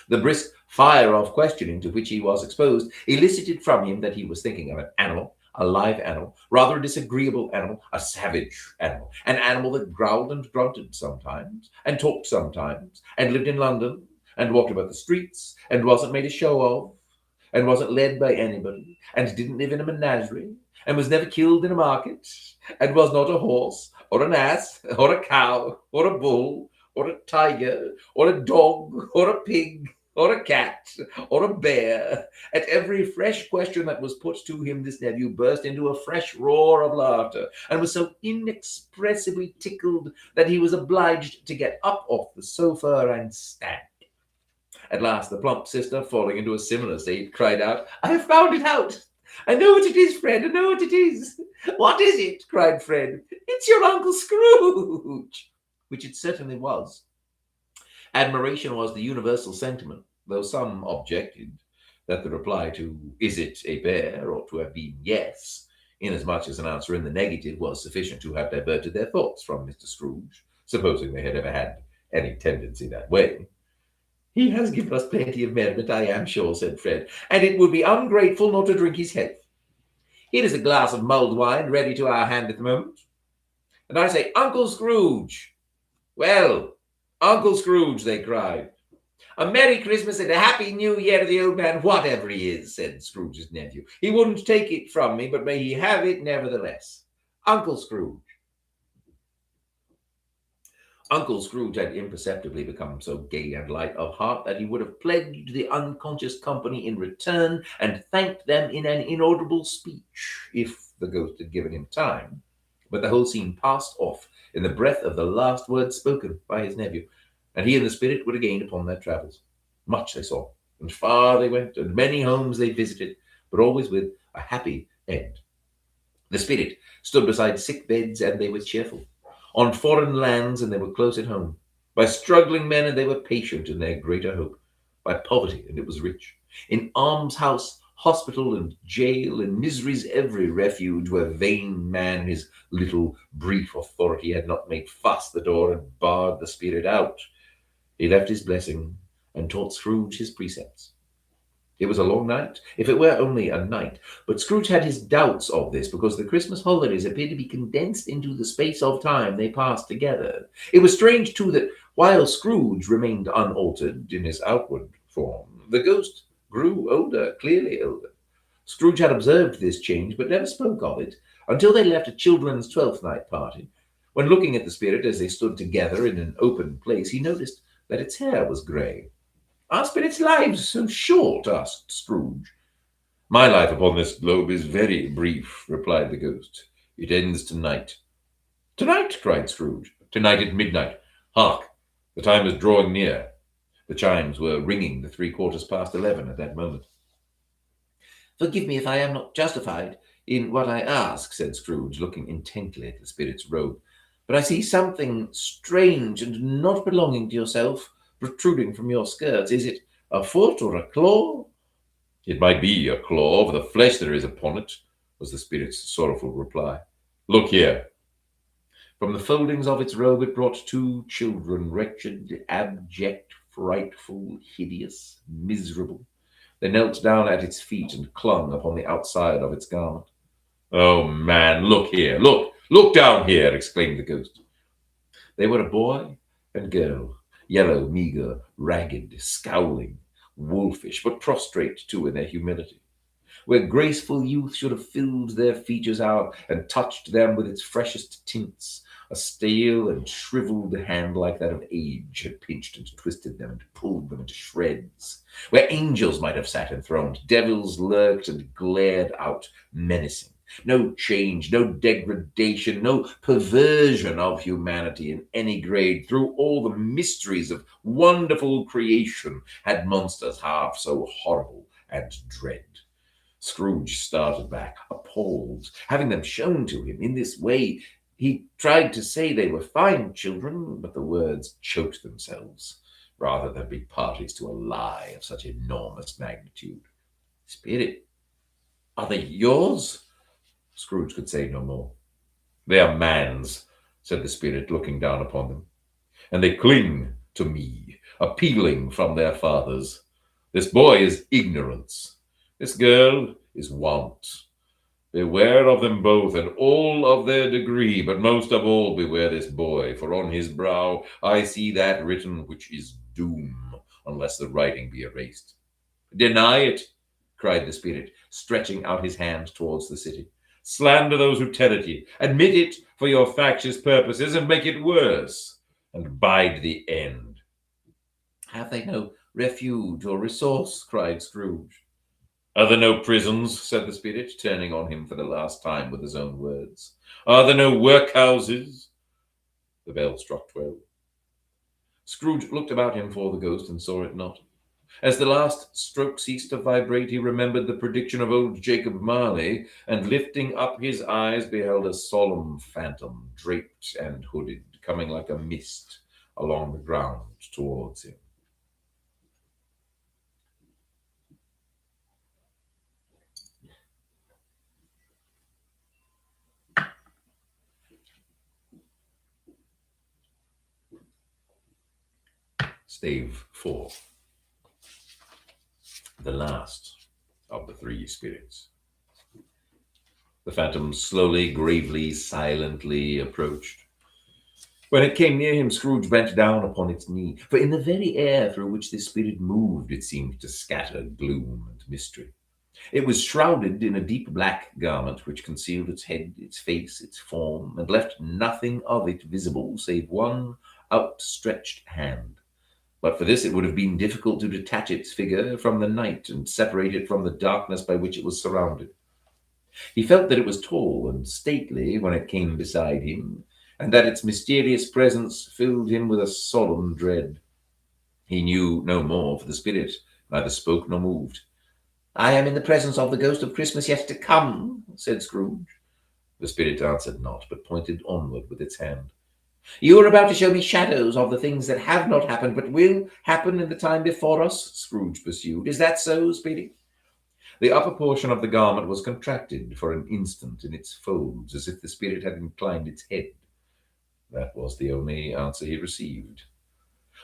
The brisk fire of questioning to which he was exposed elicited from him that he was thinking of an animal, a live animal, rather a disagreeable animal, a savage animal, an animal that growled and grunted sometimes, and talked sometimes, and lived in London, and walked about the streets, and wasn't made a show of, and wasn't led by anybody, and didn't live in a menagerie, and was never killed in a market, and was not a horse, or an ass, or a cow, or a bull, or a tiger, or a dog, or a pig, or a cat, or a bear. At every fresh question that was put to him, this nephew burst into a fresh roar of laughter, and was so inexpressibly tickled that he was obliged to get up off the sofa and stand. At last, the plump sister, falling into a similar state, cried out, "I have found it out! I know what it is, Fred, I know what it is." "What is it?" cried Fred. "It's your Uncle Scrooge," which it certainly was. Admiration was the universal sentiment, though some objected that the reply to "Is it a bear?" ought to have been yes, inasmuch as an answer in the negative was sufficient to have diverted their thoughts from Mr. Scrooge, supposing they had ever had any tendency that way. "He has given us plenty of merriment, I am sure," said Fred, "and it would be ungrateful not to drink his health. Here is a glass of mulled wine ready to our hand at the moment. And I say, Uncle Scrooge." "Well, Uncle Scrooge," they cried. "A Merry Christmas and a Happy New Year to the old man, whatever he is," said Scrooge's nephew. "He wouldn't take it from me, but may he have it nevertheless. Uncle Scrooge." Uncle Scrooge had imperceptibly become so gay and light of heart that he would have pledged the unconscious company in return and thanked them in an inaudible speech, if the ghost had given him time. But the whole scene passed off in the breath of the last words spoken by his nephew, and he and the spirit were again upon their travels. Much they saw, and far they went, and many homes they visited, but always with a happy end. The spirit stood beside sick beds, and they were cheerful. On foreign lands, and they were close at home. By struggling men, and they were patient in their greater hope. By poverty, and it was rich. In almshouse, hospital, and jail, in misery's every refuge, where vain man in his little brief authority had not made fast the door and barred the spirit out. He left his blessing and taught Scrooge his precepts. It was a long night, if it were only a night, but Scrooge had his doubts of this, because the Christmas holidays appeared to be condensed into the space of time they passed together. It was strange, too, that while Scrooge remained unaltered in his outward form, the ghost grew older, clearly older. Scrooge had observed this change, but never spoke of it, until they left a children's Twelfth Night party. When looking at the spirit as they stood together in an open place, he noticed that its hair was grey. "Are spirits' lives so short?" asked Scrooge. "My life upon this globe is very brief," replied the ghost. "It ends tonight." "Tonight?" cried Scrooge. "Tonight at midnight. Hark! The time is drawing near." The chimes were ringing the 11:15 at that moment. "Forgive me if I am not justified in what I ask," said Scrooge, looking intently at the spirit's robe, "but I see something strange and not belonging to yourself protruding from your skirts. Is it a foot or a claw?" "It might be a claw of the flesh there is upon it," was the spirit's sorrowful reply. "Look here." From the foldings of its robe it brought two children, wretched, abject frightful, hideous, miserable. They knelt down at its feet and clung upon the outside of its garment. "Oh, man, look here! Look down here!" exclaimed the ghost. They were a boy and girl, yellow, meager, ragged, scowling, wolfish, but prostrate too in their humility. Where graceful youth should have filled their features out and touched them with its freshest tints, a stale and shriveled hand like that of age had pinched and twisted them and pulled them into shreds. Where angels might have sat enthroned, devils lurked and glared out menacing. No change, no degradation, no perversion of humanity in any grade. Through all the mysteries of wonderful creation had monsters half so horrible and dread. Scrooge started back, appalled, having them shown to him in this way. He tried to say they were fine children, but the words choked themselves, rather than be parties to a lie of such enormous magnitude. Spirit, are they yours? Scrooge could say no more. "They are man's," said the spirit, looking down upon them, "and they cling to me, appealing from their fathers. This boy is ignorance. This girl is want. Beware of them both, and all of their degree, but most of all beware this boy, for on his brow I see that written which is doom, unless the writing be erased." Deny it, cried the spirit, stretching out his hand towards the city. "Slander those who tell it ye. Admit it for your factious purposes, and make it worse, and bide the end." "Have they no refuge or resource?" cried Scrooge. "Are there no prisons?" said the spirit, turning on him for the last time with his own words. "Are there no workhouses?" The bell struck 12. Scrooge looked about him for the ghost and saw it not. As the last stroke ceased to vibrate, he remembered the prediction of old Jacob Marley, and lifting up his eyes, beheld a solemn phantom, draped and hooded, coming like a mist along the ground towards him. Stave 4. The last of the three spirits. The phantom slowly, gravely, silently approached. When it came near him, Scrooge bent down upon its knee, for in the very air through which this spirit moved, it seemed to scatter gloom and mystery. It was shrouded in a deep black garment which concealed its head, its face, its form, and left nothing of it visible save one outstretched hand. But for this, it would have been difficult to detach its figure from the night and separate it from the darkness by which it was surrounded. He felt that it was tall and stately when it came beside him, and that its mysterious presence filled him with a solemn dread. He knew no more, for the spirit neither spoke nor moved. "I am in the presence of the ghost of Christmas yet to come," said Scrooge. The spirit answered not, but pointed onward with its hand. "You are about to show me shadows of the things that have not happened, but will happen in the time before us," Scrooge pursued. "Is that so, spirit?" The upper portion of the garment was contracted for an instant in its folds, as if the spirit had inclined its head. That was the only answer he received.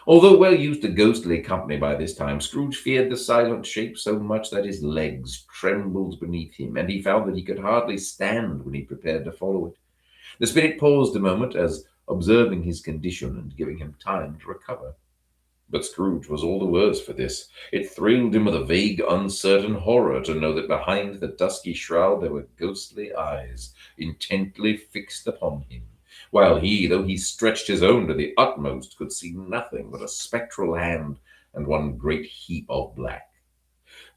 Although well used to ghostly company by this time, Scrooge feared the silent shape so much that his legs trembled beneath him, and he found that he could hardly stand when he prepared to follow it. The spirit paused a moment, as observing his condition and giving him time to recover. But Scrooge was all the worse for this. It thrilled him with a vague, uncertain horror to know that behind the dusky shroud there were ghostly eyes, intently fixed upon him, while he, though he stretched his own to the utmost, could see nothing but a spectral hand and one great heap of black.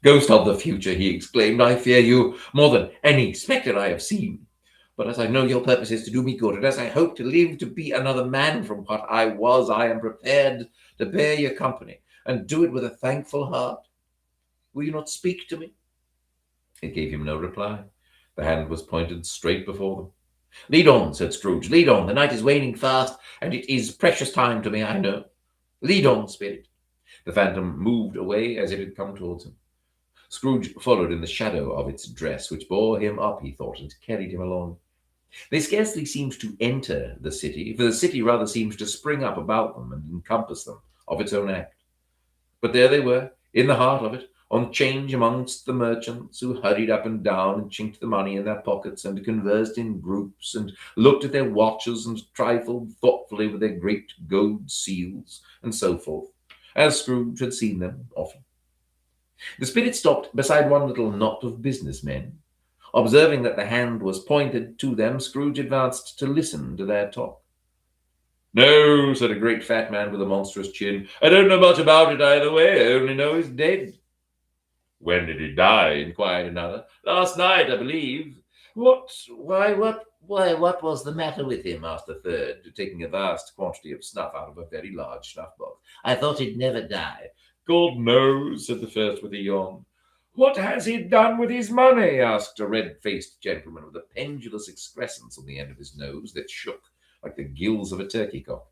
"Ghost of the future," he exclaimed, "I fear you more than any spectre I have seen. But as I know your purpose is to do me good, and as I hope to live to be another man from what I was, I am prepared to bear your company, and do it with a thankful heart. Will you not speak to me?" It gave him no reply. The hand was pointed straight before them. "Lead on," said Scrooge. "Lead on. The night is waning fast, and it is precious time to me, I know. Lead on, spirit." The phantom moved away as it had come towards him. Scrooge followed in the shadow of its dress, which bore him up, he thought, and carried him along. They scarcely seemed to enter the city, for the city rather seemed to spring up about them and encompass them of its own act. But there they were, in the heart of it, on change amongst the merchants who hurried up and down and chinked the money in their pockets and conversed in groups and looked at their watches and trifled thoughtfully with their great gold seals and so forth, as Scrooge had seen them often. The spirit stopped beside one little knot of businessmen. Observing that the hand was pointed to them, Scrooge advanced to listen to their talk. "No," said a great fat man with a monstrous chin. "I don't know much about it either way. I only know he's dead." "When did he die?" inquired another. "Last night, I believe." What was the matter with him?" asked the third, taking a vast quantity of snuff out of a very large snuff box. "I thought he'd never die." "God knows," said the first with a yawn. "What has he done with his money?" asked a red-faced gentleman with a pendulous excrescence on the end of his nose that shook like the gills of a turkey cock.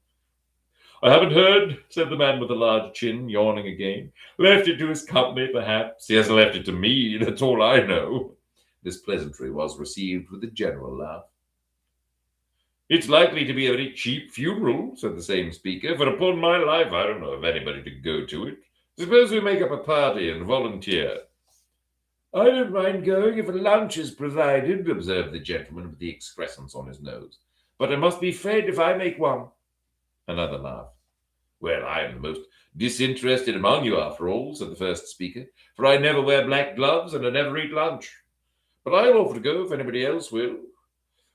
"I haven't heard," said the man with the large chin, yawning again. "Left it to his company, perhaps. He hasn't left it to me, that's all I know." This pleasantry was received with a general laugh. "It's likely to be a very cheap funeral," said the same speaker, "for upon my life I don't know of anybody to go to it. Suppose we make up a party and volunteer." "I don't mind going if a lunch is provided," observed the gentleman with the excrescence on his nose. "But I must be fed if I make one." Another laugh. "Well, I am the most disinterested among you, after all," said the first speaker, "for I never wear black gloves and I never eat lunch. But I'll offer to go if anybody else will.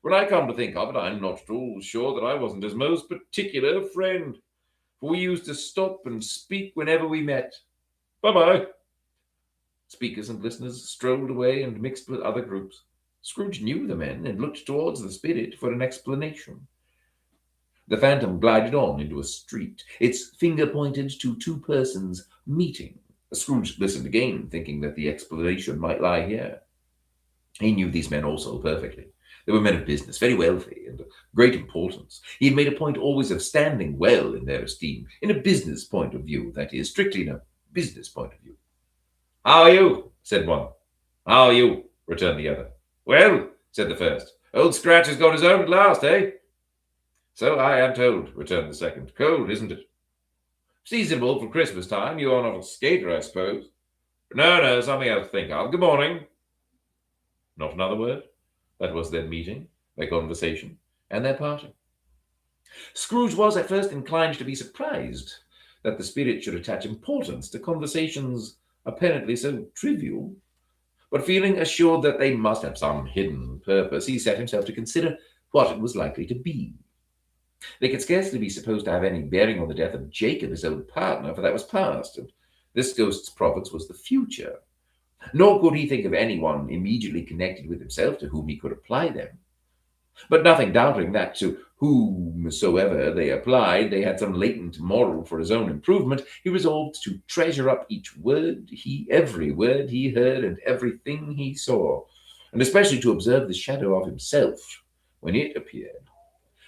When I come to think of it, I'm not at all sure that I wasn't his most particular friend, for we used to stop and speak whenever we met. Bye-bye." Speakers and listeners strolled away and mixed with other groups. Scrooge knew the men and looked towards the spirit for an explanation. The phantom glided on into a street. Its finger pointed to two persons meeting. Scrooge listened again, thinking that the explanation might lie here. He knew these men also perfectly. They were men of business, very wealthy, and of great importance. He had made a point always of standing well in their esteem, in a business point of view, that is, strictly in a business point of view. "How are you?" said one. "How are you?" returned the other. "Well," said the first, "Old Scratch has got his own at last, eh?" "So I am told," returned the second. "Cold, isn't it?" "Seasonable for Christmas time. You are not a skater, I suppose?" No, something else to think of. Good morning." Not another word. That was their meeting, their conversation, and their parting. Scrooge was at first inclined to be surprised that the spirit should attach importance to conversations apparently so trivial, but feeling assured that they must have some hidden purpose, he set himself to consider what it was likely to be. They could scarcely be supposed to have any bearing on the death of Jacob, his old partner, for that was past, and this ghost's province was the future. Nor could he think of anyone immediately connected with himself to whom he could apply them. But nothing doubting that to whomsoever they applied, they had some latent moral for his own improvement, he resolved to treasure up every word he heard and everything he saw, and especially to observe the shadow of himself when it appeared.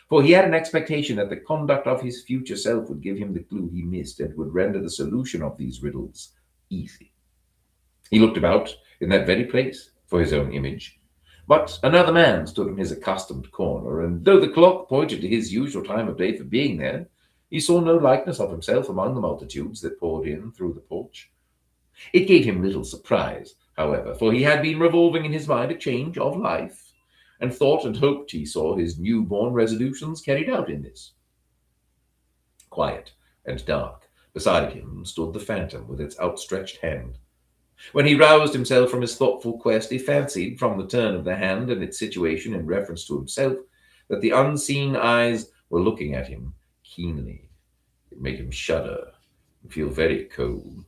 For he had an expectation that the conduct of his future self would give him the clue he missed and would render the solution of these riddles easy. He looked about in that very place for his own image, but another man stood in his accustomed corner, and though the clock pointed to his usual time of day for being there, he saw no likeness of himself among the multitudes that poured in through the porch. It gave him little surprise, however, for he had been revolving in his mind a change of life, and thought and hoped he saw his new-born resolutions carried out in this. Quiet and dark, beside him stood the phantom with its outstretched hand. When he roused himself from his thoughtful quest, he fancied, from the turn of the hand and its situation in reference to himself, that the unseen eyes were looking at him keenly. It made him shudder and feel very cold.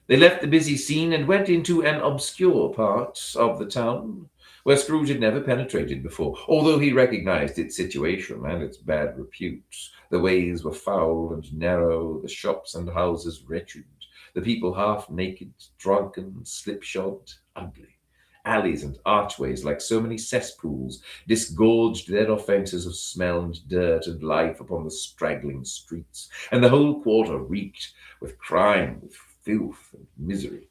They left the busy scene and went into an obscure part of the town where Scrooge had never penetrated before, although he recognized its situation and its bad repute. The ways were foul and narrow, the shops and houses wretched, the people half naked, drunken, slipshod, ugly. Alleys and archways, like so many cesspools, disgorged their offences of smell and dirt and life upon the straggling streets, and the whole quarter reeked with crime, with filth and misery.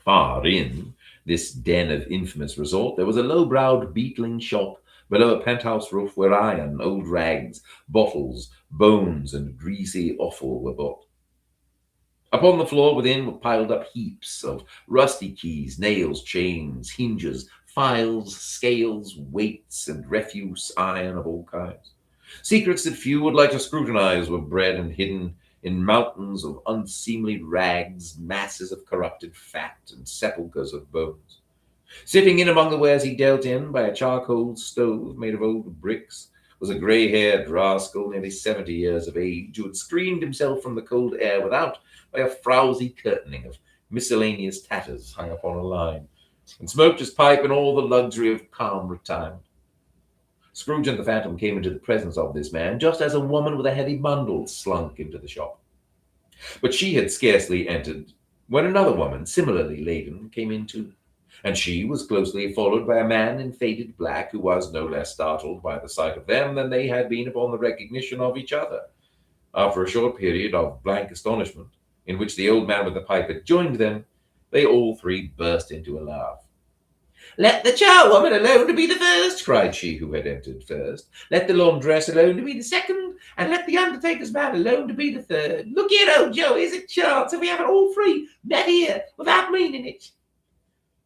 Far in this den of infamous resort, there was a low-browed, beetling shop below a penthouse roof where iron, old rags, bottles, bones, and greasy offal were bought. Upon the floor within were piled up heaps of rusty keys, nails, chains, hinges, files, scales, weights, and refuse iron of all kinds. Secrets that few would like to scrutinize were bred and hidden in mountains of unseemly rags, masses of corrupted fat, and sepulchres of bones. Sitting in among the wares he dealt in by a charcoal stove made of old bricks was a grey-haired rascal nearly 70 years of age who had screened himself from the cold air without by a frowsy curtaining of miscellaneous tatters hung upon a line, and smoked his pipe in all the luxury of calm retirement. Scrooge and the Phantom came into the presence of this man just as a woman with a heavy bundle slunk into the shop. But she had scarcely entered when another woman, similarly laden, came in too, and she was closely followed by a man in faded black who was no less startled by the sight of them than they had been upon the recognition of each other. After a short period of blank astonishment, in which the old man with the pipe had joined them, they all three burst into a laugh. "Let the charwoman alone to be the first," cried she who had entered first. "Let the laundress alone to be the second, and let the undertaker's man alone to be the third. Look here, old Joe, here's a chance if we haven't all three met here without meaning it."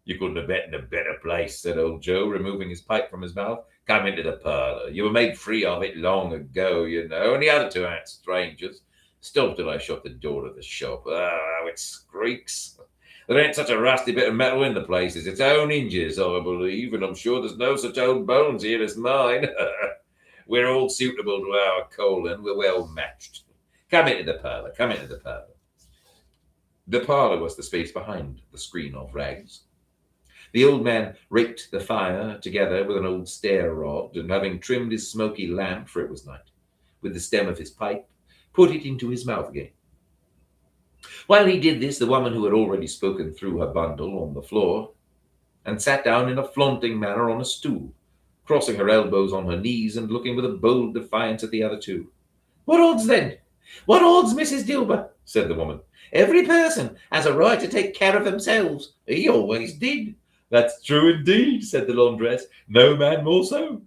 "You couldn't have met in a better place," said old Joe, removing his pipe from his mouth. "Come into the parlour. You were made free of it long ago, you know, and the other two aren't strangers. Stop till I shut the door of the shop. Ah, how it squeaks. There ain't such a rusty bit of metal in the place as its own hinges, I believe, and I'm sure there's no such old bones here as mine. We're all suitable to our calling. We're well matched. Come into the parlour. Come into the parlour." The parlour was the space behind the screen of rags. The old man raked the fire together with an old stair rod, and having trimmed his smoky lamp, for it was night, with the stem of his pipe, put it into his mouth again. While he did this, the woman who had already spoken threw her bundle on the floor and sat down in a flaunting manner on a stool, crossing her elbows on her knees and looking with a bold defiance at the other two. "What odds, then? What odds, Mrs. Dilber?" said the woman. "Every person has a right to take care of themselves. He always did." "That's true indeed," said the laundress. "No man more so."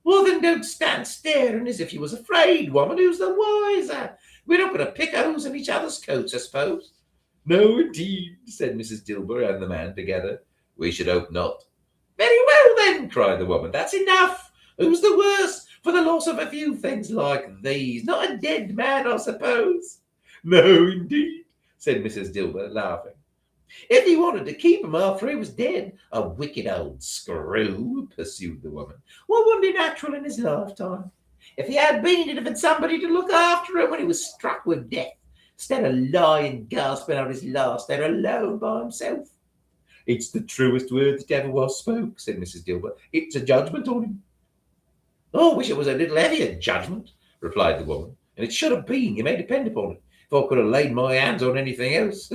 "Well, then don't stand staring as if you was afraid, woman. Who's the wiser? We're not going to pick holes in each other's coats, I suppose." "No, indeed," said Mrs. Dilber and the man together. "We should hope not." "Very well, then," cried the woman. "That's enough. Who's the worse for the loss of a few things like these? Not a dead man, I suppose." "No, indeed," said Mrs. Dilber, laughing. "If he wanted to keep him after he was dead, a wicked old screw," pursued the woman. "What wouldn't be natural in his lifetime? If he had been, he'd have had somebody to look after him when he was struck with death, instead of lying gasping out his last there alone by himself." "It's the truest word that ever was spoke," said Mrs. Dilber. "It's a judgment on him." "Oh, I wish it was a little heavier judgment," replied the woman. "And it should have been, you may depend upon it, if I could have laid my hands on anything else.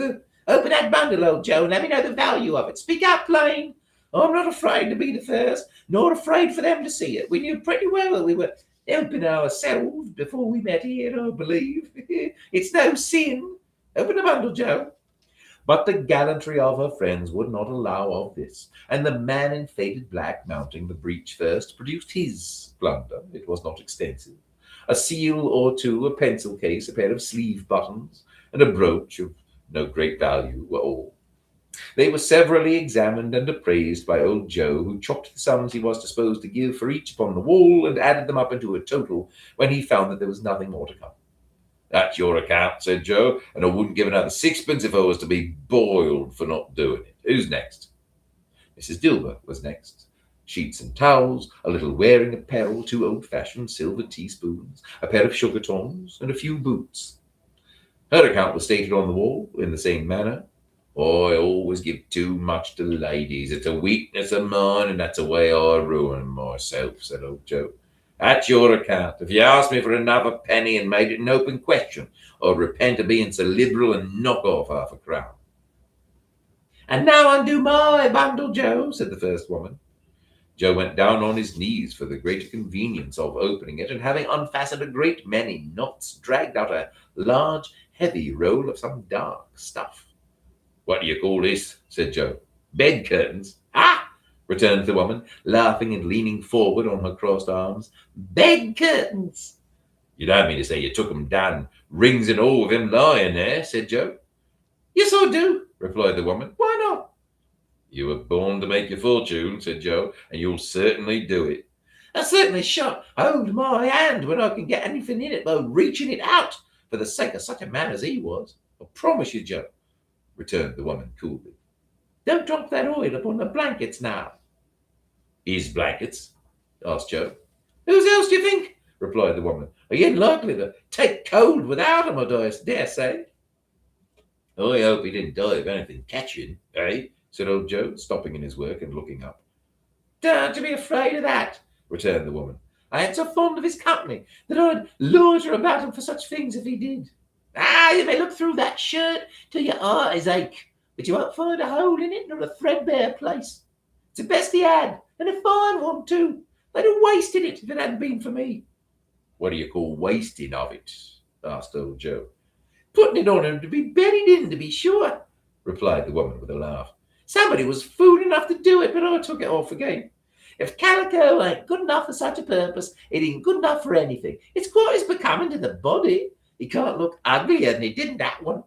Open that bundle, old Joe, and let me know the value of it. Speak out plain. I'm not afraid to be the first, nor afraid for them to see it. We knew pretty well that we were helping ourselves before we met here, I believe. It's no sin. Open the bundle, Joe." But the gallantry of her friends would not allow of this, and the man in faded black, mounting the breech first, produced his plunder. It was not extensive. A seal or two, a pencil case, a pair of sleeve buttons, and a brooch of no great value were all. They were severally examined and appraised by old Joe, who chopped the sums he was disposed to give for each upon the wall and added them up into a total when he found that there was nothing more to come. "That's your account," said Joe, "and I wouldn't give another sixpence if I was to be boiled for not doing it. Who's next?" Mrs. Dilber was next. Sheets and towels, a little wearing apparel, 2 old-fashioned silver teaspoons, a pair of sugar tongs, and a few boots. Her account was stated on the wall in the same manner. "I always give too much to ladies. It's a weakness of mine, and that's the way I ruin myself," said old Joe. "That's your account. If you asked me for another penny and made it an open question, I'd repent of being so liberal and knock off half a crown." "And now undo my bundle, Joe," said the first woman. Joe went down on his knees for the greater convenience of opening it, and having unfastened a great many knots, dragged out a large, heavy roll of some dark stuff. "What do you call this?" said Joe. "Bed curtains." "Ah!" returned the woman, laughing and leaning forward on her crossed arms. "Bed curtains." "You don't mean to say you took 'em down, rings and all, with him lying there?" said Joe. Yes, I do, replied the woman. Why not? You were born to make your fortune, said Joe, and you'll certainly do it. I certainly shan't hold my hand when I can get anything in it by reaching it out for the sake of such a man as he was. I promise you, Joe, returned the woman coolly. Don't drop that oil upon the blankets now. His blankets? asked Joe. Whose else do you think? replied the woman. Are you likely to take cold without 'em, I dare say? I hope he didn't die of anything catching, eh? said old Joe, stopping in his work and looking up. Don't you be afraid of that, returned the woman. I ain't so fond of his company that I'd loiter about him for such things if he did. You may look through that shirt till your eyes ache, but you won't find a hole in it nor a threadbare place. It's the best he had, and a fine one too. They'd have wasted it if it hadn't been for me. What do you call wasting of it? asked old Joe. Putting it on him to be buried in, to be sure, replied the woman with a laugh. Somebody was fool enough to do it, but I took it off again. If calico ain't good enough for such a purpose, it ain't good enough for anything. It's quite as becoming to the body. He can't look uglier than he did in that one.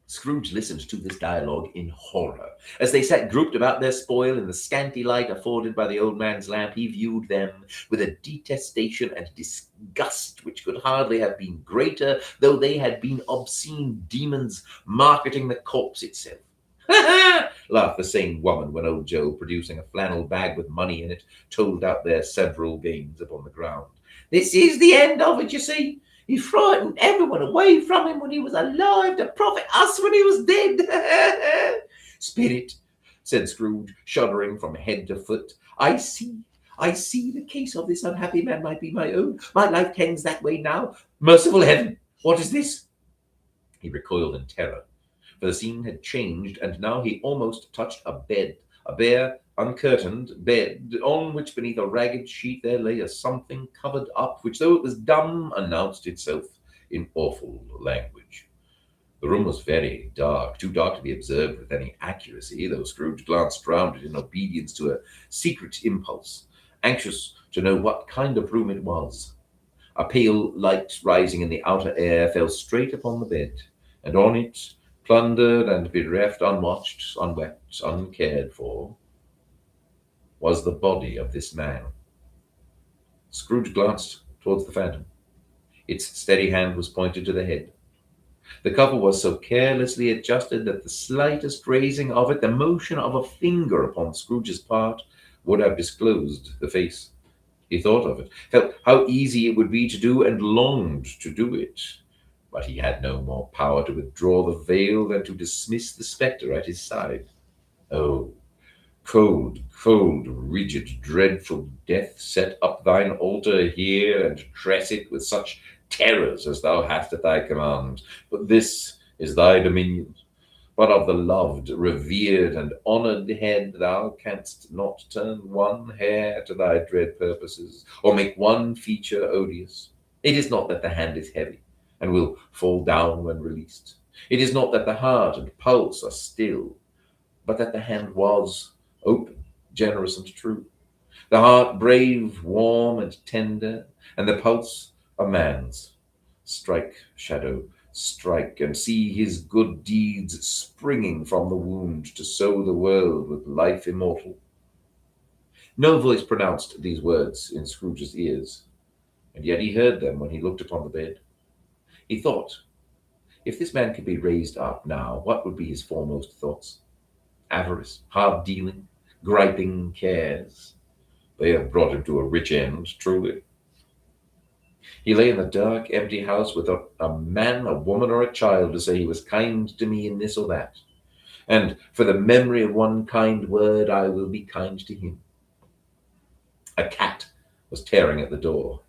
Scrooge listened to this dialogue in horror. As they sat grouped about their spoil in the scanty light afforded by the old man's lamp, he viewed them with a detestation and disgust which could hardly have been greater, though they had been obscene demons marketing the corpse itself. Ha laughed the same woman when old Joe, producing a flannel bag with money in it, told out their several gains upon the ground. This is the end of it, you see. He frightened everyone away from him when he was alive to profit us when he was dead. Spirit, said Scrooge, shuddering from head to foot, I see the case of this unhappy man might be my own. My life tends that way now. Merciful heaven, what is this? He recoiled in terror, for the scene had changed, and now he almost touched a bed, a bare, uncurtained bed, on which beneath a ragged sheet there lay a something covered up, which, though it was dumb, announced itself in awful language. The room was very dark, too dark to be observed with any accuracy, though Scrooge glanced round it in obedience to a secret impulse, anxious to know what kind of room it was. A pale light rising in the outer air fell straight upon the bed, and on it, plundered and bereft, unwatched, unwept, uncared for, was the body of this man. Scrooge glanced towards the phantom. Its steady hand was pointed to the head. The cover was so carelessly adjusted that the slightest raising of it, the motion of a finger upon Scrooge's part, would have disclosed the face. He thought of it, felt how easy it would be to do, and longed to do it. But he had no more power to withdraw the veil than to dismiss the spectre at his side. Oh, cold, cold, rigid, dreadful death, set up thine altar here, and dress it with such terrors as thou hast at thy command. But this is thy dominion. But of the loved, revered, and honoured head thou canst not turn one hair to thy dread purposes, or make one feature odious. It is not that the hand is heavy, and will fall down when released. It is not that the heart and pulse are still, but that the hand was open, generous, and true, the heart brave, warm, and tender, and the pulse a man's. Strike, shadow, strike, and see his good deeds springing from the wound to sow the world with life immortal. No voice pronounced these words in Scrooge's ears, and yet he heard them when he looked upon the bed. He thought, if this man could be raised up now, what would be his foremost thoughts? Avarice, hard dealing, griping cares. They have brought him to a rich end, truly. He lay in the dark, empty house without a man, a woman, or a child to say he was kind to me in this or that. And for the memory of one kind word, I will be kind to him. A cat was tearing at the door,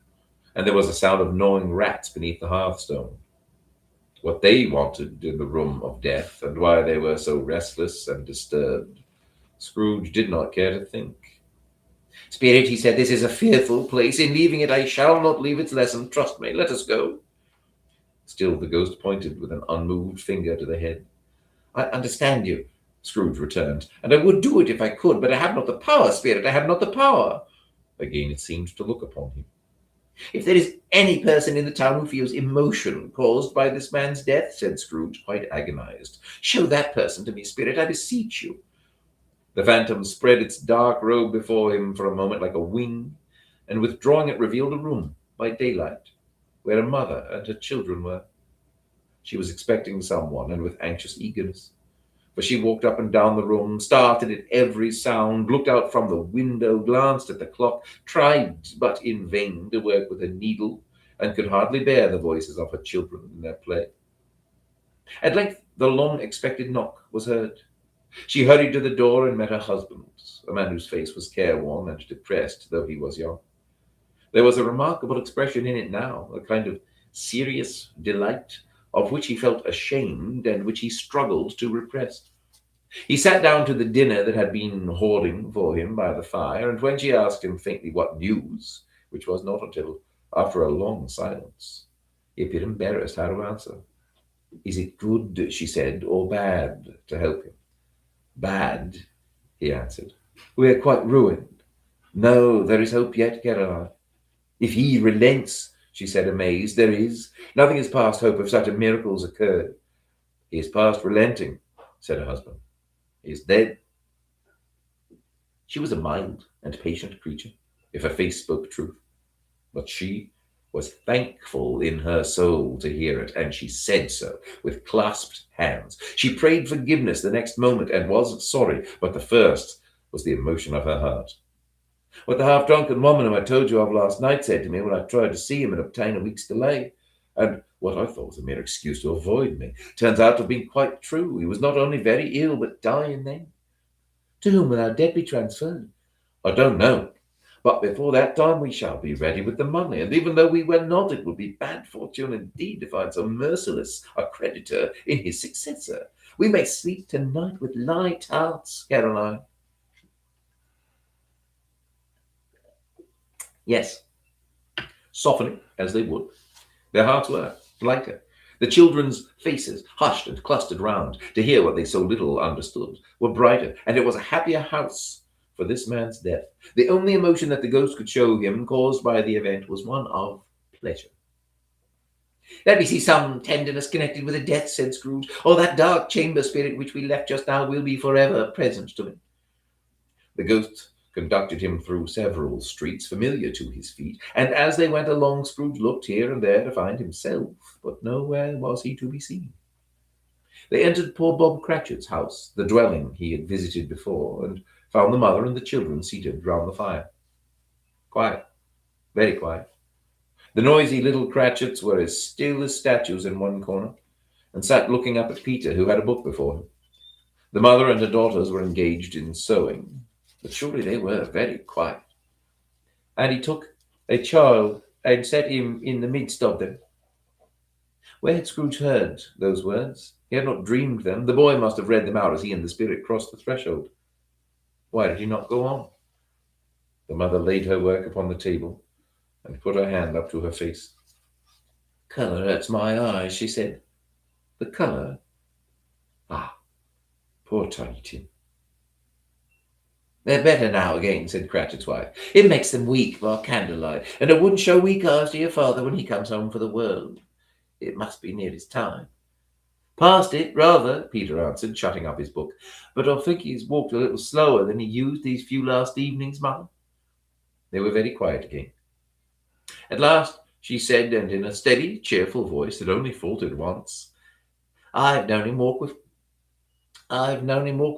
and there was a sound of gnawing rats beneath the hearthstone. What they wanted in the room of death, and why they were so restless and disturbed, Scrooge did not care to think. Spirit, he said, this is a fearful place. In leaving it, I shall not leave its lesson. Trust me, let us go. Still the ghost pointed with an unmoved finger to the head. I understand you, Scrooge returned, and I would do it if I could, but I have not the power, Spirit, I have not the power. Again it seemed to look upon him. If there is any person in the town who feels emotion caused by this man's death, said Scrooge, quite agonized, show that person to me, Spirit, I beseech you. The phantom spread its dark robe before him for a moment like a wing, and withdrawing it revealed a room by daylight, where a mother and her children were. She was expecting someone, and with anxious eagerness, for she walked up and down the room, started at every sound, looked out from the window, glanced at the clock, tried, but in vain, to work with a needle, and could hardly bear the voices of her children in their play. At length the long-expected knock was heard. She hurried to the door and met her husband, a man whose face was careworn and depressed, though he was young. There was a remarkable expression in it now, a kind of serious delight, of which he felt ashamed and which he struggled to repress. He sat down to the dinner that had been hoarding for him by the fire, and when she asked him faintly what news, which was not until after a long silence, he appeared embarrassed how to answer. Is it good, she said, or bad to help him? Bad, he answered. We are quite ruined. No, there is hope yet, Caroline. If he relents, she said, amazed, there is. Nothing is past hope if such a miracle's occurred. He is past relenting, said her husband. He is dead. She was a mild and patient creature, if her face spoke truth. But she was thankful in her soul to hear it, and she said so with clasped hands. She prayed forgiveness the next moment and was sorry, but the first was the emotion of her heart. What the half-drunken woman who I told you of last night said to me when I tried to see him and obtain a week's delay, and what I thought was a mere excuse to avoid me, turns out to have been quite true. He was not only very ill, but dying then. To whom will our debt be transferred? I don't know. But before that time we shall be ready with the money, and even though we were not, it would be bad fortune indeed to find so merciless a creditor in his successor. We may sleep tonight with light hearts, Caroline. Yes, softening as they would, their hearts were lighter. The children's faces, hushed and clustered round to hear what they so little understood, were brighter, and it was a happier house for this man's death. The only emotion that the ghost could show him, caused by the event, was one of pleasure. Let me see some tenderness connected with the death, said Scrooge, or that dark chamber spirit which we left just now will be forever present to me. The ghost conducted him through several streets familiar to his feet, and as they went along, Scrooge looked here and there to find himself, but nowhere was he to be seen. They entered poor Bob Cratchit's house, the dwelling he had visited before, and found the mother and the children seated round the fire. Quiet, very quiet. The noisy little Cratchits were as still as statues in one corner, and sat looking up at Peter, who had a book before him. The mother and her daughters were engaged in sewing, but surely they were very quiet. And he took a child and set him in the midst of them. Where had Scrooge heard those words? He had not dreamed them. The boy must have read them out as he and the spirit crossed the threshold. Why did he not go on? The mother laid her work upon the table and put her hand up to her face. Colour hurts my eyes, she said. The colour? Ah, poor Tiny Tim. They're better now again, said Cratchit's wife. It makes them weak by candlelight, and it wouldn't show weak eyes to your father when he comes home for the world. It must be near his time. Past it, rather, Peter answered, shutting up his book. But I think he's walked a little slower than he used these few last evenings, Mother. They were very quiet again. At last she said, and in a steady, cheerful voice that only faltered once, I've known him walk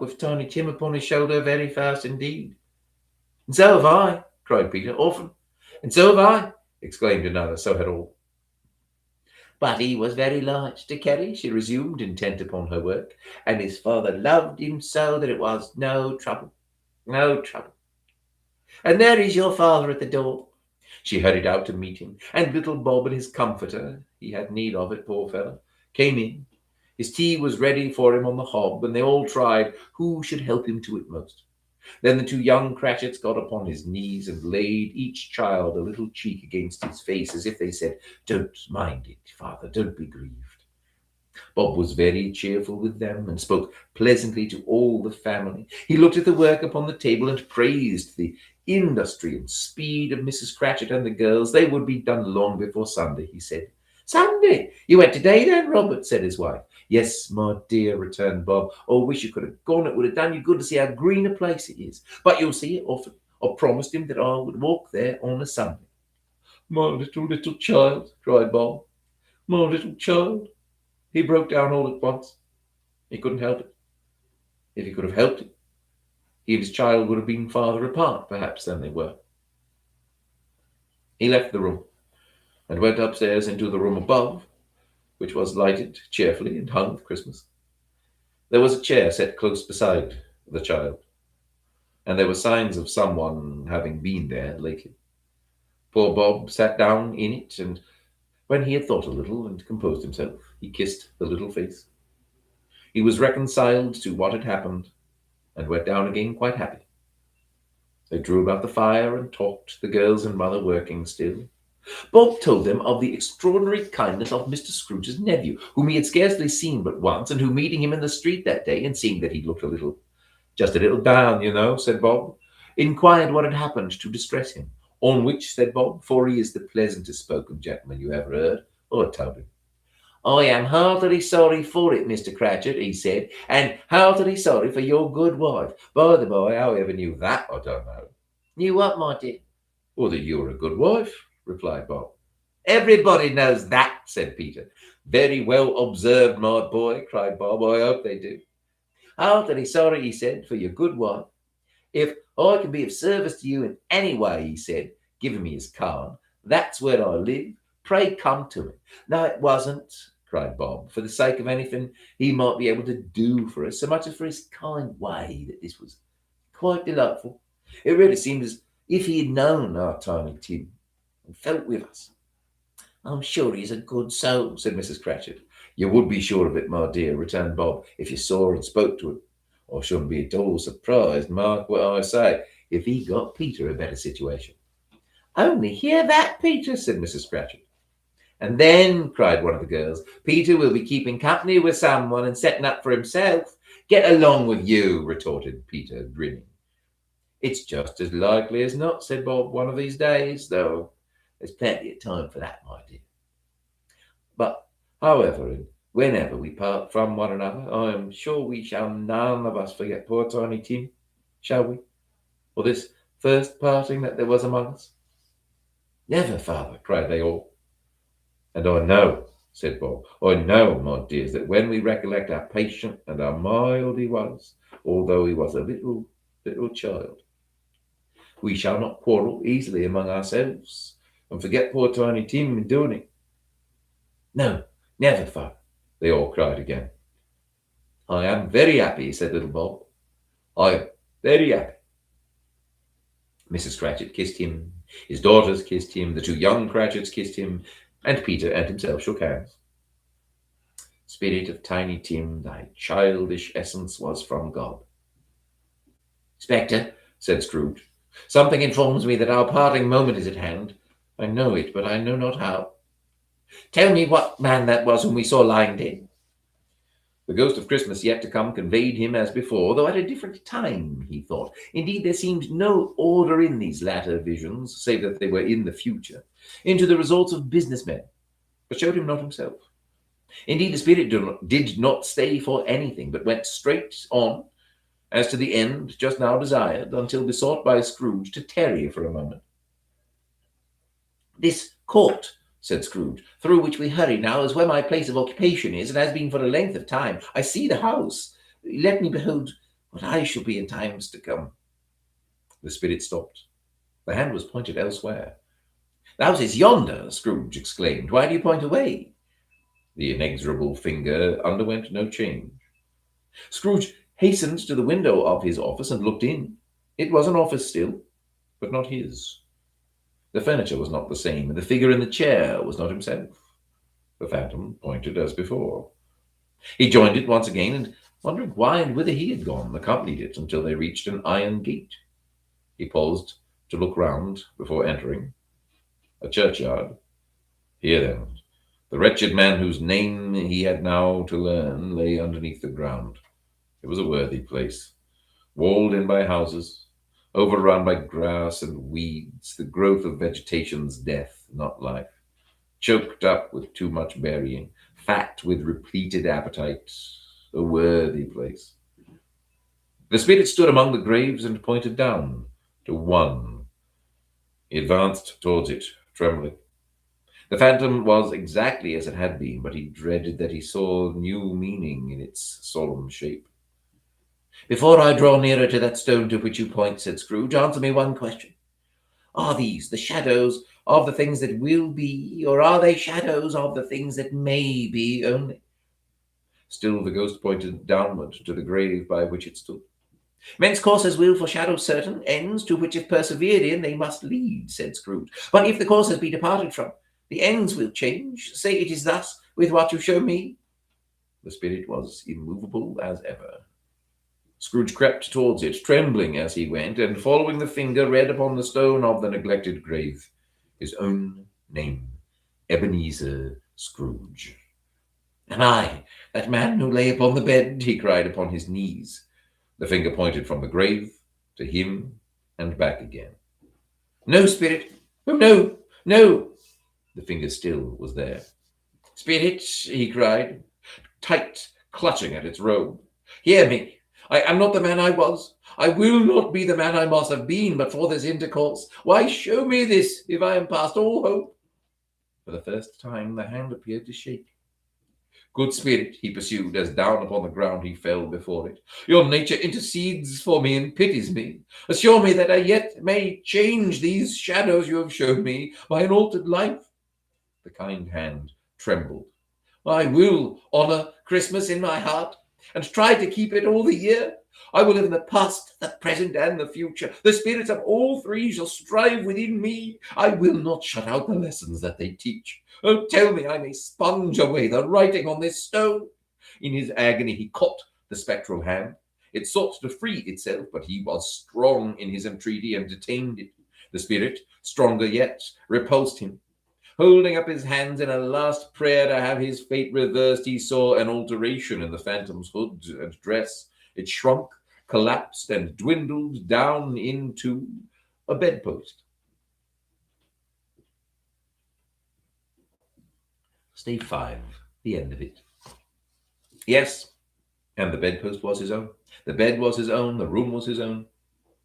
with Tiny Tim upon his shoulder very fast indeed. And so have I, cried Peter, often. And so have I, exclaimed another, so had all. But he was very light to carry, she resumed, intent upon her work, and his father loved him so that it was no trouble. And there is your father at the door. She hurried out to meet him, and little Bob and his comforter, he had need of it, poor fellow, came in. His tea was ready for him on the hob, and they all tried who should help him to it most. Then the two young Cratchits got upon his knees and laid each child a little cheek against his face, as if they said, Don't mind it, father, don't be grieved. Bob was very cheerful with them and spoke pleasantly to all the family. He looked at the work upon the table and praised the industry and speed of Mrs. Cratchit and the girls, they would be done long before Sunday, he said. Sunday? You went today then, Robert, said his wife. Yes, my dear, returned Bob. Oh, wish you could have gone. It would have done you good to see how green a place it is. But you'll see it often. I promised him that I would walk there on a Sunday. My little child, cried Bob. My little child. He broke down all at once. He couldn't help it. If he could have helped it, he and his child would have been farther apart, perhaps, than they were. He left the room and went upstairs into the room above, which was lighted cheerfully and hung with Christmas. There was a chair set close beside the child, and there were signs of someone having been there lately. Poor Bob sat down in it, and when he had thought a little and composed himself, he kissed the little face. He was reconciled to what had happened, and went down again quite happy. They drew about the fire and talked, the girls and mother working still. Bob told them of the extraordinary kindness of Mr. Scrooge's nephew, whom he had scarcely seen but once, and who, meeting him in the street that day, and seeing that he looked just a little down, said Bob, inquired what had happened to distress him. On which, said Bob, for he is the pleasantest spoken gentleman you ever heard, or told him. I am heartily sorry for it, Mr. Cratchit, he said, and heartily sorry for your good wife. By the by, how you ever knew that, I don't know. Knew what, my dear? Well, that you're a good wife, replied Bob. Everybody knows that, said Peter. Very well observed, my boy, cried Bob. I hope they do. Heartily sorry, he said, for your good wife. If I can be of service to you in any way, he said, giving me his card, that's where I live. Pray come to me. No, it wasn't, cried Bob, for the sake of anything he might be able to do for us, so much as for his kind way, that this was quite delightful. It really seemed as if he had known our Tiny Tim and felt with us. I'm sure he's a good soul, said Mrs. Cratchit. You would be sure of it, my dear, returned Bob, if you saw and spoke to him. I shouldn't be at all surprised, mark what I say, if he got Peter a better situation. Only hear that, Peter, said Mrs. Cratchit. And then, cried one of the girls, Peter will be keeping company with someone and setting up for himself. Get along with you, retorted Peter, grinning. It's just as likely as not, said Bob, one of these days, though there's plenty of time for that, my dear. But, however, and whenever we part from one another, I am sure we shall none of us forget poor Tiny Tim, shall we? Or this first parting that there was among us? Never, father, cried they all. And I know, said Bob, I know, my dears, that when we recollect how patient and how mild he was, although he was a little child, we shall not quarrel easily among ourselves and forget poor Tiny Tim in doing it. No, never, father, they all cried again. I am very happy, said little Bob. I am very happy. Mrs. Cratchit kissed him, his daughters kissed him, the two young Cratchits kissed him, and Peter and himself shook hands. Spirit of Tiny Tim, thy childish essence was from God. Spectre, said Scrooge, something informs me that our parting moment is at hand. I know it, but I know not how. Tell me what man that was whom we saw lying dead. The ghost of Christmas yet to come conveyed him as before, though at a different time, he thought. Indeed, there seemed no order in these latter visions, save that they were in the future, into the results of businessmen, but showed him not himself. Indeed, the spirit did not stay for anything, but went straight on, as to the end just now desired, until besought by Scrooge to tarry for a moment. This court, said Scrooge, through which we hurry now, is where my place of occupation is, and has been for a length of time. I see the house. Let me behold what I shall be in times to come. The spirit stopped. The hand was pointed elsewhere. The house is yonder, Scrooge exclaimed. Why do you point away? The inexorable finger underwent no change. Scrooge hastened to the window of his office and looked in. It was an office still, but not his. The furniture was not the same, and the figure in the chair was not himself. The phantom pointed as before. He joined it once again, and, wondering why and whither he had gone, accompanied it until they reached an iron gate. He paused to look round before entering. A churchyard. Here, then, the wretched man whose name he had now to learn lay underneath the ground. It was a worthy place, walled in by houses, overrun by grass and weeds, the growth of vegetation's death, not life, choked up with too much burying, fat with repleted appetite, a worthy place. The spirit stood among the graves and pointed down to one. He advanced towards it, trembling. The phantom was exactly as it had been, but he dreaded that he saw new meaning in its solemn shape. Before I draw nearer to that stone to which you point, said Scrooge, answer me one question. Are these the shadows of the things that will be, or are they shadows of the things that may be only? Still the ghost pointed downward to the grave by which it stood. Men's courses will foreshadow certain ends to which, if persevered in, they must lead, said Scrooge. But if the courses be departed from, the ends will change. Say it is thus with what you show me. The spirit was immovable as ever. Scrooge crept towards it, trembling as he went, and following the finger, read upon the stone of the neglected grave his own name, Ebenezer Scrooge. And I, that man who lay upon the bed, he cried upon his knees. The finger pointed from the grave to him and back again. No, spirit. Oh, no, no. The finger still was there. Spirit, he cried, tight clutching at its robe. Hear me. I am not the man I was. I will not be the man I must have been but for this intercourse. Why show me this if I am past all hope? For the first time the hand appeared to shake. Good spirit, he pursued, as down upon the ground he fell before it. Your nature intercedes for me and pities me. Assure me that I yet may change these shadows you have shown me by an altered life. The kind hand trembled. I will honor Christmas in my heart and try to keep it all the year. I will live in the past, the present, and the future. The spirits of all three shall strive within me. I will not shut out the lessons that they teach. Oh, tell me I may sponge away the writing on this stone. In his agony he caught the spectral hand. It sought to free itself, but he was strong in his entreaty and detained it. The spirit, stronger yet, repulsed him. Holding up his hands in a last prayer to have his fate reversed, he saw an alteration in the phantom's hood and dress. It shrunk, collapsed, and dwindled down into a bedpost. Stage 5, the end of it. Yes, and the bedpost was his own. The bed was his own, the room was his own.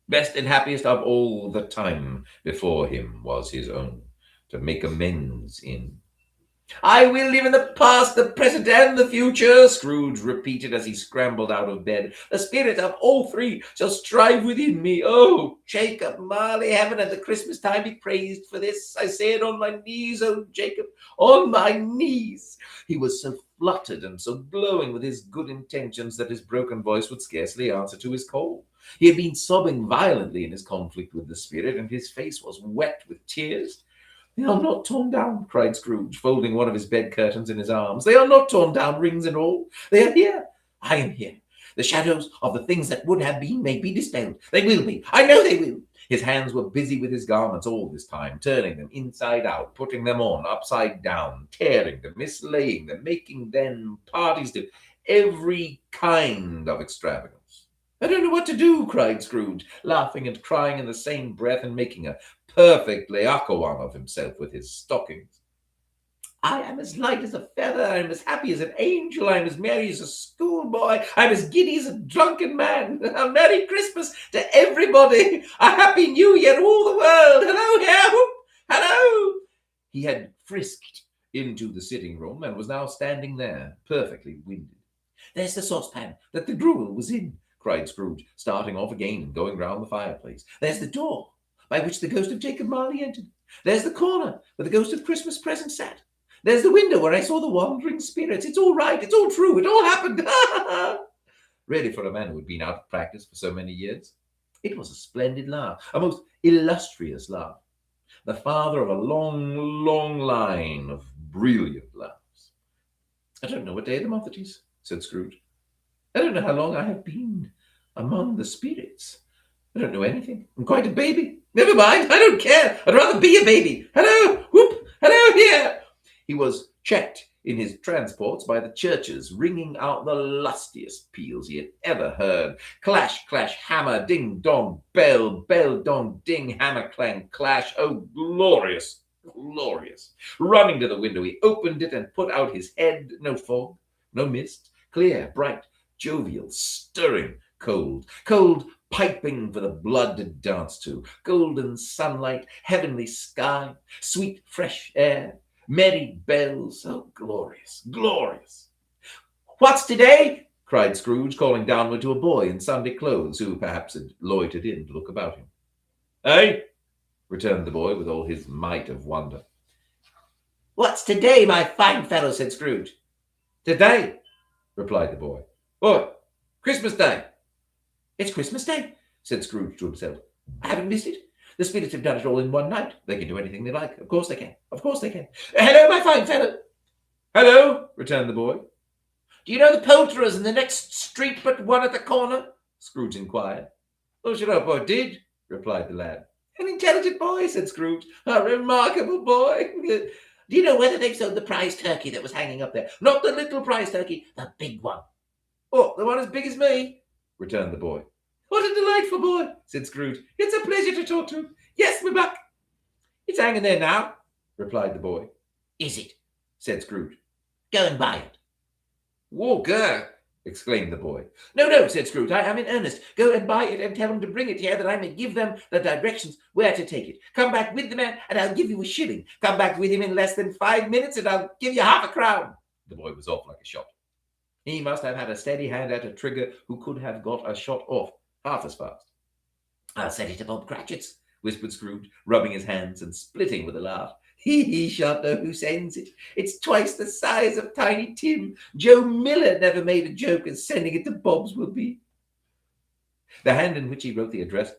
Best and happiest of all the time before him was his own, to make amends in. I will live in the past, the present, and the future, Scrooge repeated as he scrambled out of bed. The spirit of all three shall strive within me. Oh, Jacob Marley, heaven at the Christmas time be praised for this. I say it on my knees, oh Jacob, on my knees. He was so fluttered and so glowing with his good intentions that his broken voice would scarcely answer to his call. He had been sobbing violently in his conflict with the spirit, and his face was wet with tears. They are not torn down, cried Scrooge, folding one of his bed curtains in his arms. They are not torn down, rings and all. They are here. I am here. The shadows of the things that would have been may be dispelled. They will be. I know they will. His hands were busy with his garments all this time, turning them inside out, putting them on upside down, tearing them, mislaying them, making them parties to every kind of extravagance. I don't know what to do, cried Scrooge, laughing and crying in the same breath and making a perfect Laocoon of himself with his stockings. I am as light as a feather. I am as happy as an angel. I am as merry as a schoolboy. I am as giddy as a drunken man. A Merry Christmas to everybody. A Happy New Year to all the world. Hello, here. Hello. He had frisked into the sitting room and was now standing there, perfectly winded. There's the saucepan that the gruel was in, cried Scrooge, starting off again and going round the fireplace. There's the door by which the ghost of Jacob Marley entered. There's the corner where the ghost of Christmas present sat. There's the window where I saw the wandering spirits. It's all right. It's all true. It all happened. Really, for a man who had been out of practice for so many years. It was a splendid laugh, a most illustrious laugh. The father of a long, long line of brilliant laughs. I don't know what day of the month it is, said Scrooge. I don't know how long I have been among the spirits. I don't know anything. I'm quite a baby. Never mind. I don't care. I'd rather be a baby. Hello. Whoop. Hello here. He was checked in his transports by the churches, ringing out the lustiest peals he had ever heard. Clash, clash, hammer, ding, dong, bell, bell, dong, ding, hammer, clang, clash. Oh, glorious, glorious. Running to the window, he opened it and put out his head. No fog, no mist, clear, bright, jovial, stirring, cold, cold, piping for the blood to dance to, golden sunlight, heavenly sky, sweet fresh air, merry bells. Oh, glorious, glorious. What's today? Cried Scrooge, calling downward to a boy in Sunday clothes, who perhaps had loitered in to look about him. Eh? Returned the boy with all his might of wonder. What's today, my fine fellow? Said Scrooge. Today, replied the boy. What? Christmas Day. It's Christmas Day, said Scrooge to himself. I haven't missed it. The spirits have done it all in one night. They can do anything they like. Of course they can. Of course they can. Hello, my fine fellow. Hello, returned the boy. Do you know the poulterers in the next street but one at the corner? Scrooge inquired. Oh, shut up, I did, replied the lad. An intelligent boy, said Scrooge. A remarkable boy. Do you know whether they've sold the prize turkey that was hanging up there? Not the little prize turkey, the big one. Oh, the one as big as me, returned the boy. What a delightful boy, said Scrooge. It's a pleasure to talk to him. Yes, we're back. It's hanging there now, replied the boy. Is it? Said Scrooge. Go and buy it. Walker, exclaimed the boy. No, said Scrooge. I am in earnest. Go and buy it and tell them to bring it here that I may give them the directions where to take it. Come back with the man and I'll give you a shilling. Come back with him in less than 5 minutes and I'll give you half a crown. The boy was off like a shot. He must have had a steady hand at a trigger who could have got a shot off half as fast. I'll set it to Bob Cratchit's, whispered Scrooge, rubbing his hands and splitting with a laugh. He shan't know who sends it. It's twice the size of Tiny Tim. Joe Miller never made a joke, and sending it to Bob's will be. The hand in which he wrote the address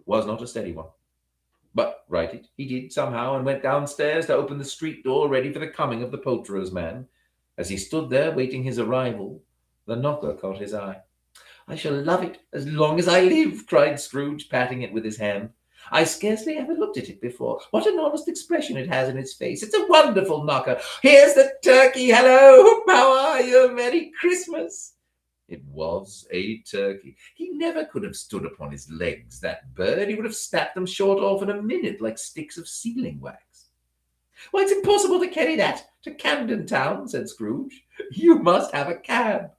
was not a steady one. But write it he did somehow, and went downstairs to open the street door, ready for the coming of the poulterer's man. As he stood there waiting his arrival, the knocker caught his eye. I shall love it as long as I live, cried Scrooge, patting it with his hand. I scarcely ever looked at it before. What an honest expression it has in its face. It's a wonderful knocker. Here's the turkey. Hello, how are you? Merry Christmas. It was a turkey. He never could have stood upon his legs, that bird. He would have snapped them short off in a minute like sticks of sealing wax. Why, it's impossible to carry that to Camden Town, said Scrooge. You must have a cab.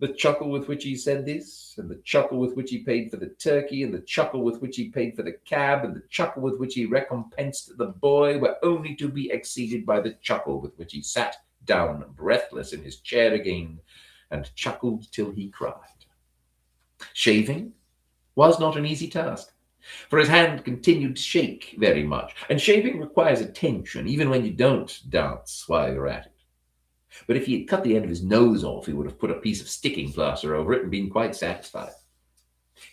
The chuckle with which he said this, and the chuckle with which he paid for the turkey, and the chuckle with which he paid for the cab, and the chuckle with which he recompensed the boy were only to be exceeded by the chuckle with which he sat down breathless in his chair again, and chuckled till he cried. Shaving was not an easy task, for his hand continued to shake very much, and shaving requires attention, even when you don't dance while you're at it. But if he had cut the end of his nose off, he would have put a piece of sticking plaster over it and been quite satisfied.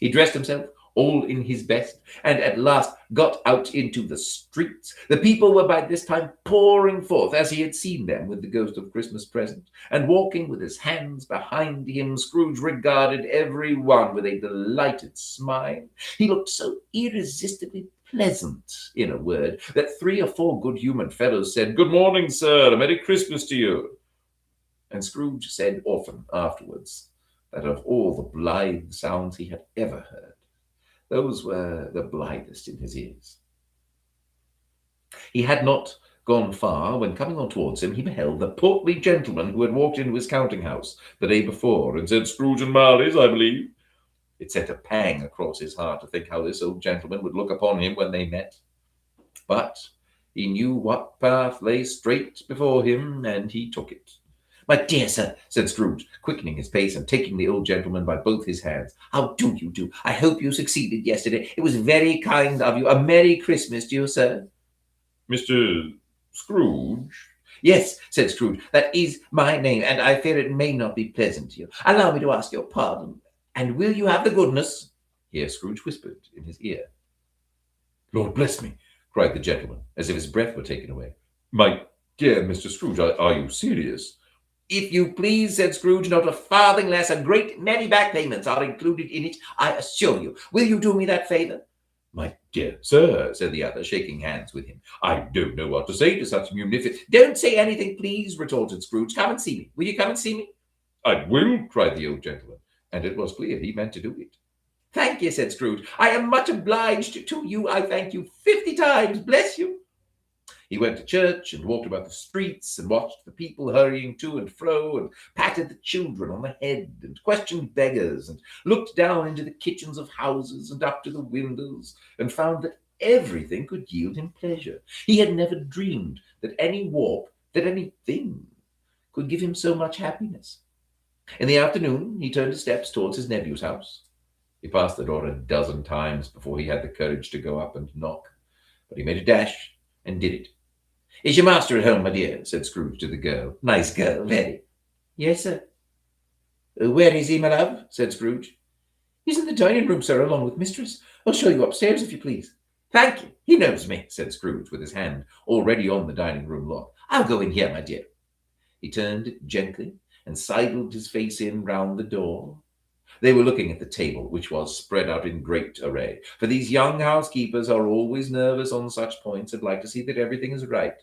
He dressed himself all in his best, and at last got out into the streets. The people were by this time pouring forth, as he had seen them with the ghost of Christmas present, and walking with his hands behind him. Scrooge regarded every one with a delighted smile. He looked so irresistibly pleasant, in a word, that 3 or 4 good-humoured fellows said, "Good morning, sir, a Merry Christmas to you." And Scrooge said often afterwards that of all the blithe sounds he had ever heard, those were the blithest in his ears. He had not gone far when, coming on towards him, he beheld the portly gentleman who had walked into his counting-house the day before and said, "Scrooge and Marley's, I believe." It sent a pang across his heart to think how this old gentleman would look upon him when they met. But he knew what path lay straight before him, and he took it. "My dear sir," said Scrooge, quickening his pace and taking the old gentleman by both his hands, "how do you do? I hope you succeeded yesterday. It was very kind of you. A Merry Christmas to you, sir." "Mr. Scrooge?" "Yes," said Scrooge, "that is my name, and I fear it may not be pleasant to you. Allow me to ask your pardon. And will you have the goodness—" Here Scrooge whispered in his ear. "Lord bless me," cried the gentleman, as if his breath were taken away. "My dear Mr. Scrooge, are you serious?" "If you please," said Scrooge, "not a farthing less. A great many back payments are included in it, I assure you. Will you do me that favour?" My dear sir, said the other, shaking hands with him, I don't know what to say to such munificent. Don't say anything, please, retorted Scrooge. Come and see me. Will you come and see me? I will, cried the old gentleman, and it was clear he meant to do it. Thank you, said Scrooge. I am much obliged to you. I thank you 50 times. Bless you. He went to church and walked about the streets and watched the people hurrying to and fro and patted the children on the head and questioned beggars and looked down into the kitchens of houses and up to the windows and found that everything could yield him pleasure. He had never dreamed that any walk, that anything could give him so much happiness. In the afternoon, he turned his steps towards his nephew's house. He passed the door a dozen times before he had the courage to go up and knock, but he made a dash and did it. Is your master at home, my dear? Said Scrooge to the girl. Nice girl, very. Yes, sir. Where is he, my love? Said Scrooge. He's in the dining room, sir, along with mistress. I'll show you upstairs, if you please. Thank you. He knows me, said Scrooge, with his hand already on the dining room lock. I'll go in here, my dear. He turned it gently and sidled his face in round the door. They were looking at the table, which was spread out in great array, for these young housekeepers are always nervous on such points and like to see that everything is right.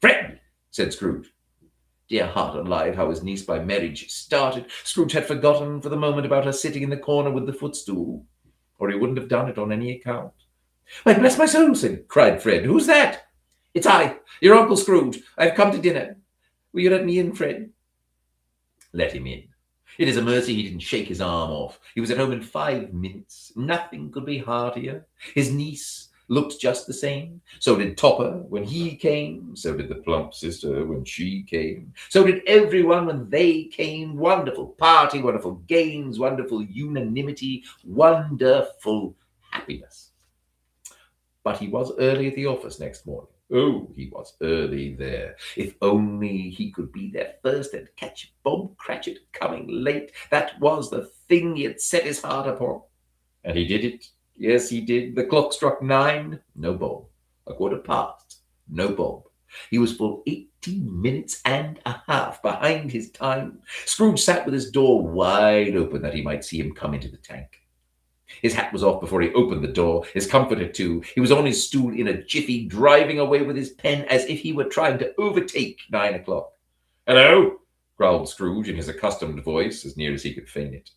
Fred, said Scrooge. Dear heart alive, how his niece by marriage started. Scrooge had forgotten for the moment about her sitting in the corner with the footstool, or he wouldn't have done it on any account. Why, bless my soul, cried Fred. Who's that? It's I, your Uncle Scrooge. I've come to dinner. Will you let me in, Fred? Let him in. It is a mercy he didn't shake his arm off. He was at home in 5 minutes. Nothing could be heartier. His niece looked just the same. So did Topper when he came. So did the plump sister when she came. So did everyone when they came. Wonderful party, wonderful games, wonderful unanimity, wonderful happiness. But he was early at the office next morning. Oh, he was early there. If only he could be there first and catch Bob Cratchit coming late. That was the thing he had set his heart upon. And he did it. Yes, he did. The clock struck 9. No Bob. 1/4 past. No Bob. He was full 18 minutes and a half behind his time. Scrooge sat with his door wide open that he might see him come into the tank. His hat was off before he opened the door, his comforter too. He was on his stool in a jiffy, driving away with his pen as if he were trying to overtake 9 o'clock. Hello, growled Scrooge in his accustomed voice, as near as he could feign it.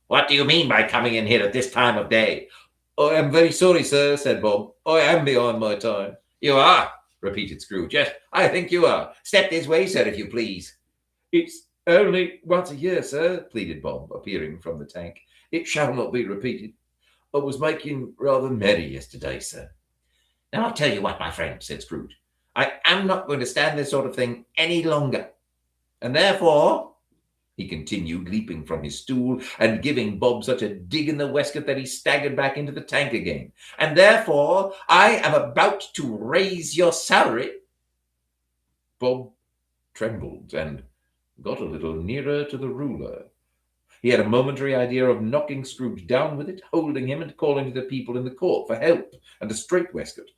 What do you mean by coming in here at this time of day? I am very sorry, sir, said Bob. I am behind my time. You are, repeated Scrooge. Yes, I think you are. Step this way, sir, if you please. It's only once a year, sir, pleaded Bob, appearing from the tank. It shall not be repeated. I was making rather merry yesterday, sir. Now, I'll tell you what, my friend, said Scrooge. I am not going to stand this sort of thing any longer. And therefore, he continued, leaping from his stool and giving Bob such a dig in the waistcoat that he staggered back into the tank again. And therefore, I am about to raise your salary. Bob trembled and got a little nearer to the ruler. He had a momentary idea of knocking Scrooge down with it, holding him and calling to the people in the court for help and a straight waistcoat.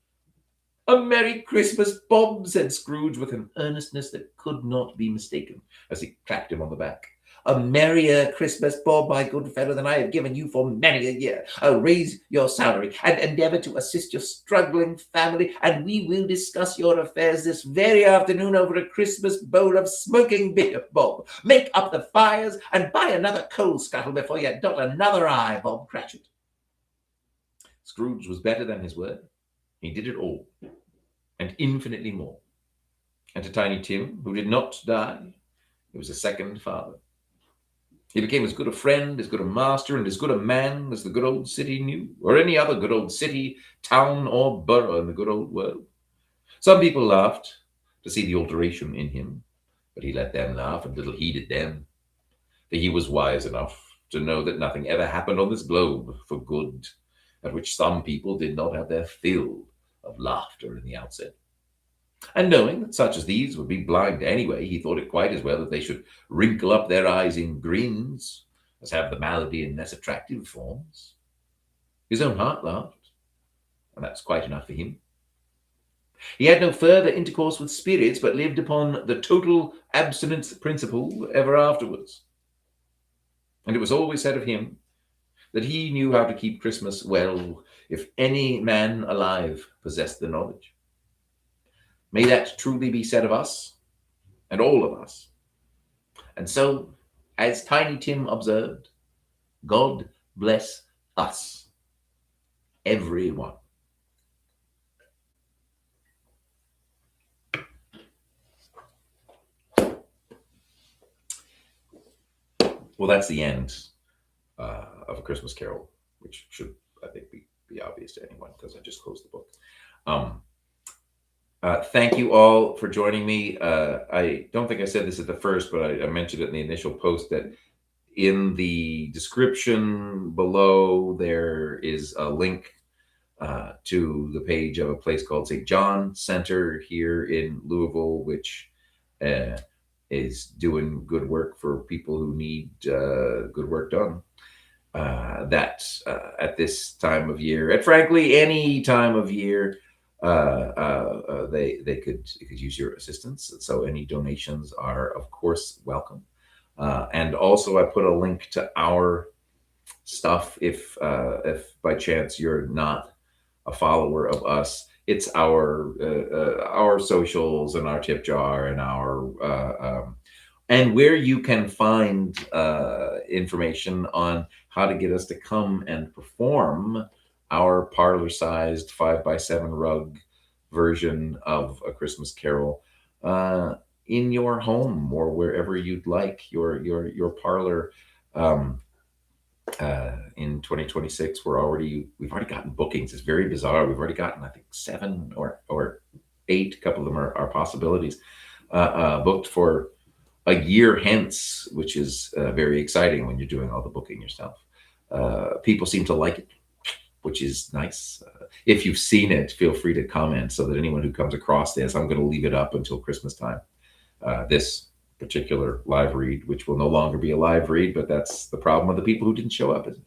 A Merry Christmas, Bob, said Scrooge with an earnestness that could not be mistaken, as he clapped him on the back. A merrier Christmas, Bob, my good fellow, than I have given you for many a year. I'll raise your salary and endeavour to assist your struggling family, and we will discuss your affairs this very afternoon over a Christmas bowl of smoking beer, Bob. Make up the fires and buy another coal scuttle before you dot another I, Bob Cratchit. Scrooge was better than his word. He did it all, and infinitely more. And to Tiny Tim, who did not die, he was a second father. He became as good a friend, as good a master, and as good a man as the good old city knew, or any other good old city, town, or borough in the good old world. Some people laughed to see the alteration in him, but he let them laugh and little heeded them, for he was wise enough to know that nothing ever happened on this globe for good, at which some people did not have their fill of laughter in the outset. And knowing that such as these would be blind anyway, he thought it quite as well that they should wrinkle up their eyes in grins as have the malady in less attractive forms. His own heart laughed, and that's quite enough for him. He had no further intercourse with spirits, but lived upon the total abstinence principle ever afterwards. And it was always said of him that he knew how to keep Christmas well if any man alive possess the knowledge. May that truly be said of us and all of us. And so, as Tiny Tim observed, God bless us, everyone. Well, that's the end of A Christmas Carol, which should, I think, be obvious to anyone because I just closed the book. Thank you all for joining me. I don't think I said this at the first, but I mentioned it in the initial post that in the description below there is a link to the page of a place called St. John Center here in Louisville, which is doing good work for people who need good work done. That at this time of year, at frankly any time of year, they could use your assistance. So any donations are, of course, welcome. And also, I put a link to our stuff if by chance you're not a follower of us. It's our socials and our tip jar and and where you can find information on how to get us to come and perform our parlor-sized 5x7 rug version of A Christmas Carol in your home or wherever you'd like your parlor. In 2026, we've already gotten bookings. It's very bizarre. We've already gotten, I think, 7 or 8. A couple of them are possibilities booked for a year hence, which is very exciting when you're doing all the booking yourself. People seem to like it, which is nice. If you've seen it, feel free to comment so that anyone who comes across this, I'm going to leave it up until Christmas time. This particular live read, which will no longer be a live read, but that's the problem with the people who didn't show up, isn't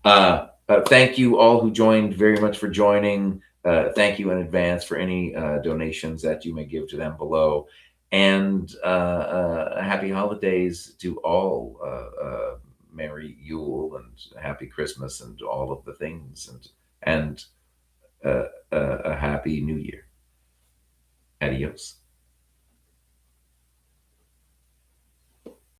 it? Thank you all who joined very much for joining. Thank you in advance for any donations that you may give to them below. And happy holidays to all. Merry Yule and Happy Christmas and all of the things, and a Happy New Year. Adios.